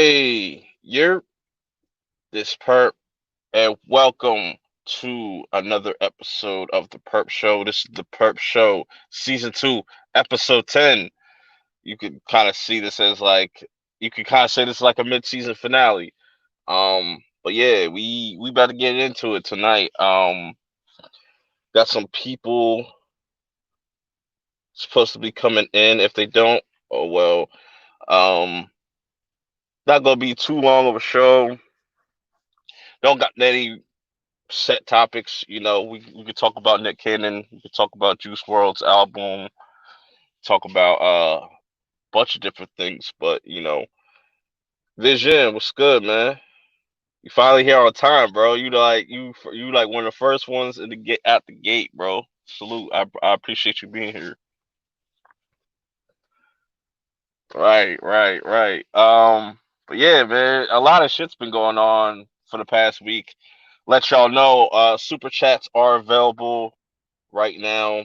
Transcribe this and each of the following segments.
Hey, you're this Perp, and welcome to another episode of the Perp Show. This is the Perp Show, Season 2, Episode 10. You could kind of see this as you could kind of say this is like a mid-season finale. But yeah, we about to get into it tonight. Got some people supposed to be coming in. If they don't, oh well. Um, Not gonna be too long of a show. Don't got any set topics. We could talk about Nick Cannon. We could talk about Juice World's album. Talk about a bunch of different things. But Vision, what's good, man? You finally here on time, bro. You like one of the first ones in the get out the gate, bro. Salute. I appreciate you being here. Right, right, right. But yeah, man, a lot of shit's been going on for the past week. Let y'all know, super chats are available right now.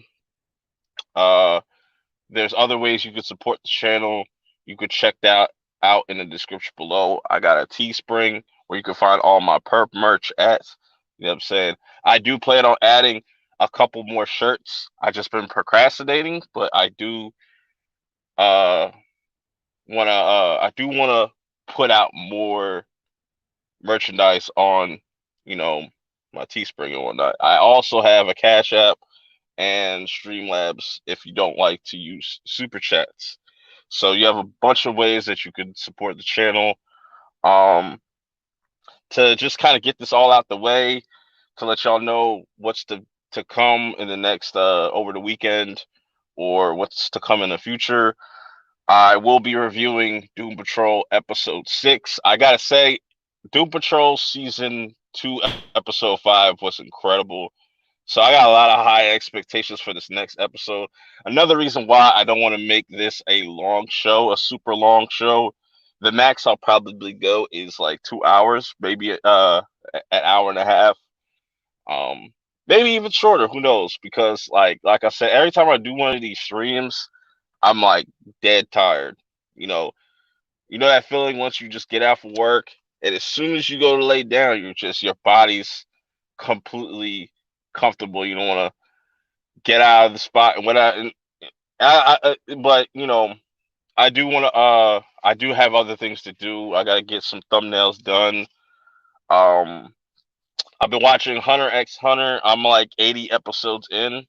Uh, There's other ways you could support the channel. You could check that out in the description below. I got a Teespring where you can find all my Purp merch at. You know what I'm saying? I do plan on adding a couple more shirts. I just been procrastinating, but uh I do wanna put out more merchandise on, you know, my Teespring and whatnot. I also have a Cash App and Streamlabs if you don't like to use super chats. So you have a bunch of ways that you could support the channel. Um, to just kind of get this all out the way, to let y'all know what's to come in the next over the weekend or what's to come in the future. I will be reviewing Doom Patrol episode 6. I gotta say, Doom Patrol season 2 episode 5 was incredible. So I got a lot of high expectations for this next episode. Another reason why I don't want to make this a long show, a super long show. The max I'll probably go is like 2 hours, maybe an hour and a half. Maybe even shorter, who knows? Because like I said, every time I do one of these streams, I'm like dead tired. You know, you know that feeling once you just get out from work and as soon as you go to lay down, your body's completely comfortable. You don't want to get out of the spot. And but I do want to. I do have other things to do. I got to get some thumbnails done. Um, I've been watching Hunter x Hunter. I'm like 80 episodes in.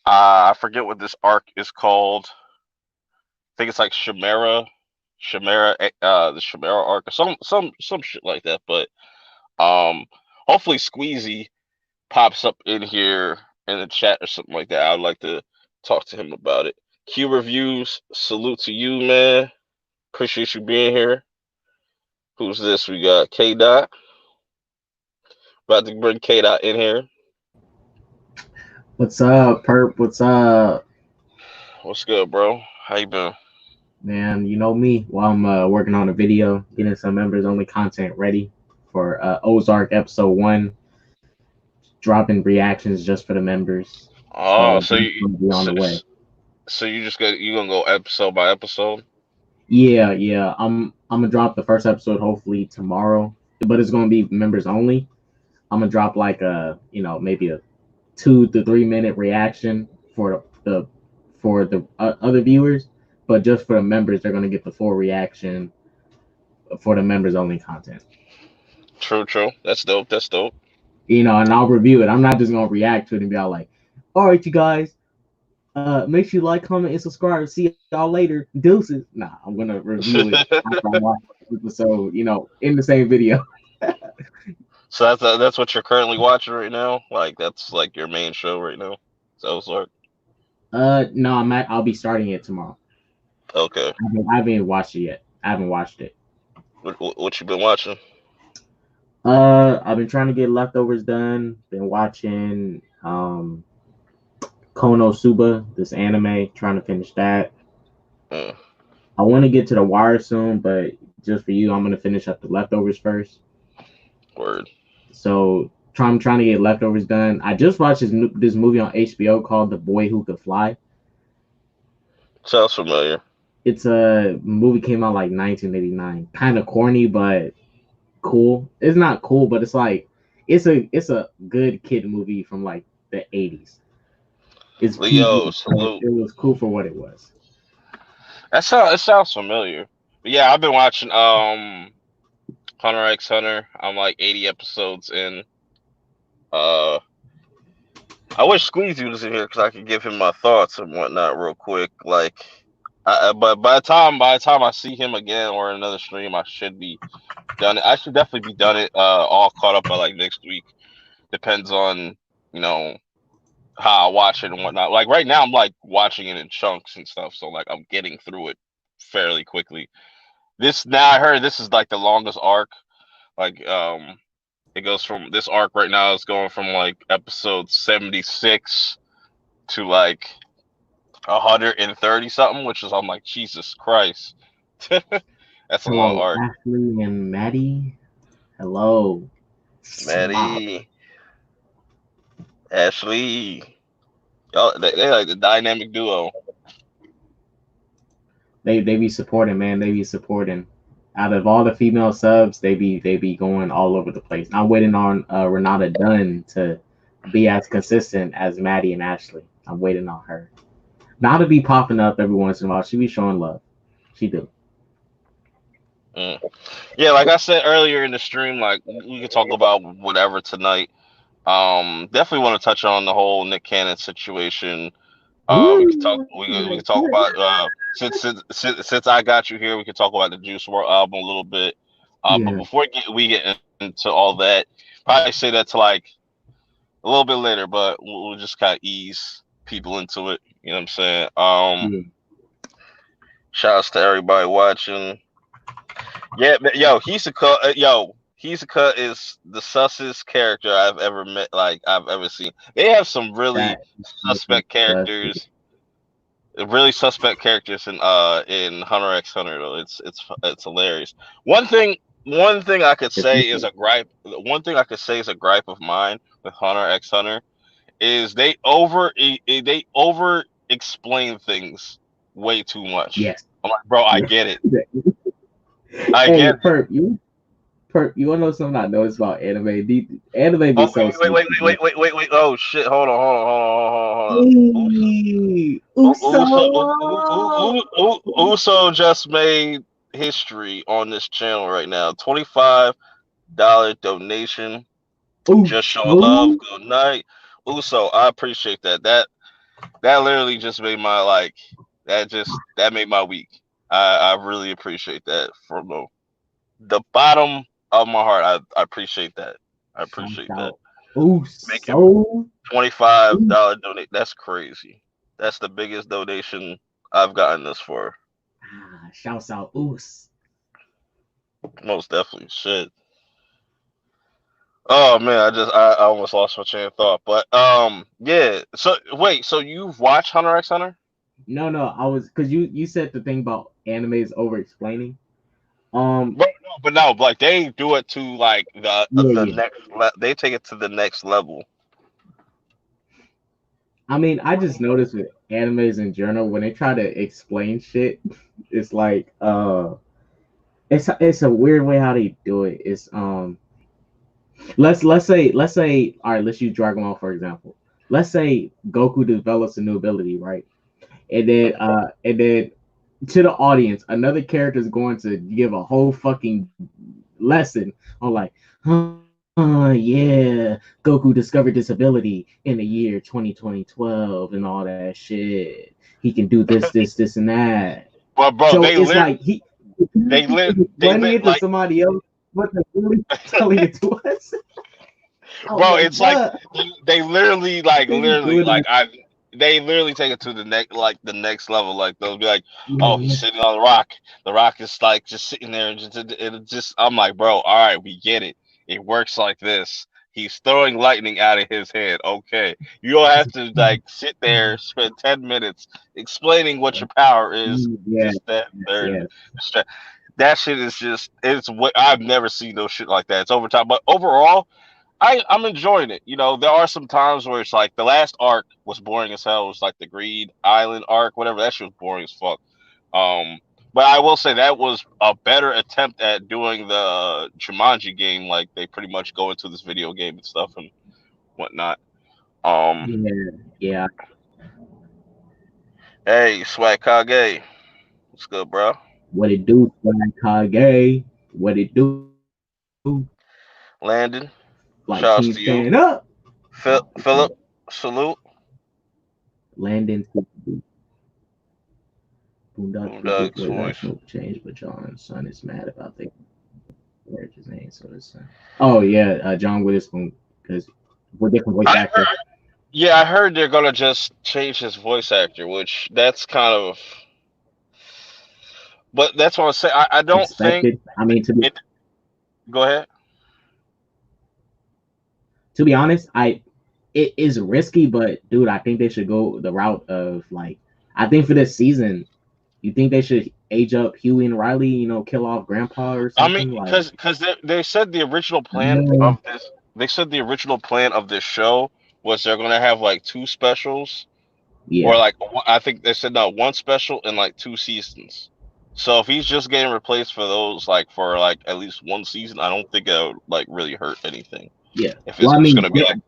I forget what this arc is called. I think it's like the Chimera arc, or some shit like that. But um, hopefully Squeezy pops up in here in the chat or something like that. I'd like to talk to him about it. Q reviews, salute to you, man. Appreciate you being here. Who's this? We got K Dot. About to bring K Dot in here. What's up, Purp? What's up? What's good, bro? How you been? Man, you know me. While I'm working on a video, getting some members only content ready for Ozark episode 1, dropping reactions just for the members. Oh, So it's gonna be on the way. so you gonna go episode by episode? Yeah. I'm gonna drop the first episode hopefully tomorrow, but it's gonna be members only. I'm gonna drop like maybe a 2 to 3 minute reaction for the other viewers, but just for the members, they're gonna get the full reaction for the members only content. True. That's dope. That's dope. And I'll review it. I'm not just gonna react to it and be all like, "All right, you guys, make sure you like, comment, and subscribe. See y'all later, deuces." Nah, I'm gonna review it after I watch the episode. In the same video. So that's what you're currently watching right now. Like that's like your main show right now. So Ozark. No, I'll be starting it tomorrow. Okay. I haven't watched it yet. I haven't watched it. What you been watching? I've been trying to get leftovers done. Been watching Konosuba, this anime, trying to finish that. Uh, I want to get to the wire soon, but just for you, I'm gonna finish up the leftovers first. Word. So I'm trying to get leftovers done. I just watched this movie on HBO called The Boy Who Could Fly. Sounds familiar. It's a movie came out like 1989. Kind of corny, but cool. It's not cool, but it's like it's a good kid movie from like the 80s. It's Leo, PG, but salute. it was cool for what it was. It sounds familiar. But yeah, I've been watching Hunter x Hunter. I'm like 80 episodes in. Uh, I wish Squeezy was in here because I could give him my thoughts and whatnot real quick. Like, but by the time I see him again or another stream, I should be done it. I should definitely be done it. All caught up by like next week. Depends on you know how I watch it and whatnot. Like right now, I'm like watching it in chunks and stuff, so like I'm getting through it fairly quickly. This now I heard this is like the longest arc. Like it goes from this arc right now is going from like episode 76 to like 130 something, which is I'm like Jesus Christ. That's a long Hello, arc. Ashley and Maddie. Hello. Swap. Maddie, Ashley, y'all they like the dynamic duo. They be supporting, man. They be supporting. Out of all the female subs, they be going all over the place. I'm waiting on Renata Dunn to be as consistent as Maddie and Ashley. I'm waiting on her. Not to be popping up every once in a while. She be showing love. She do. Mm. Yeah, like I said earlier in the stream, like we can talk about whatever tonight. Definitely want to touch on the whole Nick Cannon situation. We could talk. Ooh. We could talk about since I got you here, we could talk about the Juice WRLD album a little bit. But Yeah. before we get into all that, probably say that to like a little bit later. But we'll just kind of ease people into it. You know what I'm saying? Yeah. Shouts to everybody watching. Yeah, yo, Hisoka is the sussest character I've ever met. Like I've ever seen. They have some really That suspect characters in Hunter x Hunter though. It's hilarious. One thing one thing I could say is a gripe. One thing I could say is a gripe of mine with Hunter x Hunter is they over explain things way too much. yes. I'm like, bro, I Yeah. get it. I Hey, get it. Perp, you wanna know something I noticed about anime? Anime be Oh so sneaky, bro. wait. Oh shit! Hold on. Hey, Uso. Uso just made history on this channel right now. $25 donation. Just showing love. Uso. Good night, Uso. I appreciate that. That literally just made my like. That made my week. I really appreciate that from the bottom of my heart. I appreciate that. I Shout appreciate that. out. Making Uso. $25 donate. That's crazy. That's the biggest donation I've gotten this for. Shouts out Us. Most definitely. Shit. Oh man, I almost lost my train of thought. But yeah. So wait, so you've watched Hunter x Hunter? No, I was because you said the thing about anime is over explaining. Um, But no, like they do it to like the yeah. they take it to the next level. I mean, I just noticed with animes in general when they try to explain shit, it's like it's a weird way how they do it. It's let's say all right, let's use Dragon Ball for example. Let's say Goku develops a new ability, right? And then to the audience, another character is going to give a whole fucking lesson on like, yeah, Goku discovered this ability in the year 2012 and all that shit. He can do this, and that. But bro, So it's like they lit they explaining lit it to like somebody else, but they're really telling it to us. I was bro, like, it's like bruh, they literally like they be literally doing like I they literally take it to the next level. Like they'll be like, oh, he's that. sitting on the rock. The rock is like just sitting there and just I'm like, bro, all right, we get it. It works like this. He's throwing lightning out of his head. Okay, you don't have to like sit there, spend 10 minutes explaining what your power is. Yeah, This, that, third. yeah. That shit is just it's what I've never seen no shit like that. It's over time, but overall, I'm enjoying it. You know, there are some times where it's like the last arc was boring as hell. It was like the Greed Island arc, whatever. That shit was boring as fuck. Um, but I will say that was a better attempt at doing the Jumanji game. Like they pretty much go into this video game and stuff and whatnot. Um, Yeah, yeah. hey, Swag Kage, what's good, bro? What it do, Swag Kage? What it do? Landon, Like team shouts to stand you. up. Nah, Philip, salute. Landon Boondocks with his Boondocks voice voice. acting will change, but John's son is mad about the his name, so his son. Oh yeah, John Witherspoon, because we're different voice I actor. heard, yeah, I heard they're gonna just change his voice actor, which that's kind of. But that's what I say. I don't think Expected. I mean, it. Go ahead. to be honest, it is risky, but dude, I think they should go the route of like I think for this season, you think they should age up Huey and Riley, kill off Grandpa or I mean, something like. because they said the original plan No. of this. They said the original plan of this show was they're gonna have like two specials, or Yeah, like I think they said no, one special and like two seasons. So if he's just getting replaced for those, like for like at least one season, I don't think it would like really hurt anything. yeah. If it's Well, I just mean, gonna be like,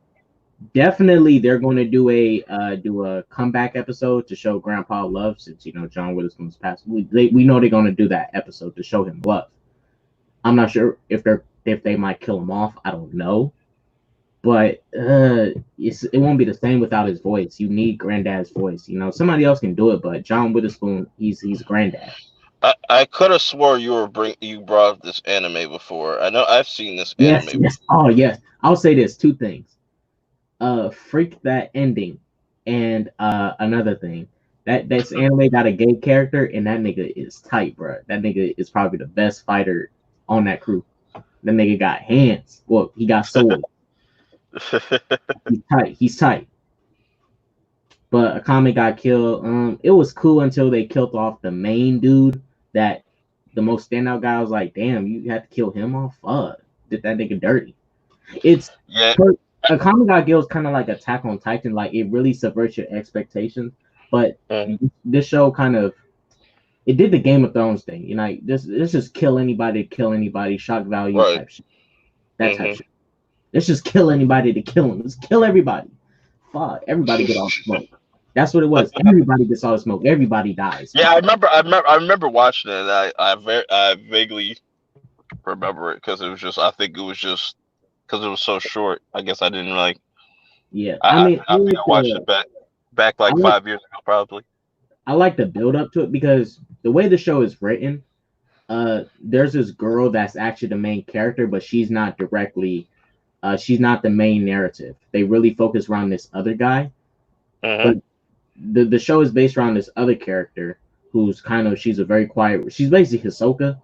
definitely they're going to do a comeback episode to show Grandpa love since John Witherspoon's passed. We know they're going to do that episode to show him love. I'm not sure if they might kill him off. I don't know, but it won't be the same without his voice. You need Granddad's voice. Somebody else can do it, but John Witherspoon, he's Granddad. I could have swore you brought up this anime before. I know I've seen this Yes, anime yes. before. Oh, yes. I'll say this: two things. Freak that ending, and another thing. That's anime got a gay character, and that nigga is tight, bro. That nigga is probably the best fighter on that crew. That nigga got hands. Well, he got swords. He's tight. He's tight. But Akame got killed. It was cool until they killed off the main dude. That the most standout guy was like, damn, you had to kill him off. Fuck, did that nigga dirty? It's Yeah. Akame got killed is kind of like Attack on Titan. Like it really subverts your expectations. But Mm, this show kind of it did the Game of Thrones thing. Just kill anybody, shock value right. type shit. That type Hmm. shit. Let's just kill anybody to kill them. Let's kill everybody. Fuck, everybody get all the smoke. That's what it was. Everybody gets all the smoke. Everybody dies. Yeah, Fuck. I remember watching it. And I vaguely remember it because it was just. I think it was just because it was so short. I guess I didn't like. Yeah, I mean, I think I watched it back I like like 5 years ago, probably. I like the build up to it because the way the show is written, there's this girl that's actually the main character, but she's not the main narrative. They really focus around this other guy, Hmm. but the show is based around this other character who's she's a very quiet. She's basically Hisoka,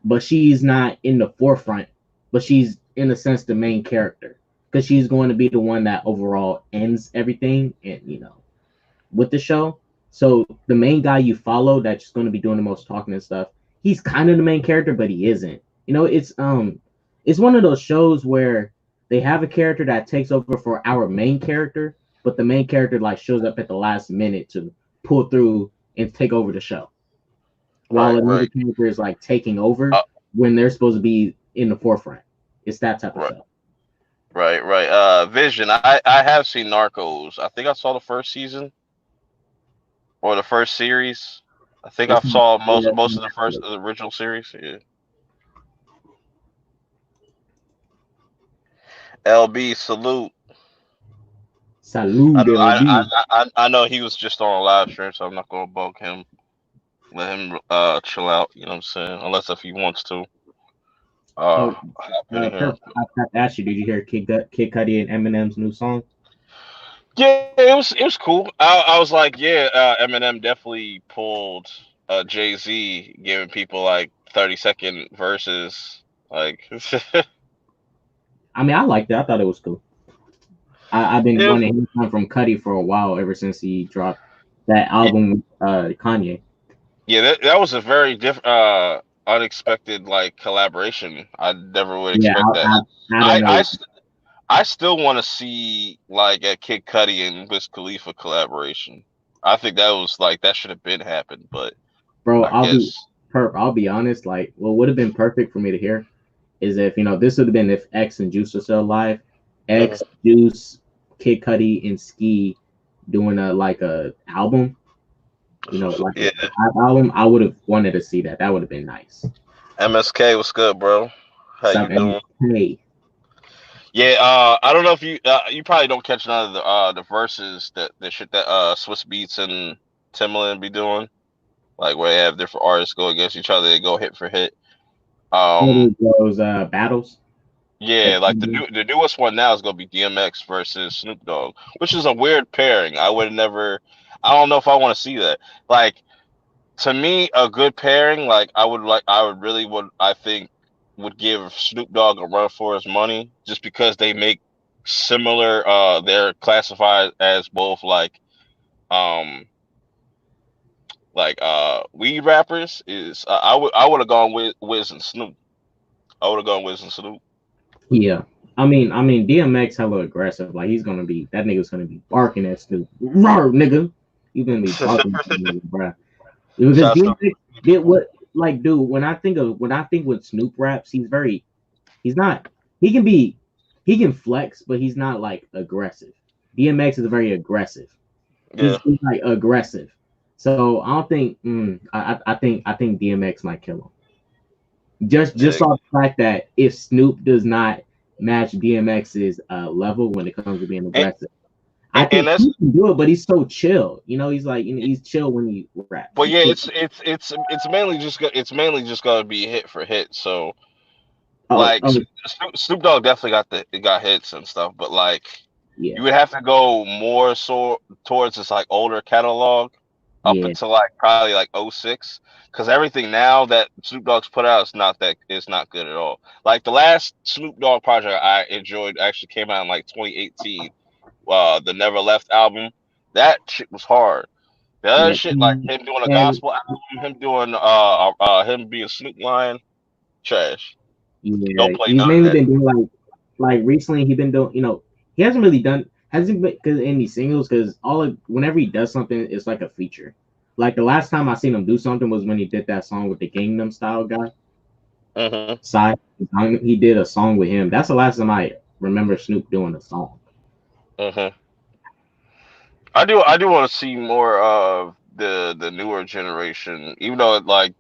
but she's not in the forefront, but she's in a sense the main character because she's going to be the one that overall ends everything, and with the show. So the main guy you follow that's going to be doing the most talking and stuff, he's kind of the main character, but he isn't. It's one of those shows where they have a character that takes over for our main character, but the main character like shows up at the last minute to pull through and take over the show, while Right, another right, character is like taking over uh, when they're supposed to be in the forefront. It's that type of right, show. right. Vision. I have seen Narcos. I think I saw the first season or the first series. I think I It's saw yeah, most of the original series. Yeah. LB salute. Salud, LB. I know he was just on a live stream, so I'm not gonna bug him. Let him chill out. You know what I'm saying? Unless if he wants to Oh, hop in here. Purp, I have to ask you, did you hear Kid Cudi and Eminem's new song? Yeah, it was cool. I was like, yeah, Eminem definitely pulled Jay-Z, giving people like 30-second verses. Like, I mean, I liked it. I thought it was cool. I've been it was, wanting to hear something from Cudi for a while, ever since he dropped that album with Kanye. yeah, that was a very unexpected like collaboration. I never would Yeah, expect that. I don't I I, know. st- I still want to see like a Kid Cudi and Wiz Khalifa collaboration. I think that was like that should have been happened, but bro. I guess. I'll be honest. Like, what would have been perfect for me to hear is if this would have been if X and Juice were still alive. X, Mhm. Juice, Kid Cudi, and Ski doing a album. Like a Yeah, collab album. I would have wanted to see that. That would have been nice. MSK was good, bro. How Stop you doing? MK. Yeah, I don't know if you probably don't catch none of the verses that shit that Swiss Beats and Timbaland be doing, like where they have different artists go against each other, they go hit for hit. Um, Those battles. yeah, That, like the newest one now is gonna be DMX versus Snoop Dogg, which is a weird pairing. I would never, I don't know if I want to see that. Like to me, a good pairing, I would really would, I think, would give Snoop Dogg a run for his money, just because they make similar. They're classified as both um, weed rappers. I would have gone with Wiz and Snoop. I would have gone Wiz and Snoop. yeah. I mean, DMX hella aggressive. Like he's gonna be that nigga's gonna be barking at Snoop. Roar, nigga. He's gonna be barking at that nigga, bruh. Because Shouts to DMX did people. what like dude, when I think with Snoop raps, he's not he can flex, but he's not like aggressive. DMX is very aggressive. Yeah, He's like aggressive. So I don't think I think DMX might kill him. Just yeah. off the fact that if Snoop does not match DMX's level when it comes to being And, aggressive, I and think that's he can do it, but he's so chill. He's like he's chill when he raps. but He's yeah, chill. it's mainly just gonna be hit for hit. So Oh, like oh Snoop Dogg definitely got hits and stuff, but like yeah, you would have to go more so towards this like older catalog up yeah, until like probably like '06, because everything now that Snoop Dogg's put out is not good at all. Like the last Snoop Dogg project I enjoyed actually came out in like 2018, the Never Left album. That shit was hard. The other yeah. shit like him doing a And gospel album, him being Snoop Lion, trash. Don't yeah, play he's none of mainly that. been doing like recently he been doing he hasn't really done hasn't been cause any singles because whenever he does something it's like a feature. Like the last time I seen him do something was when he did that song with the Gangnam Style guy. Hmm. Side he did a song with him. That's the last time I remember Snoop doing a song. Hmm. I do want to see more of the newer generation, even though like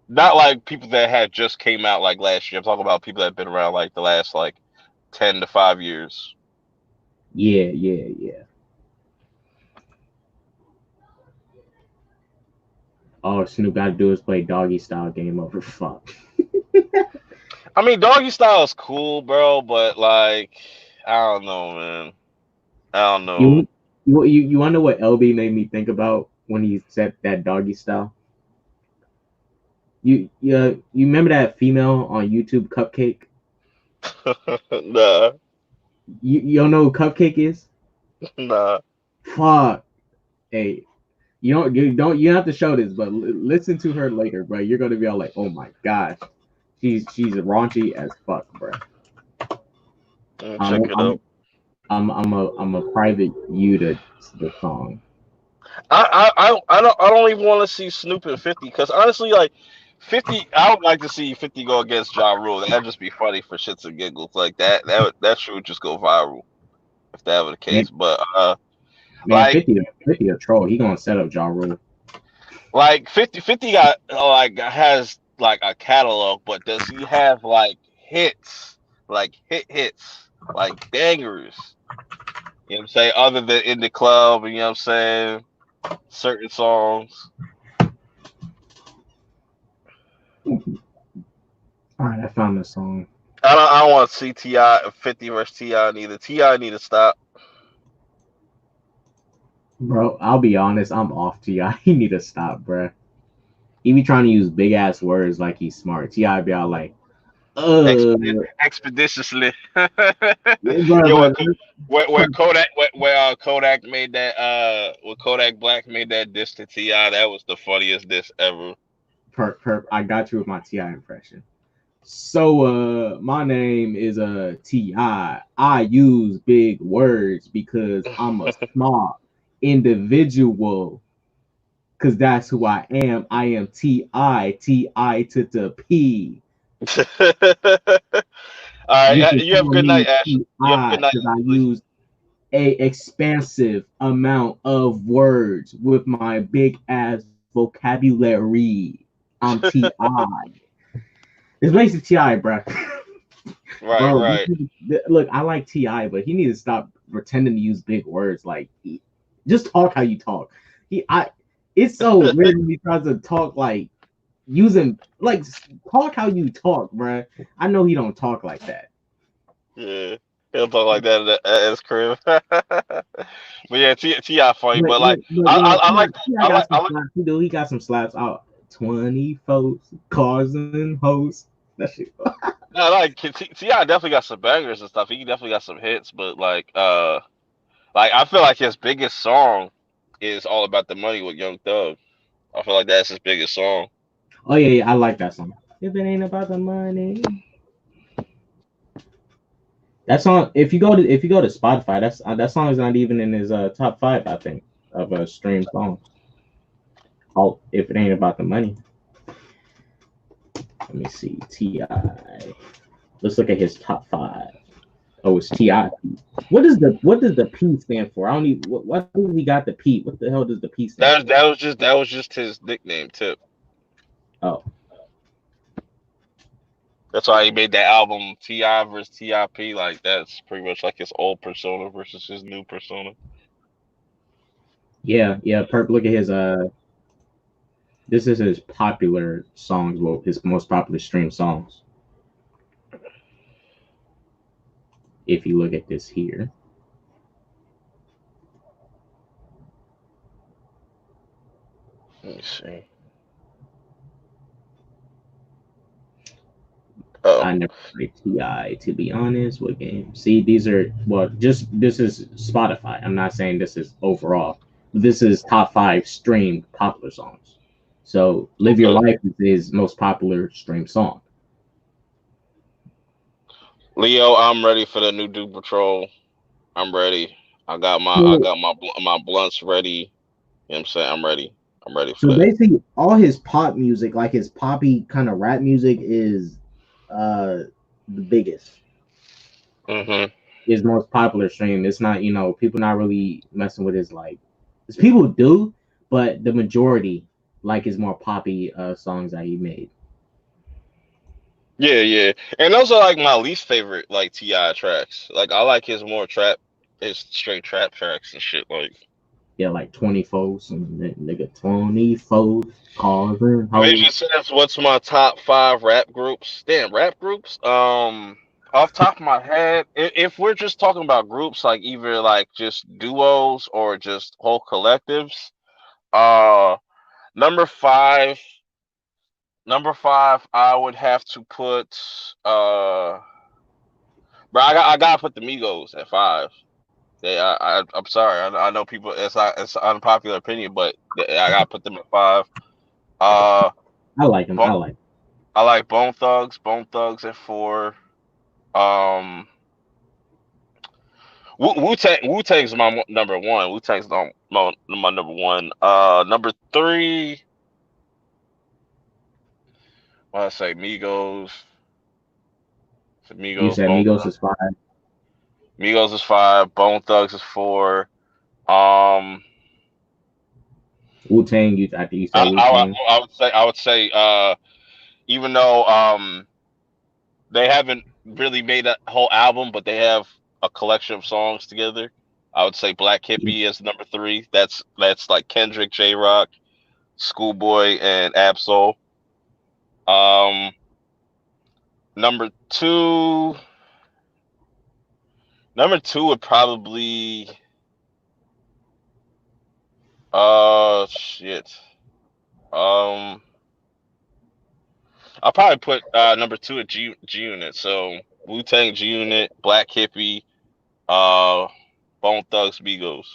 not like people that had just came out like last year. I'm talking about people that have been around like the last like 10 to 5 years. Yeah, yeah, yeah. All Snoop got to do is play doggy style game over. Fuck. I mean, Doggy Style is cool, bro, but like I don't know, man. I don't know. You you wonder what LB made me think about when he said that doggy style? You remember that female on YouTube, Cupcake? Nah, You don't know who Cupcake is? nah. Fuck. Hey, you don't have to show this, but listen to her later, bro. You're gonna be all like, oh my gosh, she's raunchy as fuck, bro. I'm Check it out. I'm a private you to the song. I don't even want to see Snoop and 50, because honestly, like 50, I would like to see 50 go against Ja Rule. That'd just be funny for shits and giggles. Like that shit would just go viral if that were the Man, case. But man, like 50 a troll. He gonna set up Ja Rule. like 50 got like has like a catalog, but does he have like hits, like hits, like bangers? You know what I'm saying? Other than in the club, you know what I'm saying? Certain songs. All right, I found the song, I don't want to see Ti 50 versus Ti neither. Ti need to stop. bro. I'll be honest, I'm off Ti. He need to stop, bro. He be trying to use big ass words like he's smart. Ti be all like, Expeditiously. bro, Yeah, bro. where Kodak where Kodak made that where Kodak Black made that diss to Ti, that was the funniest diss ever. Perp. I got you with my Ti impression. So my name is Ti. I use big words because I'm a smart individual. Cause that's who I am. I am T.I. to the P. All right, You can you have a call good night, me Ashley. You have a good T.I. night, because I Ashley. use a expansive amount of words with my big ass vocabulary. I'm T.I. It's basically T.I., bro. Right, Bro, right. look, I like Ti, but he needs to stop pretending to use big words. Like, just talk how you talk. It's so weird when he tries to talk like using like talk how you talk, bro. I know he don't talk like that. Yeah, he'll talk like that at his crib. But yeah, Ti funny, But but like I like Ti I got like some I like slaps. He got some slaps out. 20 cars and hoes. That shit. no, I like Ti definitely got some bangers and stuff. He definitely got some hits, but like I feel like his biggest song is all about the money with Young Thug. I feel like that's his biggest song. Oh yeah, I like that song. If it ain't about the money, that song. If you go to Spotify, that song is not even in his top five. I think of stream songs. Oh, if it ain't about the money. Let me see. Ti. Let's look at his top five. Oh, it's Ti. What does the P stand for? I don't even. What does he got the P? What the hell does the P stand for? That was just his nickname tip. Oh, That's why he made that album Ti versus Tip. Like that's pretty much like his old persona versus his new persona. yeah. Purp. Look at his. This is his popular songs. Well, his most popular stream songs. If you look at this here. Let me see. Oh, I never played Ti to be honest. What game? See, these are well, just this is Spotify. I'm not saying this is overall. This is top five streamed popular songs. So, "Live Your okay. Life" is his most popular stream song. Leo, I'm ready for the new Doom Patrol. I'm ready. I So, got my blunts ready. You know what I'm saying? I'm ready. I'm ready for so that. basically, all his pop music, like his poppy kind of rap music, is uh the biggest. Hmm. His most popular stream. It's not, people not really messing with his like. People do, but the majority like his more poppy songs that he made. Yeah, yeah. And those are like my least favorite like Ti tracks. Like I like his more trap, his straight trap tracks and shit. Like Yeah, like 24s and nigga 24s, cars and maybe hoes. says what's my top five rap groups? Damn, rap groups. Off top of my head, if we're just talking about groups, like either like just duos or just whole collectives. Uh, number five, number five, I would have to put bro, I gotta put the Migos at five. I'm sorry. I know people. It's an unpopular opinion, but I gotta put them at five. Uh, I like him. Bo- I like him. I like Bone Thugs. Bone Thugs at four. Um, Wu Tang's my number one. Wu Tang's my number one. Number three. What I say? Migos. You Migos. said Bone Migos Thugs. is five. Migos is five. Bone Thugs is four. Um, Wu Tang. You after you said Wu Tang. I would say even though they haven't really made a whole album, but they have a collection of songs together. I would say Black Hippie is number three. That's like Kendrick, J Rock, Schoolboy, and Absol. Um, number two, number two would probably shit. Um, I'll probably put number two at G Unit. So Wu Tang G Unit, Black Hippie, uh, Bone Thugs, Migos.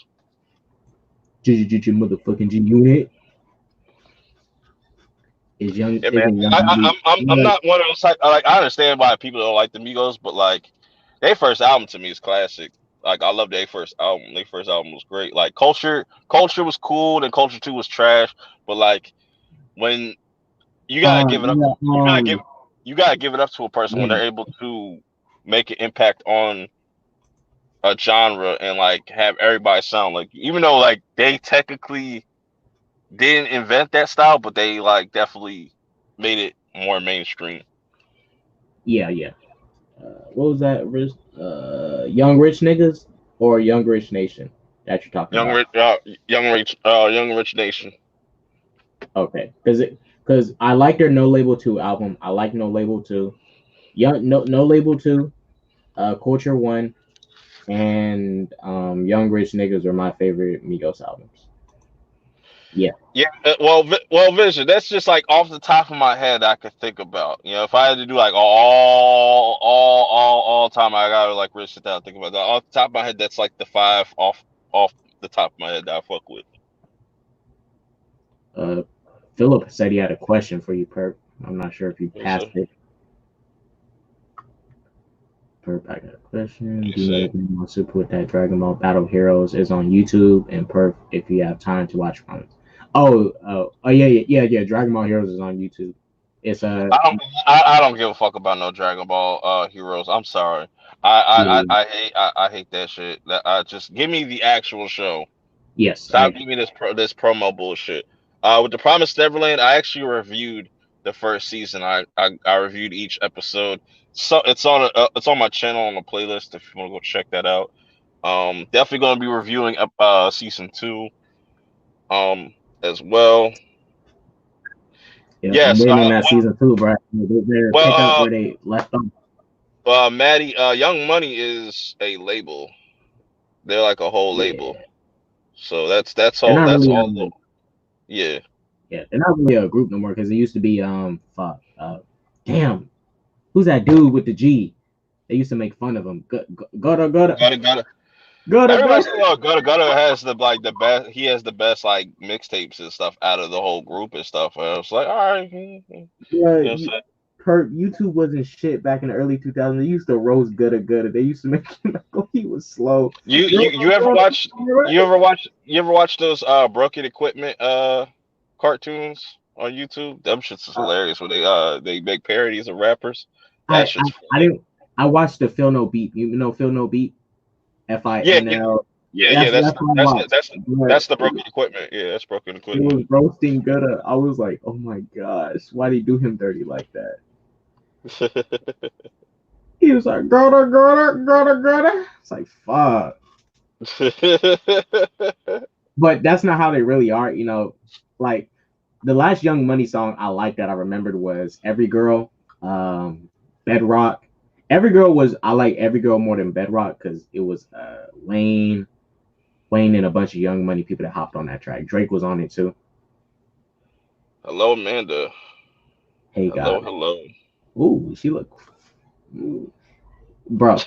Motherfucking G Unit is young. Yeah, man. Is young. I'm not one of those type. Like I understand why people don't like the Migos, but like their first album to me is classic. Like I love their first album. Their first album was great. Like Culture was cool, then Culture 2 was trash. But like when you gotta give it up, Yeah, you gotta give you gotta give it up to a person when yeah, they're able to make an impact on a genre and like have everybody sound like even though like they technically didn't invent that style, but they like definitely made it more mainstream. yeah. What was that? Young Rich Niggas or Young Rich Nation that you're talking Young about? Rich, Young Rich Nation. Okay, because I like their No Label 2 album. I like No Label 2. No Label 2, Culture 1, and Young Rich Niggas are my favorite Migos albums. Yeah, Yeah, well, Vision. That's just like off the top of my head I could think about. You know, if I had to do like all time, I gotta like really sit down and think about that. Off the top of my head, that's like the five off the top of my head that I fuck with. uh, Philip said he had a question for you, Perp. I'm not sure if you You passed see, it. Perp, I got a question. you D-Miller see. wants to put that Dragon Ball Battle Heroes is on YouTube, and Perp, if you have time to watch from. Yeah. Dragon Ball Heroes is on YouTube. It's I don't I don't give a fuck about no Dragon Ball heroes. I'm sorry. Yeah, I hate that shit. That I just give me the actual show. yes, Stop giving me this promo bullshit. With the Promised Neverland, I actually reviewed the first season. I reviewed each episode. So it's on my channel on the playlist if you want to go check that out. Definitely going to be reviewing season 2 as well. yeah. I'm Yes. waiting on that season 2, bro. They're Well pick up where they left off. Maddie, Young Money is a label. They're like a whole label. Yeah, So that's they're all. not That's really all. Yeah. yeah, they're not really a group no more because it used to be damn, who's that dude with the G? They used to make fun of him. Gotta Go Everybody to. say, "Oh, Gutter has the best. He has the best like mixtapes and stuff out of the whole group and stuff." And I was like, "All right, Yeah, you know." So YouTube wasn't shit back in the early 2000s. They used to roast Gutta. They used to make him like he was slow. you ever watch you ever watch those Broken Equipment cartoons on YouTube? Them shits is Uh, hilarious when they make parodies of rappers. That I, shit's I funny. didn't. I watched the Feel No Beat. You know Feel No Beat? Yeah, FINL. yeah. That's what I watched. But That's the Broken Equipment. Yeah, that's Broken it Equipment. was roasting Gutta. I was like, oh my gosh, why did he do him dirty like that? He was like, Gutta. It's like, fuck. But that's not how they really are, Like the last Young Money song I liked that I remembered was Every Girl, um, Bedrock. Every Girl was I like Every Girl more than Bedrock because it was Wayne and a bunch of Young Money people that hopped on that track. Drake was on it too. Hello, Amanda. Hey Hello, God. hello. Ooh, she look ooh. Bro.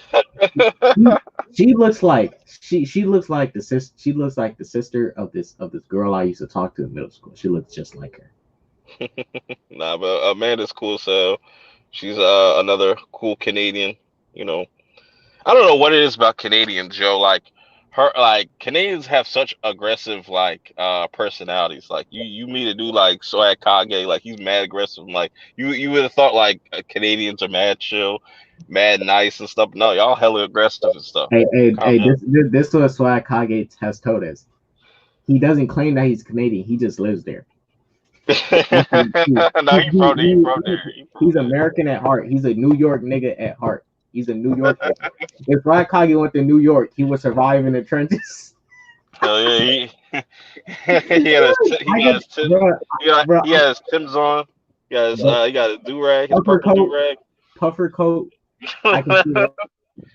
She looks like she looks like the sister of this girl I used to talk to in middle school. She looks just like her. Nah, but Amanda's cool, so she's another cool Canadian. You know, I don't know what it is about Canadians, Joe. Like Canadians have such aggressive like personalities. Like you meet a dude like Swag Kage, like he's mad aggressive. Like you would have thought like Canadians are mad chill, mad nice and stuff. No, y'all hella aggressive and stuff. Calm down. This is what Swag Kage has told us. He doesn't claim that he's Canadian. He just lives there. That's what No, you from there. You from there. You from he's there. American at heart. He's a New York nigga at heart. He's a New York. If Swag Kage went to New York, he would survive in the trenches. Hell yeah, he I got get, his Tim bro, bro, he got his Tim's on. He got his do rag, his puffer purple do coat, rag. puffer coat. I can see it right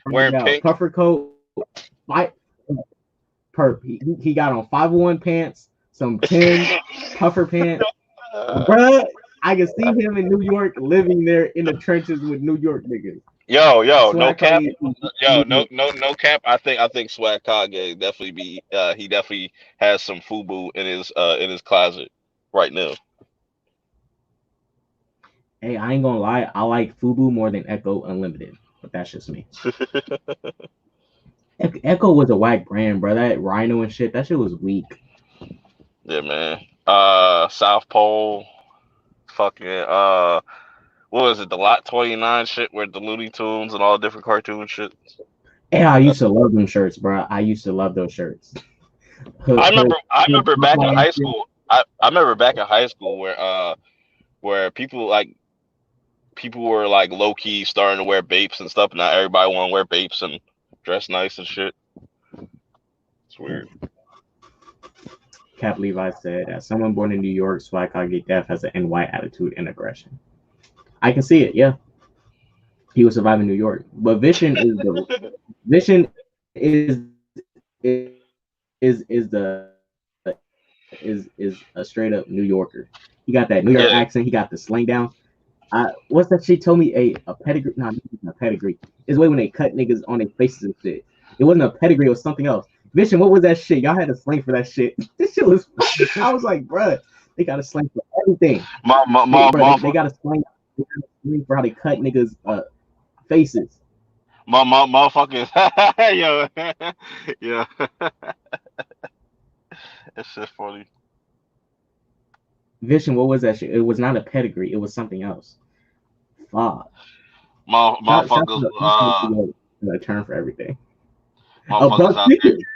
Wearing now. pink. Puffer coat, fight, perp. He got on 501 pants, some Tim, puffer pants. Bruh, I can see him in New York living there in the trenches with New York niggas. No Swag cap. Kage, No cap. I think Swag Kage definitely be he definitely has some FUBU in his closet right now. hey, I ain't gonna lie, I like Fubu more than Echo Unlimited, but that's just me. Echo was a whack brand, bro. That Rhino and shit, that shit was weak. Yeah, man. South Pole, fucking what was it? The Lot 29 shit with the Looney Tunes and all the different cartoon shit. Yeah, I used That's to love them shirts, bro. I used to love those shirts. I Hood, remember hood, I hood, remember back in Popeye and high shit. school. I remember back in high school where people were like low key starting to wear Bapes and stuff. Now everybody want to wear Bapes and dress nice and shit. It's weird. Cap Levi said, as someone born in New York, Swag Get Deaf has an NY attitude and aggression. I can see it, yeah. He was surviving New York. But Vision is a straight up New Yorker. He got that New York accent, he got the slang Yeah. down. What's that shit told me? A pedigree, not a pedigree. It's the way when they cut niggas on their faces and shit. It wasn't a pedigree, it was something else. Vision, what was that shit? Y'all had a slang for that shit. This shit was funny. I was like, bruh, they got a slang for everything. My my They, my bro, they got a slang. They got a slang for how they cut niggas faces. my motherfuckers. Yo, yeah, that shit funny. Vision, what was that shit? It was not a pedigree. It was something else. Fuck. Motherfuckers. Shout a term for everything. A Motherfuckers buck out there. fifty.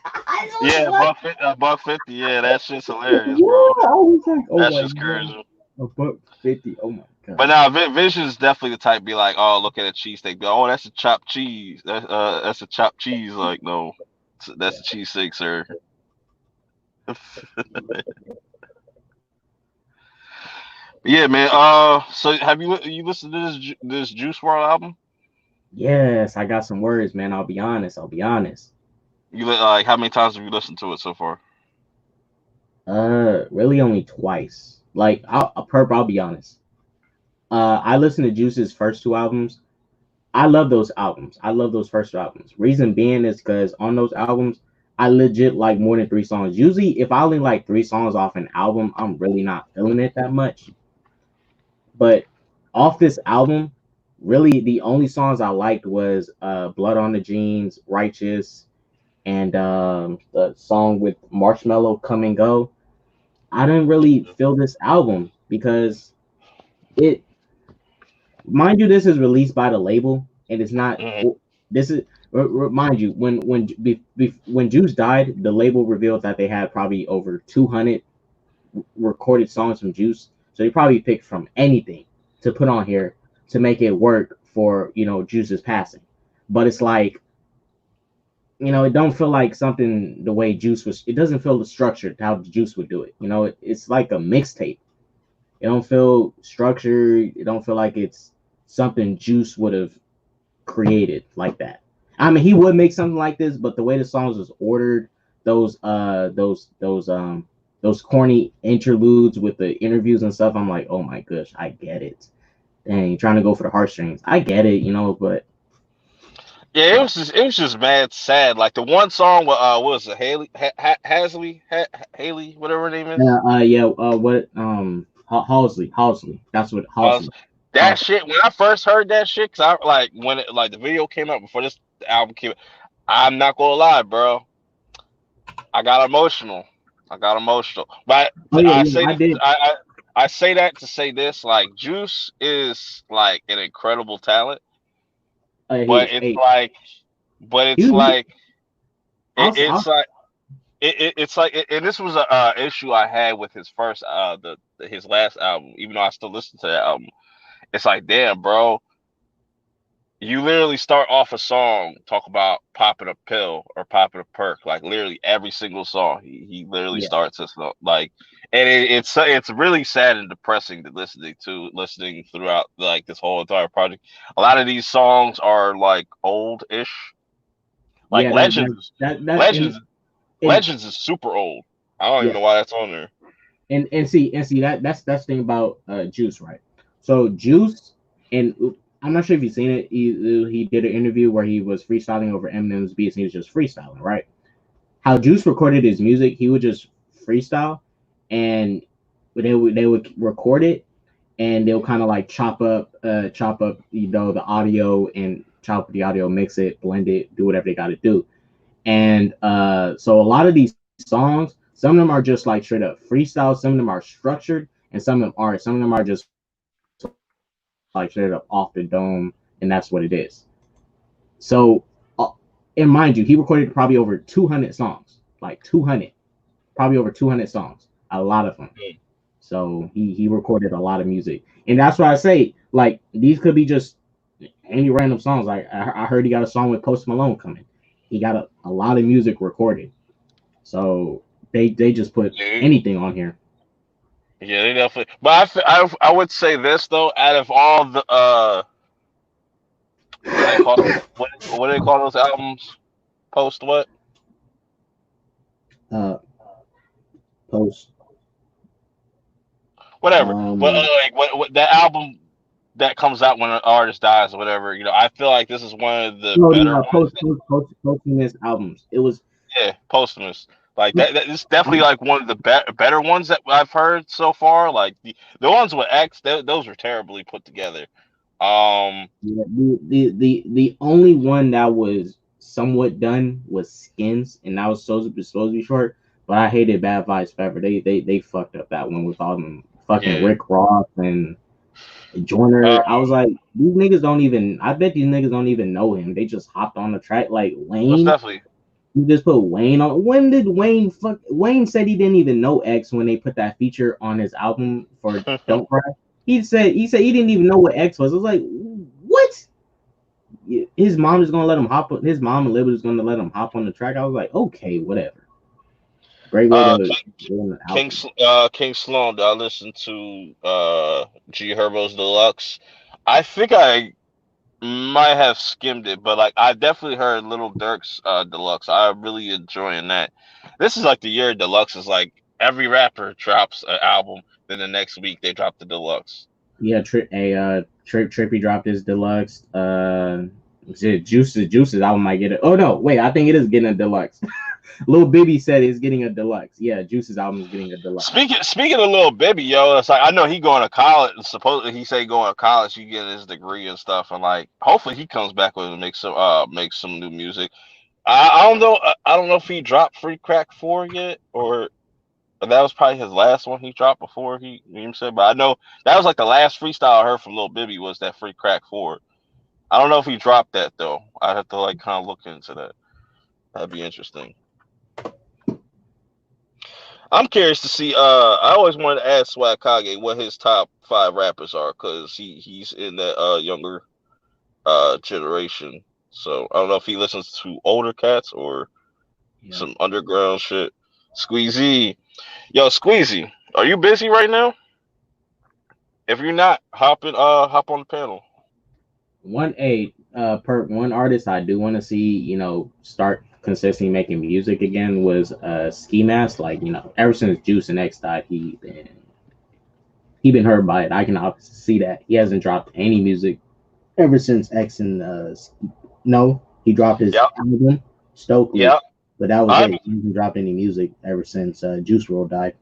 I was Yeah, like, buck 50. Yeah, that shit's hilarious, yeah. bro. I was like, oh That's my just god, crazy. a buck 50. Oh my But god. now, Vision's definitely the type to be like, oh, look at a cheesesteak. Oh, that's a chopped cheese. That's a chopped cheese. Like, no, that's a cheese steak, sir. Yeah, man. So have you listened to this Juice World album? Yes, I got some words, man. I'll be honest. I'll be honest. Like how many times have you listened to it so far? Really only twice. Like, Perp. I'll be honest. I listened to Juice's first two albums. I love those albums. I love those first two albums. Reason being is because on those albums, I legit like more than three songs. Usually, if I only like three songs off an album, I'm really not feeling it that much. But off this album, really the only songs I liked was Blood on the Jeans, Righteous, and the song with Marshmello, Come and Go. I didn't really feel this album because it, mind you, this is released by the label and it's not. Hmm. This is mind you, when Juice died, the label revealed that they had probably over 200 recorded songs from Juice, so they probably picked from anything to put on here to make it work for Juice's passing. But it's like, it don't feel like something the way Juice was. It doesn't feel structured how Juice would do it. It's like a mixtape. It don't feel structured. It don't feel like it's something Juice would have created like that. I mean, he would make something like this, but the way the songs was ordered, those those corny interludes with the interviews and stuff, I'm like, oh my gosh, I get it. Dang, trying to go for the heartstrings. I get it, but Yeah, it was just mad sad. Like the one song with what was it, Haley Haley, whatever her name is. yeah, what Halsey. That's what Uh, Halsey. that Halsey. shit when I first heard that shit, cause I like when it like the video came out before this album came. I'm not gonna lie, bro. I got emotional. I got emotional. But Oh yeah, I yeah, say I this, did. I say that to say this, like Juice is like an incredible talent, but Hey, it's hey, like, but it's you, like, I'll it's like, it's like, and this was a issue I had with his first, his last album. Even though I still listen to that album, it's like, damn, bro, you literally start off a song talk about popping a pill or popping a perk, like literally every single song. He literally yeah, starts us like, and it's really sad and depressing to listening throughout like this whole entire project. A lot of these songs are like old ish, like yeah, that and Legends is super old. I don't even yeah, know why that's on there. and see that's the thing about Juice, right? So Juice, and I'm not sure if you've seen it. He did an interview where he was freestyling over Eminem's beats, and he was just freestyling, right? How Juice recorded his music, he would just freestyle, and they would record it, and they'll kind of like chop up the audio and chop the audio, mix it, blend it, do whatever they got to do. And so a lot of these songs, some of them are just like straight up freestyle, some of them are structured, and some of them aren't. Some of them are just like straight up off the dome, and that's what it is. So, and mind you, he recorded probably over 200 songs, like 200, probably over 200 songs, a lot of them. So he recorded a lot of music, and that's why I say like these could be just any random songs. Like I heard he got a song with Post Malone coming. He got a lot of music recorded. So they just put Yeah, anything on here. yeah, they definitely. But I would say this though, out of all the what do they call what do they call those albums? Post what? Uh, Post Whatever. But um like what that album that comes out when an artist dies or whatever, I feel like this is one of the no better no ones. posthumous albums. It was Yeah, posthumous. Like that is definitely like one of the better ones that I've heard so far. Like the ones with X, those were terribly put together. Um, yeah, the only one that was somewhat done was Skins, and that was supposed to be short. But I hated Bad Vibes Forever. They fucked up that one with all them fucking yeah. Rick Ross and Joyner. I was like, these niggas don't even. I bet these niggas don't even know him. They just hopped on the track like Most Wayne. definitely. You just put Wayne on. When did Wayne fuck? Wayne said he didn't even know X when they put that feature on his album for Don't Cry. He said he didn't even know what X was. I was like, what? His mom is gonna let him hop. His mom and Lil is gonna let him hop on the track. I was like, okay, whatever. Great way uh, to King, go on the album. King Sloan. I listened to G Herbo's Deluxe. I think I might have skimmed it, but like I definitely heard Little Dirk's Deluxe. I'm really enjoying that. This is like the year Deluxe is like every rapper drops an album, then the next week they drop the Deluxe. Yeah, Trippy dropped his deluxe. Juice's album might get it. Oh no, wait, I think it is getting a deluxe. Lil Bibby said it's getting a deluxe. Yeah, Juice's album is getting a deluxe. Speaking of Little Baby, yo, it's like I know he going to college. Supposedly he say going to college, he getting his degree and stuff, and like hopefully he comes back with and make some new music. I don't know. I don't know if he dropped Free Crack 4 yet, or that was probably his last one he dropped before he you know what I'm saying. But I know that was like the last freestyle I heard from Lil Bibby was that Free Crack 4. I don't know if he dropped that though. I'd have to like kind of look into that. That'd be interesting. I'm curious to see. I always wanted to ask Swag Kage what his top 5 rappers are because he's in that younger generation. So I don't know if he listens to older cats or Yeah. some underground shit. Squeezy, yo, Squeezy, are you busy right now? If you're not, hop on the panel. Per one artist I do want to see, start consistently making music again was Ski Mask. Like, ever since Juice and X died, he been hurt by it. I can obviously see that. He hasn't dropped any music ever since X and no, he dropped his Yep, album Stokely, yep. but that was I it. He hasn't dropped any music ever since Juice WRLD died.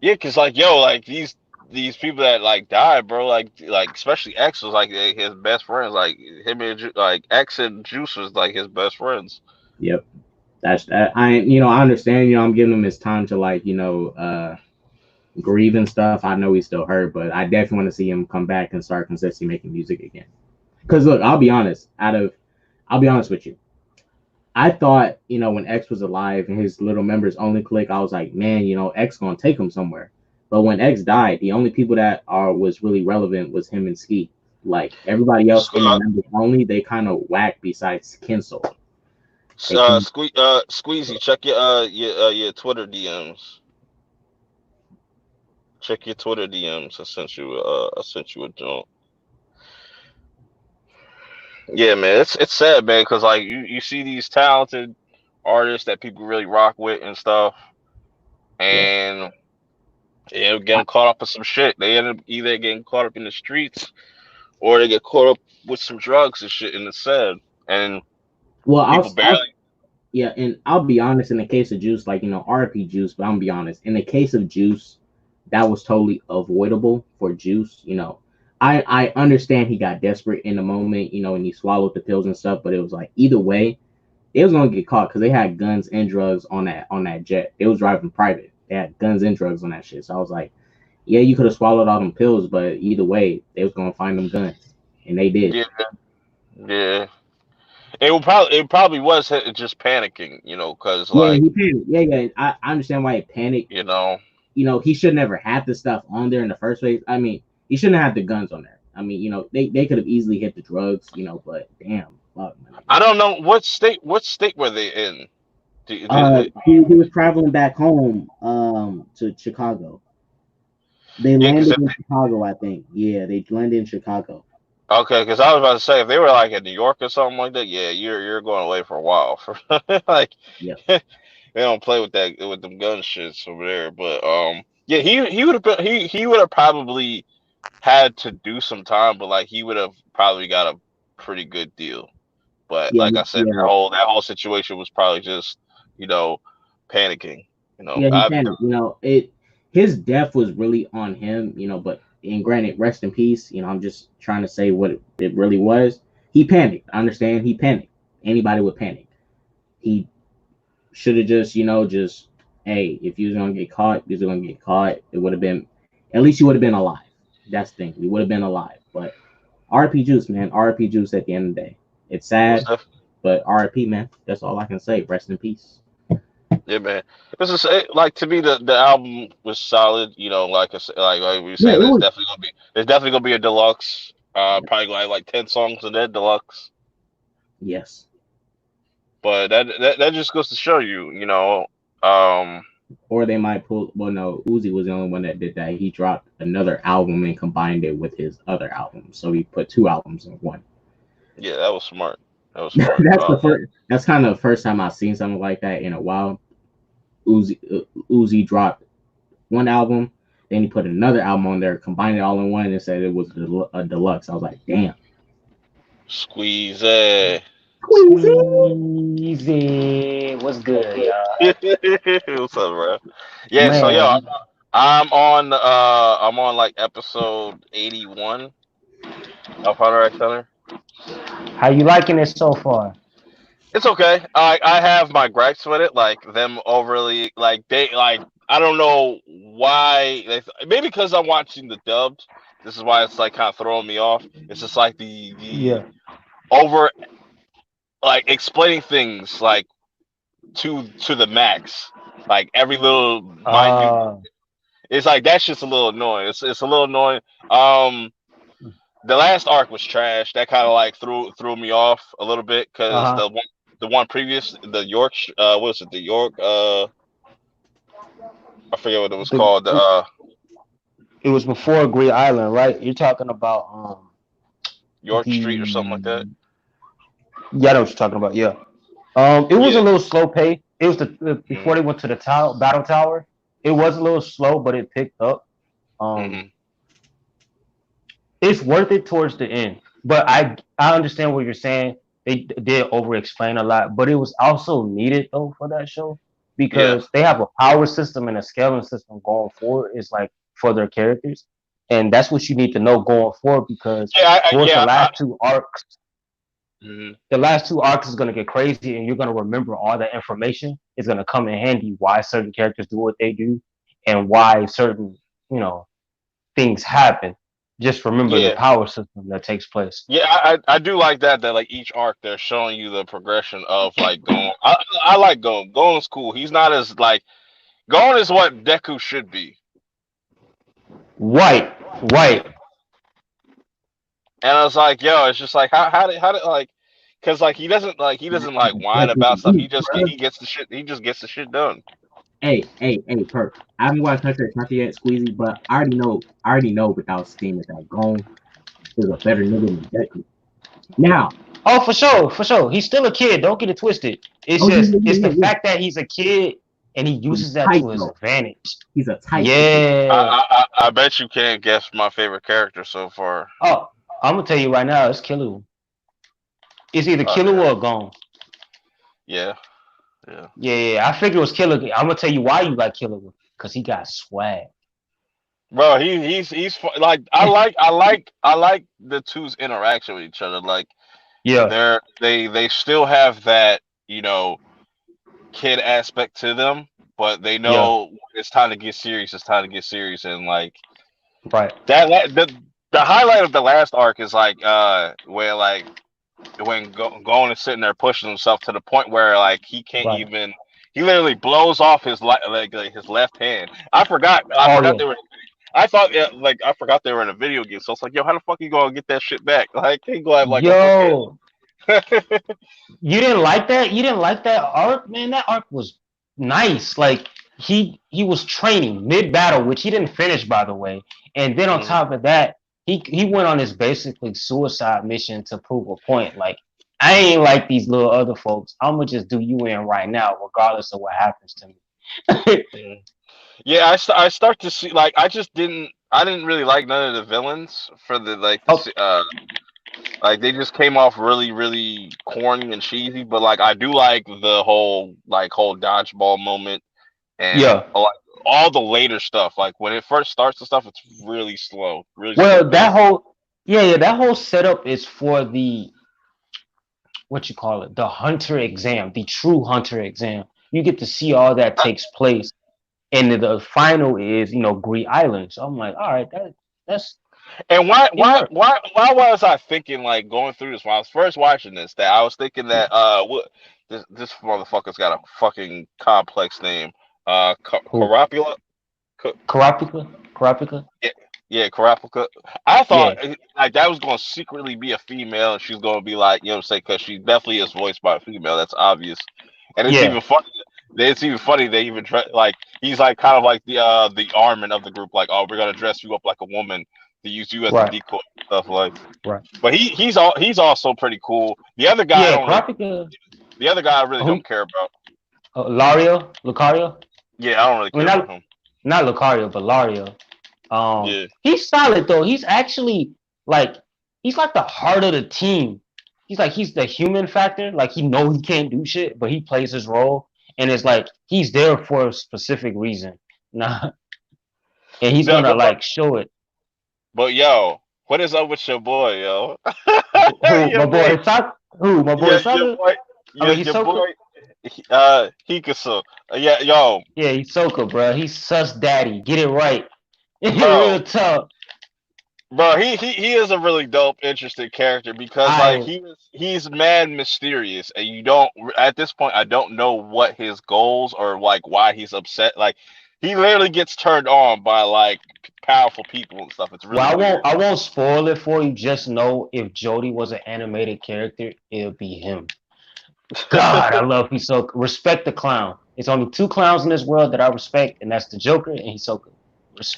Yeah, cause like yo, like these people that like died, bro, like especially X was like his best friends. Like him and like X and Juice was like his best friends. Yep. That's that. I understand. I'm giving him his time to like, grieve and stuff. I know he's still hurt, but I definitely want to see him come back and start consistently making music again. Because look, I'll be honest. I'll be honest with you. I thought, when X was alive and his little members only click, I was like, man, X gonna take him somewhere. But when X died, the only people that was really relevant was him and Ski. Like everybody else in the Uh, members only, they kind of whack besides Kinsel. They can Squeezy, check your Twitter DMs. Check your Twitter DMs. I sent you a joint. Yeah, man, it's sad, man, because like you see these talented artists that people really rock with and stuff, yeah. and getting caught up in some shit. They end up either getting caught up in the streets or they get caught up with some drugs and shit, and it's sad. And Well, people barely. yeah, and I'll be honest. In the case of Juice, like RP Juice, but I'm gonna be honest. In the case of Juice, that was totally avoidable for Juice. I understand he got desperate in the moment, and he swallowed the pills and stuff. But it was like either way, they was gonna get caught because they had guns and drugs on that jet. They was driving private. They had guns and drugs on that shit. So I was like, yeah, you could have swallowed all them pills, but either way, they was gonna find them guns, and they did. Yeah, yeah. It probably was just panicking, because Yeah, like he panicked. Yeah, yeah. I understand why he panicked. you know, He should never have the stuff on there in the first place. I mean, he shouldn't have the guns on there. I mean, they could have easily hit the drugs, but damn, fuck, my nigga. I don't know what state were they in. He was traveling back home, to Chicago. They Yeah, because landed in Chicago, I think. Yeah, they landed in Chicago. okay, because I was about to say if they were like in New York or something like that, yeah, you're going away for a while. For like Yeah, they don't play with them gun shits over there. But yeah, he would have been he would have probably had to do some time, but like he would have probably got a pretty good deal. But yeah, like I said, yeah. that whole situation was probably just you know panicking. Yeah, he I panicked. His death was really on him. But and granted, rest in peace. I'm just trying to say what it really was. He panicked. I understand. He panicked. Anybody would panic. He should have just hey, if you was gonna get caught, you was gonna get caught. It would have been, at least you would have been alive. That's the thing. You would have been alive. But RP Juice, man, RP Juice. At the end of the day, it's was sad, but RP, man. That's all I can say. Rest in peace. Yeah, man. This is like to me the album was solid. Like I said, like we were Yeah, saying, it was. there's definitely gonna be a deluxe. Probably like 10 songs in that deluxe. Yes. But that just goes to show you, um, Or they might pull. Well, no, Uzi was the only one that did that. He dropped another album and combined it with his other album, so he put two albums in one. yeah, that was smart. That was smart. That's the first. That's kind of the first time I've seen something like that in a while. Uzi dropped one album, then he put another album on there, combined it all in one, and said it was a deluxe. I was like, damn. Squeeze. Squeezy. Easy. What's good, y'all? What's up, bro? Yeah. So yo, Man, I'm on like episode 81 of Hunter X Hunter. how you liking it so far? It's okay. I have my gripes with it, like them overly like they like I don't know why maybe because I'm watching the dubbed. This is why it's like kind of throwing me off. It's just like the Yeah. over like explaining things like to the max, like every little minute. Uh, It's like that's just a little annoying. It's a little annoying. Um, the last arc was trash. That kind of like threw me off a little bit because uh-huh. the one previous the York what was it the York I forget what it was The, called it was before Green Island, right? You're talking about York Street or something like that. the yeah, I know what you're talking about. Yeah. It was a Yeah. little slow pace. It was before Mm-hmm. they went to the tower battle tower. It was a little slow, but it picked up. Um, Mm-hmm. it's worth it towards the end. But I understand what you're saying. They did over explain a lot, but it was also needed though for that show Yeah. because they have a power system and a scaling system going forward. It's like for their characters, and that's what you need to know going forward because Yeah. towards Yeah. Mhm. the last two arcs is gonna get crazy, and you're gonna remember all that information. It's gonna come in handy why certain characters do what they do, and why certain you know things happen. Just remember the Yeah. power system that takes place. Yeah, I do like that like each arc they're showing you the progression of like Gon. I like Gon. Gon's cool. He's not as like Gon is what Deku should be. White, white. And I was like, yo, it's just like how did like because like he doesn't like whine about stuff. He gets the shit. He just gets the shit done. Hey, Perk. I haven't watched Hunter x Hunter yet, Squeezy, but I already know without seeing it that Gon is a better nigga than Deku. Now, Oh, for sure, for sure. He's still a kid. Don't get it twisted. It's oh yeah, just yeah, it's yeah, the yeah, yeah. fact that he's a kid and he He's uses that tight to his though. advantage. He's a tight nigga. Yeah. I bet you can't guess my favorite character so far. Oh, I'm gonna tell you right now, it's Killer. It's either Killer Okay. or Gone. Yeah. Yeah. Yeah, I figured it was Killer. I'm gonna tell you why you like Killer because he got swag. bro. Like I like the two's interaction with each other. Like Yeah, they still have that kid aspect to them, but they yeah, know it's time to get serious. It's time to get serious, and like right. the highlight of the last arc is like where like when going and sitting there pushing himself to the point where like he can't Right. even. He literally blows off his like his left hand. I forgot. I Oh forgot yeah. they were. I thought like I forgot they were in a video game. So it's like, yo, how the fuck you gonna get that shit back? Like he gonna have like a hook Yo, hand. you didn't like that? You didn't like that arc, man? That arc was nice. Like he was training mid battle, which he didn't finish, by the way. And then on Mhm. top of that, he went on his basically suicide mission to prove a point. Like I ain't like these little other folks. I'm gonna just do you in right now, regardless of what happens to me. Mhm. Yeah, I start to see like I didn't really like none of the villains for the Oh like they just came off really really corny and cheesy, but like I do like the whole dodgeball moment and yeah. like all the later stuff. Like when it first starts and stuff, it's really slow Well, that paced. whole yeah, that whole setup is for the what you call it, the hunter exam, the true hunter exam. You get to see all that takes place, and the final is Greek Island. So I'm like, all right, that's And why it why worked. why why was I thinking like going through this when I was first watching this that I was thinking that what this motherfucker's got a fucking complex name. Who? Carapula. Karapika? Karapika? Yeah, yeah, Karapika. I thought Yeah, like that was going to secretly be a female, and she's going to be like, what I'm saying, because she definitely is voiced by a female. That's obvious, and it's yeah. even funny. It's even funny they even like he's like kind of like the Armin of the group. Like, oh, we're gonna dress you up like a woman to use you as a Right, decoy and stuff like. right. But he's also pretty cool. The other guy I Yeah, don't really. Karapika. The other guy I really Who? don't care about. Lario, Lucario. Yeah, I don't really I mean, care about him. not Lucario, but Lario. Yeah. He's solid though. He's actually like he's like the heart of the team. He's the human factor. Like he can't do shit, but he plays his role, and it's like he's there for a specific reason. Nah, and he's No, gonna no, like show it. but yo, what is up with your boy, yo? Who my Your boy, boy Hisoka? Who my boy your Hisoka? boy, I mean your Hisoka. boy, Hikasu. Yeah, yo, Yeah, Hisoka, bro. He's sus daddy. Get it right. bro, Real tough. bro, he is a really dope, interesting character because like I he's mad mysterious, and you don't at this point I don't know what his goals or like why he's upset. Like he literally gets turned on by like powerful people and stuff. It's really Well, weird. I won't spoil it for you. Just know if Jody was an animated character, it would be him. God, I love Hisoka. Respect the clown. It's only two clowns in this world that I respect, and that's the Joker and Hisoka.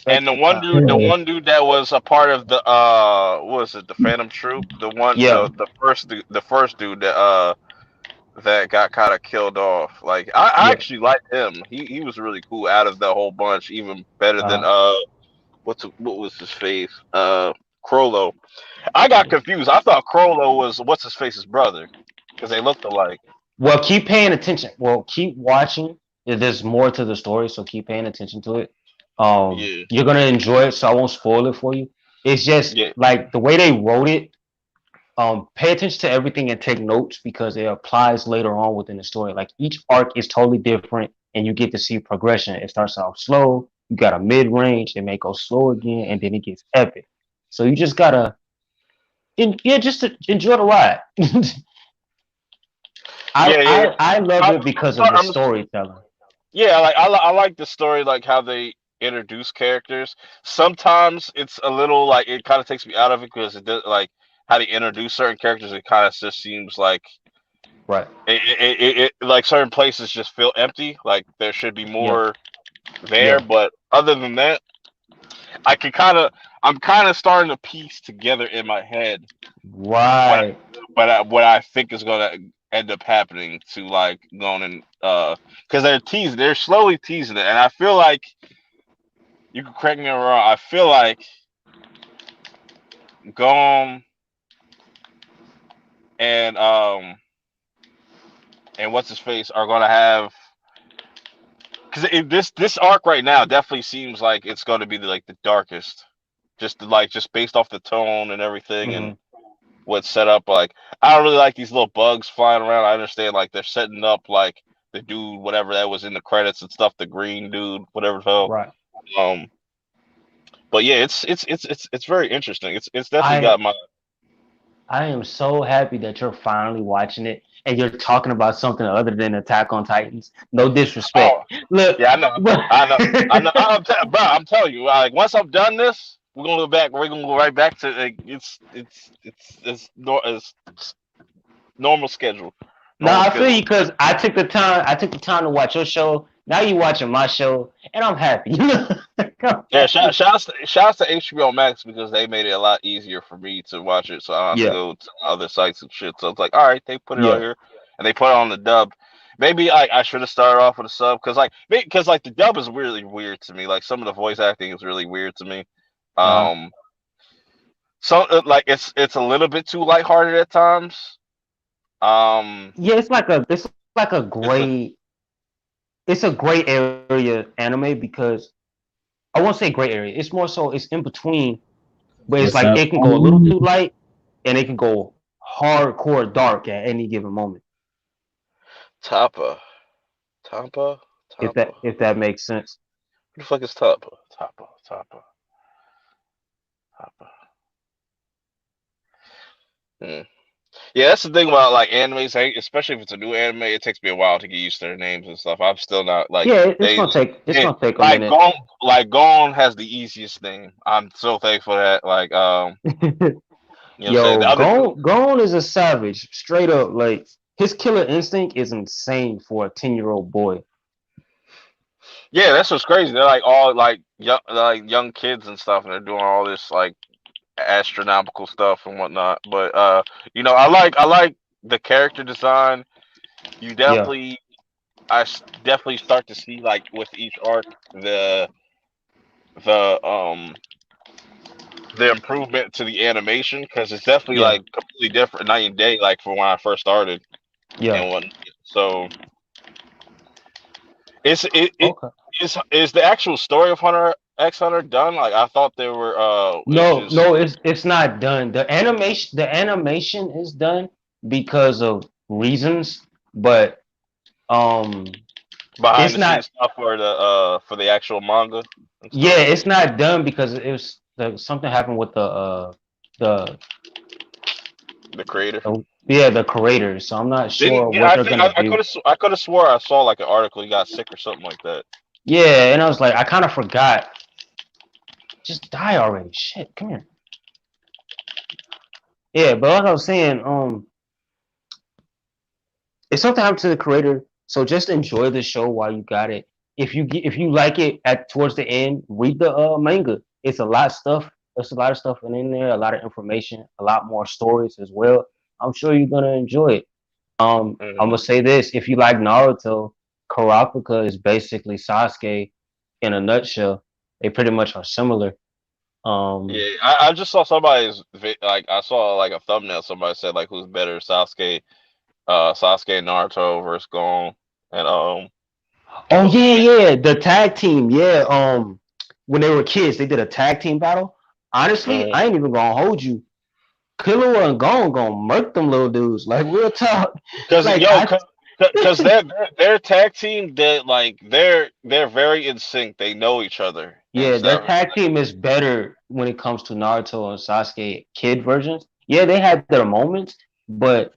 And Respect the clown. the one dude that was a part of the what was it, the Phantom Troop, Yeah, the first dude that got kind of killed off. Like I yeah. actually liked him. He was really cool out of the whole bunch, even better than Uh, what was his face? Crollo. I got confused. I thought Crollo was what's his face's brother because they looked alike. well, keep paying attention. Well, keep watching. There's more to the story, so keep paying attention to it. Yeah, You're gonna enjoy it, so I won't spoil it for you. It's just yeah, like the way they wrote it. Pay attention to everything and take notes because it applies later on within the story. Like each arc is totally different, and you get to see progression. It starts off slow, you got a mid range, it may go slow again, and then it gets epic. So you just gotta, yeah, just to enjoy the ride. yeah, yeah. I love it because of the I'm storytelling. Yeah, like I like the story, like how they introduce characters. Sometimes it's a little like it kind of takes me out of it because it does like how they introduce certain characters. It kind of just seems like Right? like certain places just feel empty. Like there should be Yeah, more there, yeah. but other than that, I'm kind of starting to piece together in my head what Right. what I think is gonna end up happening to like going and because they're slowly teasing it, and I feel like you can correct me if I'm wrong. I feel like Gom and and what's his face are gonna have this arc right now definitely seems like it's going to be the darkest, just based off the tone and everything and Hmm. what's set up. Like I don't really like these little bugs flying around. I understand like they're setting up like the dude, whatever that was in the credits and stuff, the green dude, whatever the hell. Right. Um, but yeah, it's very interesting. It's definitely I got my I am so happy that you're finally watching it and you're talking about something other than Attack on Titans. No disrespect. oh Look, yeah, I know, but I know, I know. Bro, I'm telling you, like once I'm done this, we're gonna go back. We're gonna go right back to like, it's normal schedule, no, normal I feel schedule. you because I took the time to watch your show. Now you watching my show, and I'm happy. I'm Yeah, happy. shouts to HBO Max because they made it a lot easier for me to watch it, so I don't have to Yeah, go to other sites and shit. So it's like, all right, they put it on yeah, here, and they put it on the dub. Maybe I should have started off with a sub because the dub is really weird to me. Like some of the voice acting is really weird to me. uh, Um, so like it's a little bit too lighthearted at times. yeah. It's like a It's a it's a gray area anime because I won't say gray area. It's more so it's in between, but it's What's like up? it can go a little too light and it can go hardcore dark at any given moment. Tappa, Tappa, Tappa. If that makes sense. Who the fuck is Tappa? Tappa, Tappa, Tappa. Hmm. Yeah, that's the thing about like animes, especially if it's a new anime. It takes me a while to get used to their names and stuff. I'm still not like Yeah, it's they gonna take a like minute. Gon has the easiest name. I'm so thankful that you know what I'm saying. The Yo, other two, Gon is a savage, straight up. Like his killer instinct is insane for a 10-year-old boy. yeah, that's what's crazy. They're like all like young kids and stuff, and they're doing all this like astronomical stuff and whatnot. But I like the character design. You Yeah, definitely definitely start to see like with each arc the the improvement to the animation because it's definitely yeah, like completely different night and day like from when I first started yeah. and when so it Okay. is the actual story of Hunter X Hunter done like I thought there were it's No, just no, it's not done. The animation is done because of reasons, but um, behind it's the not. scenes stuff for the actual manga and Yeah, stuff. it's not done because something happened with the The creator. the creators. So I'm not Didn't sure yeah, what I they're think gonna do. I could have swore I saw like an article he got sick or something like that. Yeah, and I was like, I kind of forgot. Just die already. Shit, come here. Yeah, but like I was saying, if something happened to the creator, so just enjoy the show while you got it. If you like it at towards the end, read the manga. It's a lot of stuff. There's a lot of stuff in there, a lot of information, a lot more stories as well. I'm sure you're gonna enjoy it. I'm gonna Mhm. say this: if you like Naruto, Kurapika is basically Sasuke in a nutshell. They pretty much are similar. Um, Yeah, I just saw like I saw like a thumbnail. Somebody said like who's better, Sasuke and Naruto versus Gon, and oh what was yeah, his name? yeah, the tag team. Yeah, when they were kids, they did a tag team battle. Honestly, I ain't even gonna hold you. Killua and Gon gonna murk them little dudes. Like real talk. Because Like yo, I, because their tag team, they're very in sync. They know each other and yeah, their stuff. tag team is better when it comes to Naruto and Sasuke kid versions. Yeah, they had their moments, but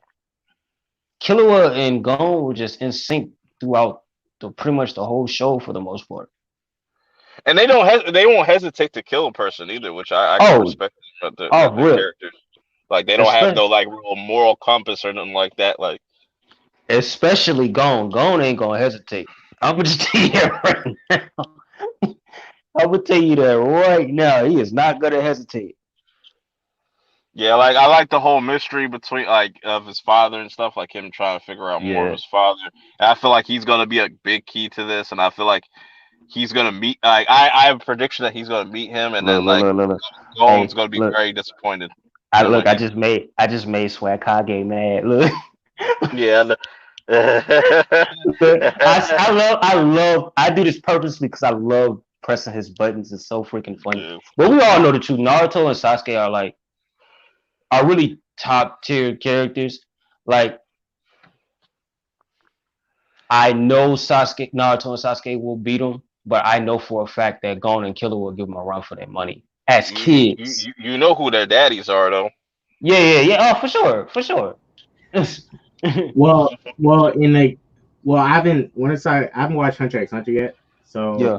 Killua and Gon were just in sync throughout pretty much the whole show for the most part. And they won't hesitate to kill a person either, which I can Oh, respect oh, their real. characters. Like they don't have Especially no like real moral compass or nothing like that. Like Especially Gone. Gone ain't gonna hesitate. I'm gonna just tell you that right now. I'm gonna tell you that right now. He is not gonna hesitate. yeah, like I like the whole mystery between like of his father and stuff, like him trying to figure out more of Yeah. his father. And I feel like he's gonna be a big key to this, and I feel like he's gonna meet like I have a prediction that he's gonna meet him, and Look, then look, like look, look, look. Gone's Hey, gonna be look. very disappointed, I and look. like he's I just made Swag Kage mad. Look. yeah, I do this purposely because I love pressing his buttons. It's so freaking funny. But we all know the truth. Naruto and Sasuke are really top tier characters. Like I know Naruto and Sasuke will beat them, but I know for a fact that Gon and Killer will give them a run for their money as kids. You know who their daddies are though. Yeah. Oh, for sure, for sure. Well, in the well, I haven't watched Hunter x Hunter yet, so Yeah,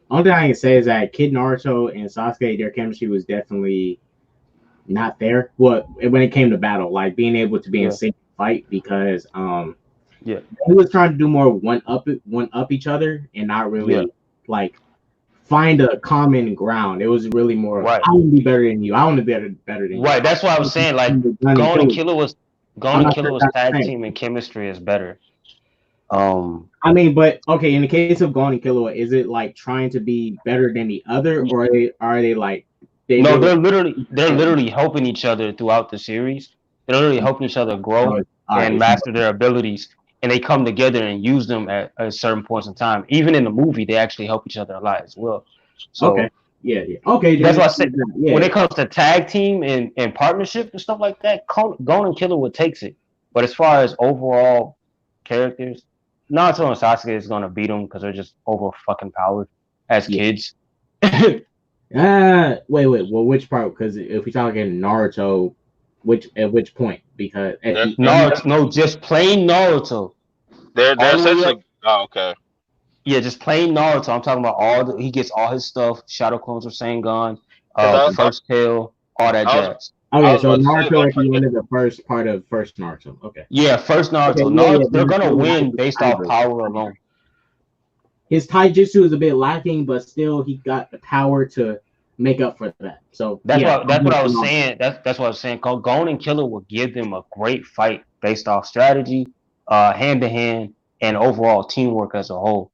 only thing I can say is that Kid Naruto and Sasuke, their chemistry was definitely not there. Well, when it came to battle, like being able to be in yeah, sync fight, because yeah, he was trying to do more one up each other and not yeah. really like find a common ground. It was really more Right, I want to be better than you. I want to be better than you. right. That's why I was saying like Gun and Gon and kill. Killer was I'm Gon and not Killer sure if was that's the tag same. team and chemistry is better. Um, I mean, but okay, in the case of Gon and Killua, is it like trying to be better than the other, or are they like no, they were they're literally helping each other throughout the series. They're literally helping each other grow all and right? master their abilities, and they come together and use them at certain points in time. Even in the movie, they actually help each other a lot as well. Okay, So yeah. Okay, that's then why I said when yeah, it comes to tag team and partnership and stuff like that, Gon and Killer would takes it. But as far as overall characters, Naruto and Sasuke is gonna beat them because they're just over fucking powered as yeah. kids. Wait. Well, which part? Because if we talk in Naruto, at which point? Because at They're the they're end. Naruto, no, just plain Naruto, they're all the way essentially. up. Oh, okay. Yeah, just plain Naruto. I'm talking about he gets all his stuff, Shadow Clones of Sengun, Because first tail, all that I was jazz. I Okay, was so about to say Naruto don't at the forget. end of the first part of first Naruto. Okay. Yeah, first Okay. Naruto. Yeah. Naruto, they're Then gonna yeah, win based I off agree. power alone. His taijutsu is a bit lacking, but still he got the power to make up for that. So yeah, That's what I was saying. That's what I was saying. Gon and Killer will give them a great fight based off strategy, hand to hand, and overall teamwork as a whole.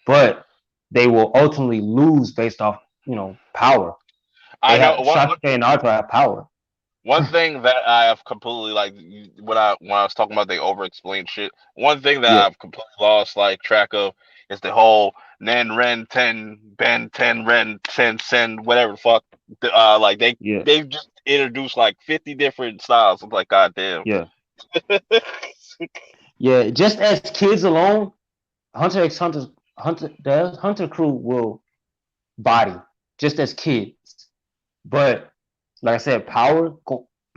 But they will ultimately lose based off power. I They know have Sasuke and Naruto have power. one thing that I have completely like when I was talking about they over explain shit. One thing that Yeah, I've completely lost like track of is the whole Nen Ren Ten Ben Ten Ren Ten Sen whatever the fuck. Like yeah, they just introduced like 50 different styles. I'm like, god damn. yeah, yeah. Just as kids alone, Hunter x Hunter crew will body just as kids. But like I said,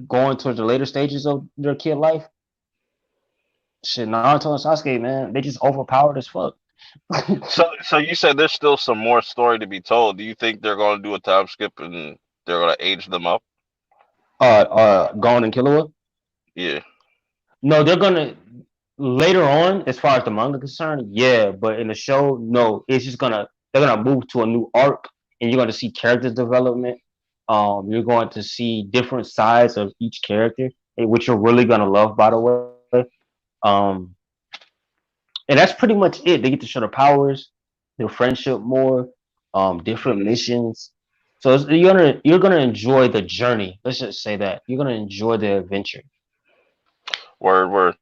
going towards the later stages of their kid life, shit, Naruto and Sasuke, man, they just overpowered as fuck. So you said there's still some more story to be told. Do you think they're going to do a time skip and they're going to age them up? Gon and Killua. Yeah. No, they're gonna later on, as far as the manga concerned, yeah, but in the show, no, it's just they're gonna move to a new arc, and you're gonna see character development. You're going to see different sides of each character, which you're really gonna love, by the way. Um, and that's pretty much it. They get to show their powers, their friendship more, different Mhm. missions. So you're gonna enjoy the journey. Let's just say that you're gonna enjoy the adventure. Word.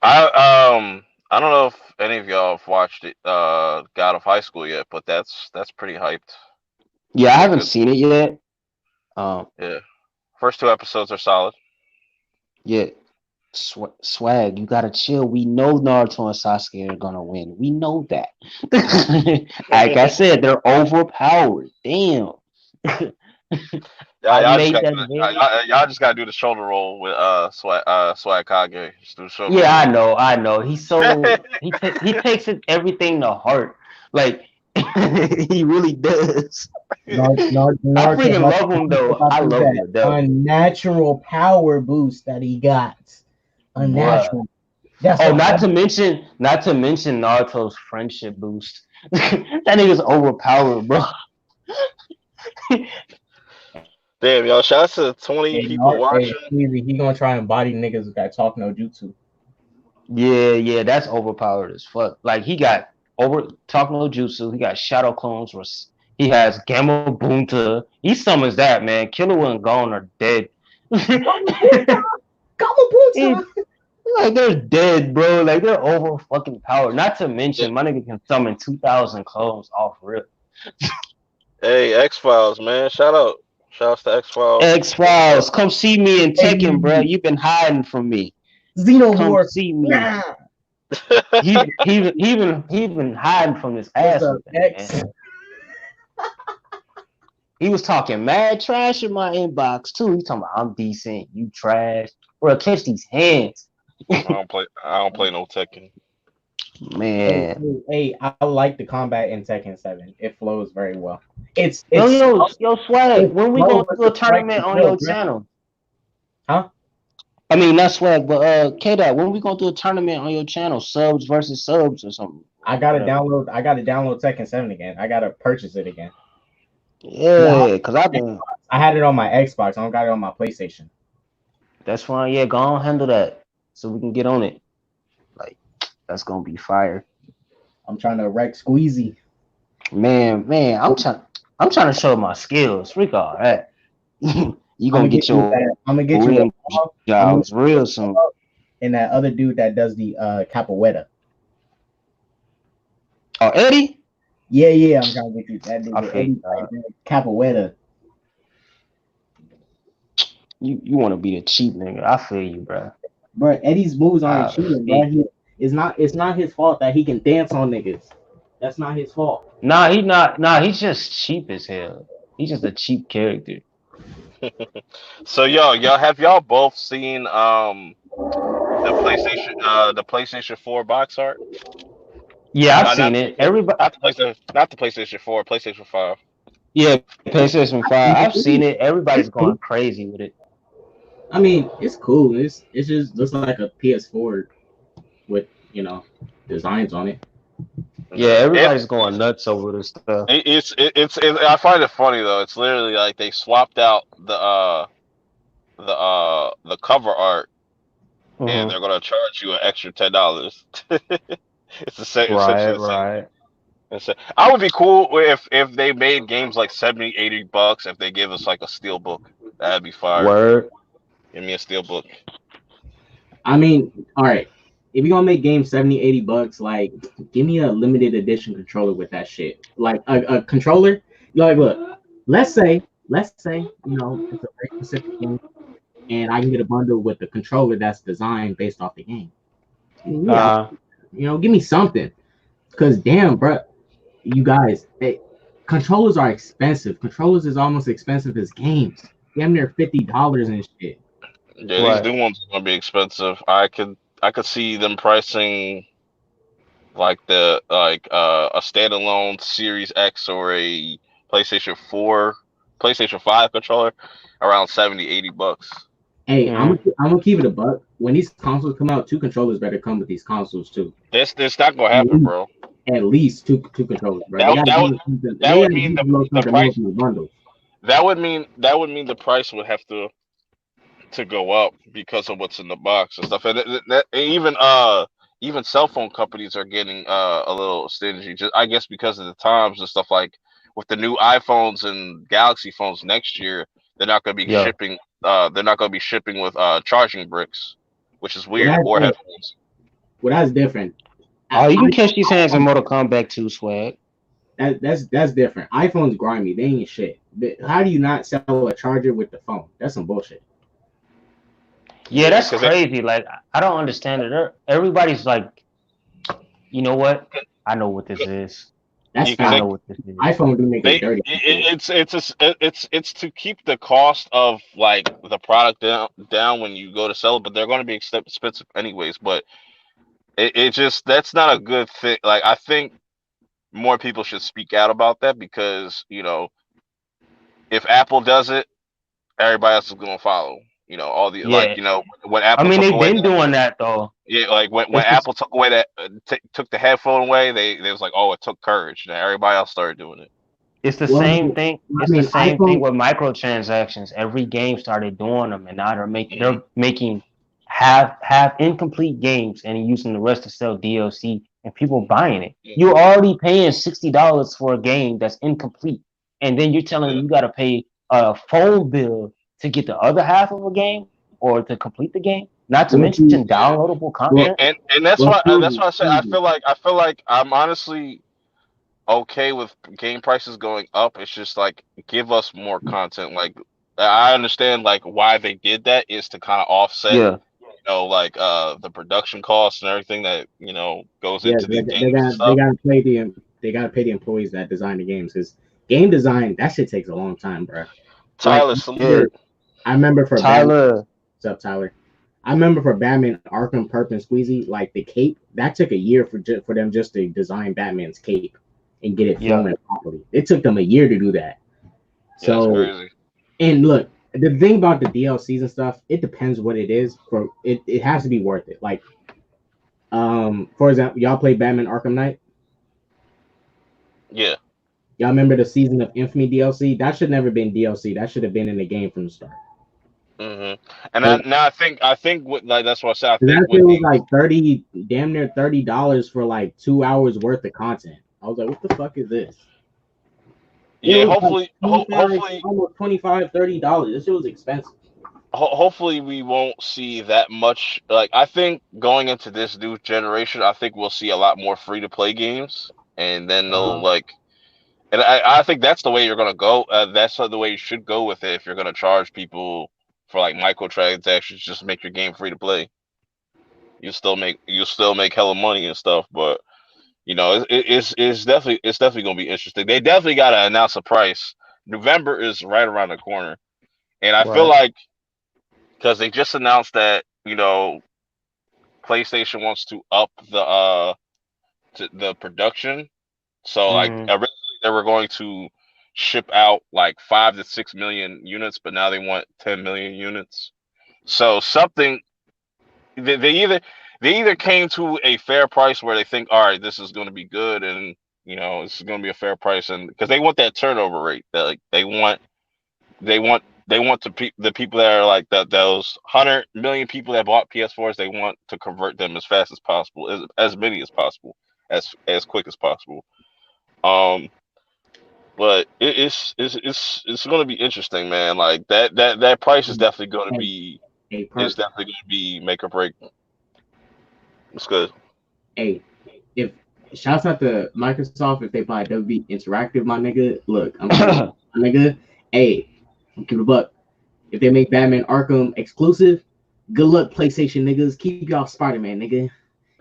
I don't know if any of y'all have watched it God of High School yet, but that's pretty hyped. Yeah, I Pretty haven't good. seen it yet. Yeah. First two episodes are solid. Yeah, swag, you gotta chill. We know Naruto and Sasuke are gonna win. We know that. Like I said, they're overpowered. Damn. Yeah, I made that very. y'all just gotta do the shoulder roll with Swag Kage. Just do the shoulder Yeah, roll. I know. He takes it everything to heart. Like he really does. I Naruto freaking love him though. about I love him that to death, unnatural power boost that he got. bruh. Unnatural. That's Oh, what not to mention Naruto's friendship boost. That nigga's overpowered, bro. Damn, y'all, shout out to 20 people watching. Easy. He gonna try and body niggas that talk no jutsu. Yeah, that's overpowered as fuck. Like he got over talk no jutsu. He got shadow clones. He has gamma bunta. He summons that man. Killer and Gon are dead. Kamabuta. he, Kamabuta. Like they're dead, bro. Like they're over fucking powered. Not to mention, my nigga can summon 2,000 clones off rip. Hey, X Files, man. Shout outs to X Files. X Files, come see me in Hey, Tekken, bro. You've been hiding from me. Come Xenomorph. see me. Nah. He been hiding from this What's ass up, whooping, man. X? He was talking mad trash in my inbox too. He talking about I'm decent, you trash. Bro, catch these hands. I don't play no Tekken. Hey, Man. hey, hey, I like the combat in Tekken 7. It flows very well. Yo, It's yo, yo, Swag, it's when we slow gonna with do the a correct tournament on control, your bro. channel? Huh? I mean, not Swag, but K-Dot, when we gonna do a tournament on your channel? Subs versus subs or something. I Or gotta whatever. download. I gotta download Tekken 7 again. I gotta purchase it again. 'Cause Yeah, cause I've been. I had it on my Xbox. I don't got it on my PlayStation. That's fine. Yeah, go on handle that so we can get on it. Like that's gonna be fire. I'm trying to wreck Squeezy. Man, I'm trying to show my skills. Freak all that. You I'm gonna gonna get get you your that. I'm gonna get you rim the. I'm gonna jobs real soon. and that other dude that does the capoeira. Oh, Eddie? Yeah, yeah. I'm trying to get you that I nigga feel you, Eddie dog. capoeira. You want to be the cheap nigga. I feel you, bro. Bro, Eddie's moves aren't I cheating, feel bro. It's not his fault that he can dance on niggas. That's not his fault. Nah, he not. Nah, he's just cheap as hell. He's just a cheap character. So y'all have y'all both seen the PlayStation 4 box art? Yeah, I've No, seen it. Everybody. not the PlayStation 4, PlayStation 5. Yeah, PlayStation 5. I've seen it. Everybody's It's going cool. crazy with it. I mean, it's cool. It's just looks like a PS4 with designs on it. Yeah, Yeah. everybody's going nuts over this stuff. I find it funny though. It's literally like they swapped out the cover art, and Hmm. they're gonna charge you an extra $10. It's the same, Right, essentially the same thing. right. I would be cool if they made games like 70, $80 if they give us like a steel book. That'd be fire. Word. Give me a steel book. I mean, all right. If you're gonna make games 70, $80, like give me a limited edition controller with that shit. Like a controller. Like look, let's say, it's a very specific game and I can get a bundle with the controller that's designed based off the game. Yeah, Uh, give me something. Cause damn, bro, you guys, controllers are expensive. Controllers is almost expensive as games. Damn near $50 and shit. Yeah, these right. new ones are gonna be expensive. I could see them pricing like a standalone Series X or a PlayStation 4, PlayStation 5 controller around 70, $80. Hey, Mm. I'm gonna keep it a buck. When these consoles come out, two controllers better come with these consoles too. This not gonna At happen, least, bro. at least two controllers, bro. That They would gotta that give would us something. that They would gotta mean give us a the little the something more price from the bundles. that would mean the price would have to go up because of what's in the box and stuff. And even cell phone companies are getting a little stingy. Just I guess because of the times and stuff like with the new iPhones and Galaxy phones next year, they're not going to be Yeah. shipping. They're not going to be shipping with charging bricks, which is Well, weird, or headphones. that's different. Oh, you can catch these hands in iPhone, Mortal Kombat too, Swag. that's different. iPhones grimy. They ain't shit. How do you not sell a charger with the phone? That's some bullshit. Yeah, Yeah, that's because crazy. Like, I don't understand it. Everybody's like, you know what? I know what this is. That's because I foul. know what this is. iPhone do make they it dirty. it's to keep the cost of like the product down when you go to sell it, but they're going to be expensive anyways. But it just that's not a good thing. Like I think more people should speak out about that because if Apple does it, everybody else is going to follow. All the like Yeah. when I Apple mean, took they've away been that. doing that though. Yeah, like when It's just Apple took away that took the headphone away, they was like, oh, it took courage. Now everybody else started doing it. it's the Well, same thing. I It's the mean, same thing iPhone. with microtransactions. Every game started doing them, and now Hmm. they're making half incomplete games and using the rest to sell DLC and people buying it. Yeah, You're already paying $60 for a game that's incomplete, and then you're telling yeah, them you got to pay a phone bill to get the other half of a game or to complete the game. Not to Well, see, mention Yeah, downloadable well, content. and well, that's why I say Susie, I feel like I'm honestly okay with game prices going up. It's just like give us more content. Like I understand like why they did that is to kind of offset, Yeah, like the production costs and everything that goes yeah, into these they games and got stuff. they gotta pay the employees that design the games because game design that shit takes a long time, bro. Like Tyler, salute. yeah. I remember for Batman, Tyler, what's up, Tyler? I remember for Batman Arkham, Purp, and Squeezy, like the cape that took a year for them just to design Batman's cape and get it yeah. flown properly. It took them a year to do that. Yeah, that's So crazy. and look, the thing about the DLCs and stuff, it depends what it is. For it has to be worth it. Like, for example, y'all play Batman Arkham Knight. Yeah. Y'all remember the Season of Infamy DLC? That should never been DLC. That should have been in the game from the start. And Because now I think with like that's what I said. I think that shit with was the like 30, damn near $30 for like 2 hours worth of content. I was like, what the fuck is this? It yeah, was like hopefully almost 25, $30. This shit was expensive. hopefully we won't see that much. Like I think going into this new generation, I think we'll see a lot more free to play games, and then they'll Uh, like. And I think that's the way you're gonna go. That's the way you should go with it. If you're gonna charge people for like microtransactions, just make your game free to play. You still make hella money and stuff, but it's definitely gonna be interesting. They definitely gotta announce a price. November is right around the corner, and I feel Right. like because they just announced that PlayStation wants to up the production. So like Mm-hmm. originally they were going to ship out like 5 to 6 million units, but now they want 10 million units. So something they they either came to a fair price where they think, all right, this is going to be good, and this is going to be a fair price, and because they want that turnover rate, that like they want the people that are like those 100 million people that bought PS4s, they want to convert them as fast as possible, as many as possible, as quick as possible. Um, but it's going to be interesting, man. Like that price is definitely going to hey, be hey, is Perp. definitely going to be make or break. It's good. Hey, if shouts out to Microsoft if they buy WB Interactive, my nigga. Look, I'm keeping my nigga. Hey, I'm keeping a buck. If they make Batman Arkham exclusive, good luck, PlayStation niggas. Keep y'all Spider-Man, nigga.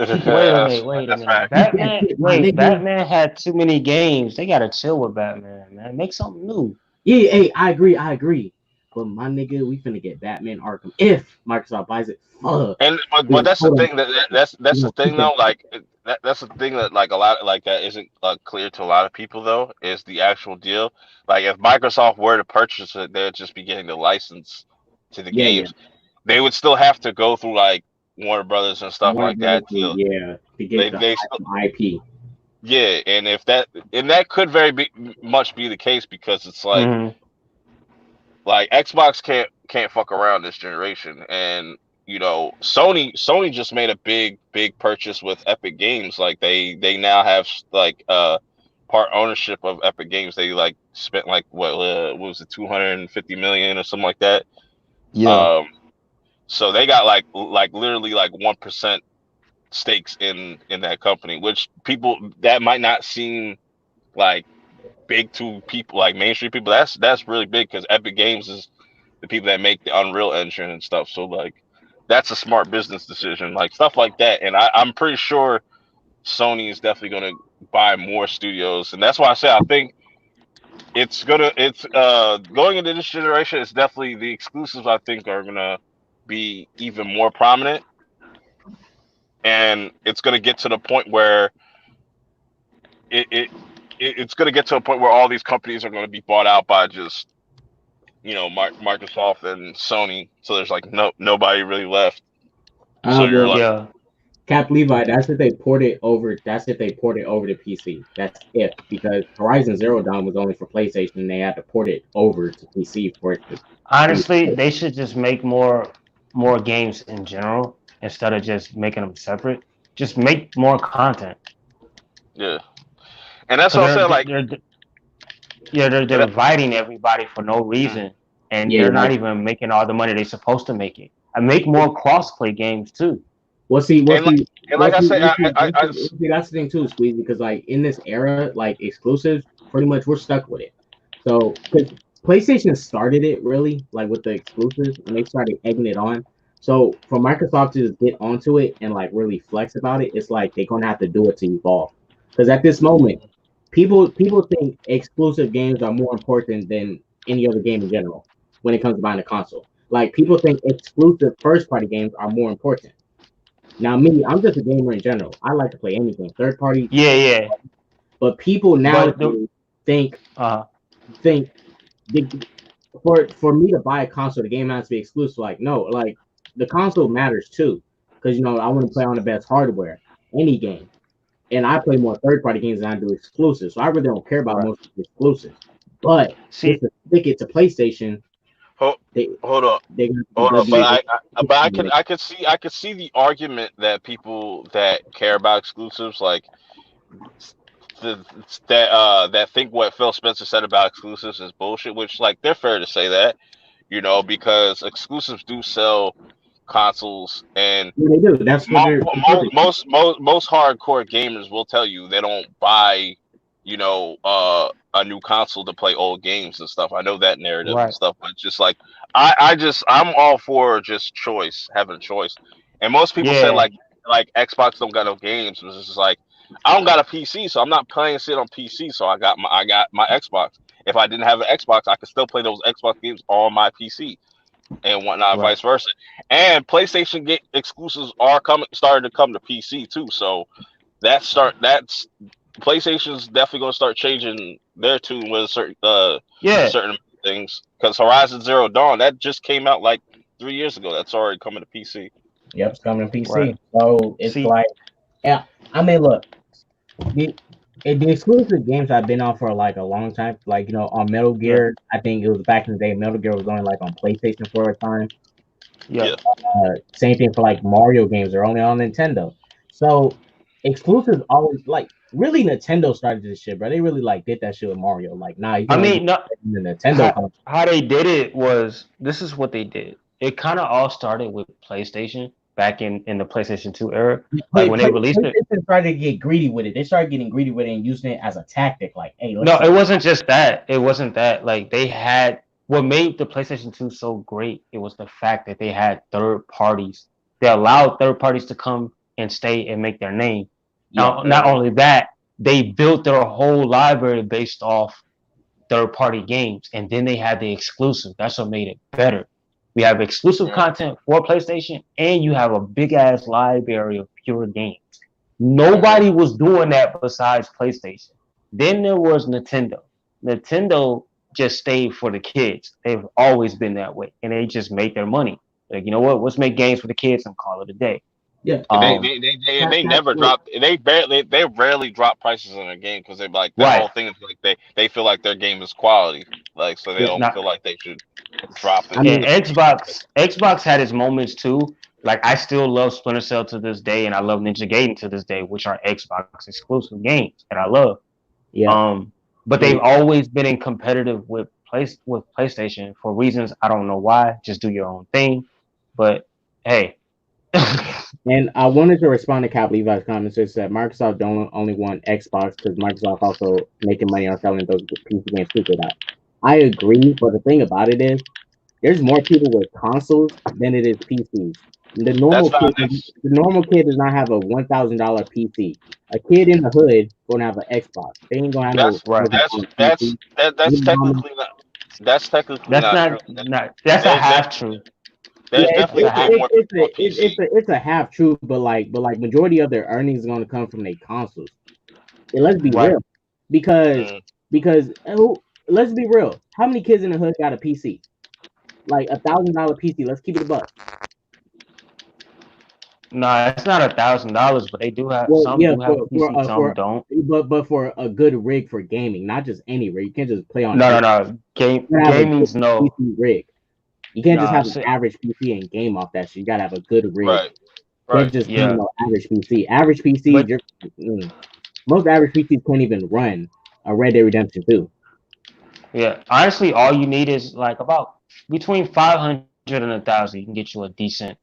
Keep that, Wait a that's, minute, wait a that's minute. facts. keep that Batman, shit, my wait, nigga. Batman had too many games. They gotta chill with Batman, man. Make something new. Yeah, hey, I agree. But my nigga, we finna get Batman Arkham if Microsoft buys it. Fuck. And We but gonna that's the hold on. thing that's We the gonna keep thing that though. shit. Like that's the thing that like a lot like that isn't clear to a lot of people though is the actual deal. Like if Microsoft were to purchase it, they'd just be getting the license to the Yeah, yeah. games. They would still have to go through like Warner Brothers and stuff Warner like that Brothers, yeah, to get the they still IP. yeah, and if that could much be the case because it's Hmm. like Xbox can't fuck around this generation, and Sony just made a big purchase with Epic Games. Like they now have like part ownership of Epic Games. They like spent like what was it 250 million or something like that. Yeah. Um, so they got like literally like 1% stakes in that company, which people that might not seem like big to people like mainstream people. That's really big because Epic Games is the people that make the Unreal Engine and stuff. So like that's a smart business decision, like stuff like that. And I'm pretty sure Sony is definitely going to buy more studios, and that's why I say I think it's going into this generation. It's definitely the exclusives. I think are gonna be even more prominent, and it's gonna get to the point where it, it it's going to get to a point where all these companies are going to be bought out by just Microsoft and Sony. So there's like nobody really left. So you're Well, like, Yeah. Cap Levi, that's if they port it over. That's if they port it over to PC. That's if because Horizon Zero Dawn was only for PlayStation, and they had to port it over to PC for it to be. Honestly, they should just make more games in general instead of just making them separate. Just make more content. yeah, and that's Cause what I'm saying. Like, they're and dividing everybody for no reason, and Yeah, they're not like even making all the money they're supposed to make it. I make more crossplay games too. Well, see, well, And like see, and like I say, see, that's the thing too, Squeeze, because like in this era, like exclusives, pretty much we're stuck with it. So, because PlayStation started it really, like with the exclusives, and they started egging it on. So, for Microsoft to just get onto it and like really flex about it, it's like they're gonna have to do it to evolve. Because at this moment, people think exclusive games are more important than any other game in general when it comes to buying a console. Like people think exclusive first party games are more important. Now, me, I'm just a gamer in general. I like to play anything, third party. Yeah, yeah. But people But the nowadays think uh think the, for me to buy a console, the game has to be exclusive. Like no, like the console matters too, because I want to play on the best hardware, any game, and I play more third party games than I do exclusives. So I really don't care about right. most of the exclusives. But just See, to stick it to PlayStation, hold, they hold up. they're gonna Hold they'll up, be but see, I could see the argument that people that care about exclusives like the, that think what Phil Spencer said about exclusives is bullshit, which like they're fair to say that, because exclusives do sell consoles, and yeah, they do. That's what they're perfect. most hardcore gamers will tell you they don't buy, a new console to play old games and stuff. I know that narrative and right. stuff, but just like I'm all for just choice, having a choice. And most people say Yeah, like Xbox don't got no games. It's just like I don't got a PC, so I'm not playing shit on PC. So I got my Xbox. If I didn't have an Xbox, I could still play those Xbox games on my PC and whatnot, right. vice versa. And PlayStation exclusives are starting to come to PC too. So that's PlayStation's definitely going to start changing their tune with Yeah. certain things, because Horizon Zero Dawn that just came out like 3 years ago. That's already coming to PC. Yep, it's coming to Right. PC. So it's See, like, yeah. I mean, look, the the exclusive games I've been on for like a long time, like on Metal yeah, Gear. I think it was back in the day. Metal Gear was only like on PlayStation for a time. yeah. Yeah, Same thing for like Mario games; they're only on Nintendo. So exclusives always like really Nintendo started this shit, bro. They really like did that shit with Mario. Like, nah, you can I only get mean, no, the Nintendo how console. how they did it was this is what they did. It kind of all started with PlayStation back in the PlayStation 2 era. Like when they released it. PlayStation started to get greedy with it. They started getting greedy with it and using it as a tactic. Like, hey, let's No, see. it wasn't just that. It wasn't that. Like they had what made the PlayStation 2 so great. It was the fact that they had third parties. They allowed third parties to come and stay and make their name. Yeah, Now, not hmm only that, they built their whole library based off third party games, and then they had the exclusive. That's what made it better. We have exclusive content for PlayStation, and you have a big ass library of pure games. hmm Nobody was doing that besides PlayStation. Then there was Nintendo. Nintendo just stayed for the kids. They've always been that way, and they just make their money. Like, you know what? Let's make games for the kids and call it a day. yeah. And they Um, they, they, they and Pat, they Pat, never look, drop. They rarely drop prices in a game because they like their right. whole thing is like they feel like their game is quality, like so they yeah. don't Now, feel like they should drop I it. and mean, Xbox had its moments too. Like I still love Splinter Cell to this day, and I love Ninja Gaiden to this day, which are Xbox exclusive games that I love. yeah. Um, but they've The always been in competitive with PlayStation for reasons I don't know why. Just do your own thing. But hey, And I wanted to respond to Cap Levi's comments. It said Microsoft don't only want Xbox because Microsoft also making money on selling those PC games too. To that, I agree. But the thing about it is, there's more people with consoles than it is PCs. That's not The normal kid does not have a $1,000 PC. A kid in the hood gonna have an Xbox. They ain't gonna have no that's right. PC. that's You know how many- technically not that's technically That's not true. not that's a There's half definitely truth. Yeah, there's That's definitely a way half. more people on PC. it's a half truth, but like majority of their earnings are gonna come from their consoles. And let's be Right. real, because Mm. let's be real. How many kids in the hood got a PC? Like $1,000 PC. Let's keep it a buck. No, it's not $1,000, but they do have Well, some yeah, do have a PC, some don't. but for a good rig for gaming, not just any rig. You can't just play on No, no, any. no. You gotta have a good Gaming's no. PC rig. You can't just Nah, have an average PC and game off that shit. You gotta have a good rig. Right, You can't right. just have yeah, no average PC. Average PCs, but most average PCs can't even run a Red Dead Redemption 2. yeah, honestly, all you need is like about between 500 and 1,000, you can get you a decent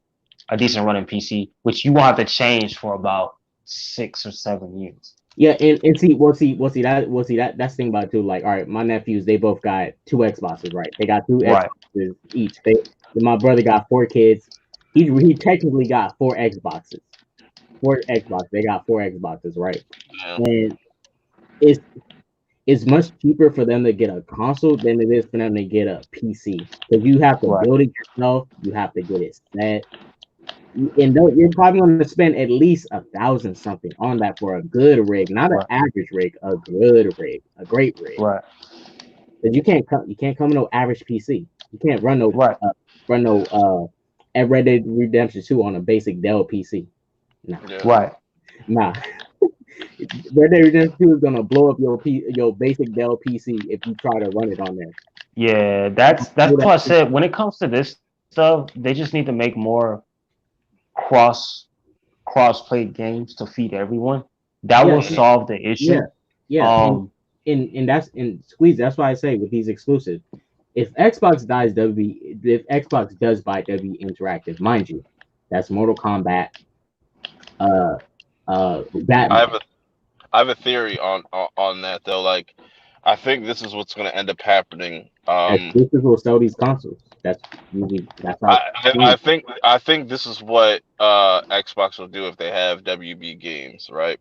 running PC, which you will have to change for about 6 or 7 years. Yeah, and that's the thing about it too. Like, all right, my nephews, they both got two Xboxes, right? They got two Right, Xboxes each. My brother got four kids. He technically got four Xboxes. Four Xbox. They got four Xboxes, right? Yeah. And it's it's much cheaper for them to get a console than it is for them to get a PC because you have to right, build it yourself. You have to get it set, and you're probably going to spend at least 1,000 something on that for a good rig, not an right, average rig, a good rig, a great rig. right, Because you can't come with no average PC. You can't right. run no at Red Dead Redemption 2 on a basic Dell PC. Nah, Yeah. Right. nah. Red Dead Redemption 2 is gonna blow up your basic Dell PC if you try to run it on there. Yeah, Blow that's that what I shit. said. When it comes to this stuff, they just need to make more cross cross-play games to feed everyone. That Yeah, will Mhm. solve the yeah, issue. yeah. Um, And that's and squeeze. That's why I say with these exclusives, if Xbox does buy W Interactive, mind you, that's Mortal Kombat, uh, I Batman. have a I have a theory on that though. Like, I think this is what's going to end up happening. Exclusives will sell these consoles. That's how. I think this is what Xbox will do if they have WB games, right?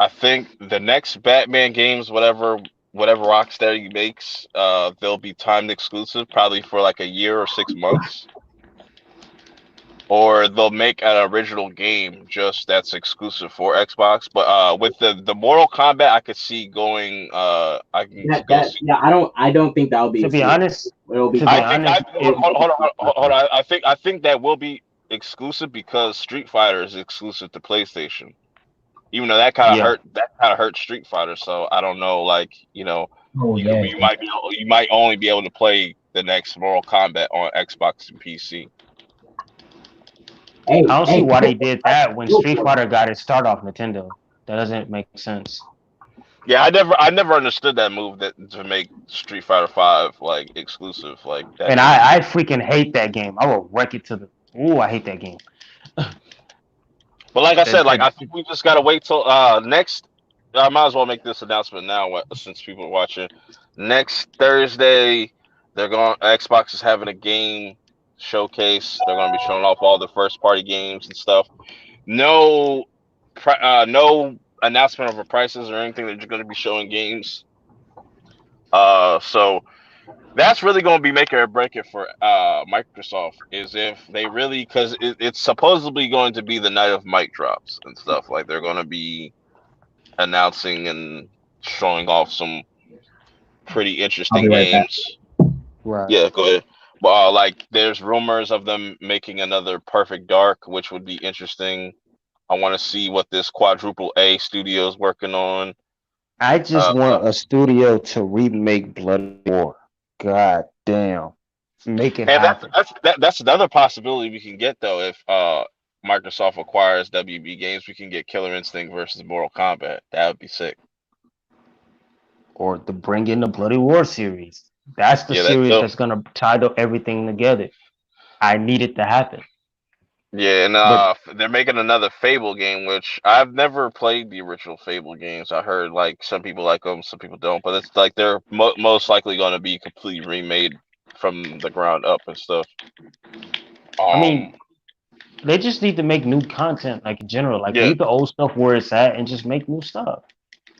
I think the next Batman games, whatever Rocksteady makes, they'll be timed exclusive, probably for like a year or 6 months, or they'll make an original game just that's exclusive for Xbox. But with the Mortal Kombat, I could see going. I can go see. Yeah, I don't think that'll be to be exclusive. honest, It'll be to be I think I honest, hold, it, hold, hold on, hold on. I think that will be exclusive because Street Fighter is exclusive to PlayStation. Even though yeah, that kind of hurt Street Fighter. So I don't know, like, Oh yeah. you might only be able to play the next Mortal Kombat on Xbox and PC. Hey, I don't see hey, why they did that when real Street quick. Fighter got its start off Nintendo. That doesn't make sense. Yeah, I never understood that move that to make Street Fighter 5 like exclusive. Like that And didn't. I freaking hate that game. I will wreck it to the. Ooh, I hate that game. But like I said, like That I think we just gotta wait till next. I might as well make this announcement now since people are watching. Next Thursday, they're going. Xbox is having a game showcase. They're going to be showing off all the first party games and stuff. No, no announcement of the prices or anything. They're just going to be showing games. So that's really going to be making or break it for Microsoft is if they really because it's supposedly going to be the night of mic drops and stuff. Like they're going to be announcing and showing off some pretty I'll be interesting right back. games. right. Yeah, go ahead. But like, there's rumors of them making another Perfect Dark, which would be interesting. I want to see what this quadruple A studio is working on. I just Uh, want a studio to remake Bloody War. God damn, make it and happen. that's another possibility we can get though if Microsoft acquires WB Games, we can get Killer Instinct versus Mortal Kombat. That would be sick. Or to bring in the Bloody War series. That's the Yeah, that series too. that's gonna tie everything together. I need it to happen. Yeah, and But they're making another Fable game, which I've never played the original Fable games. I heard like some people like them, some people don't, but it's like they're most likely going to be completely remade from the ground up and stuff. I Um, mean, they just need to make new content, like in general. Like yeah, leave the old stuff where it's at and just make new stuff.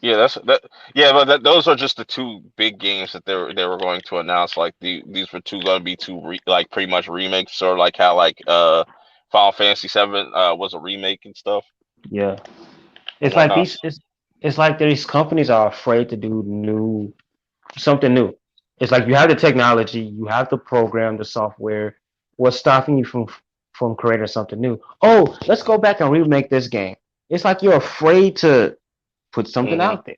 yeah, that's that. Yeah, but those are just the two big games that they were going to announce. Like these were two going to be like pretty much remakes, sort of like how like Final Fantasy 7 was a remake and stuff Yeah. and It's like whatnot. it's like these companies are afraid to do something new. It's like you have the technology, you have the program, the software. What's stopping you from creating something new? Oh, let's go back and remake this game. It's like you're afraid to put something Hmm. out there.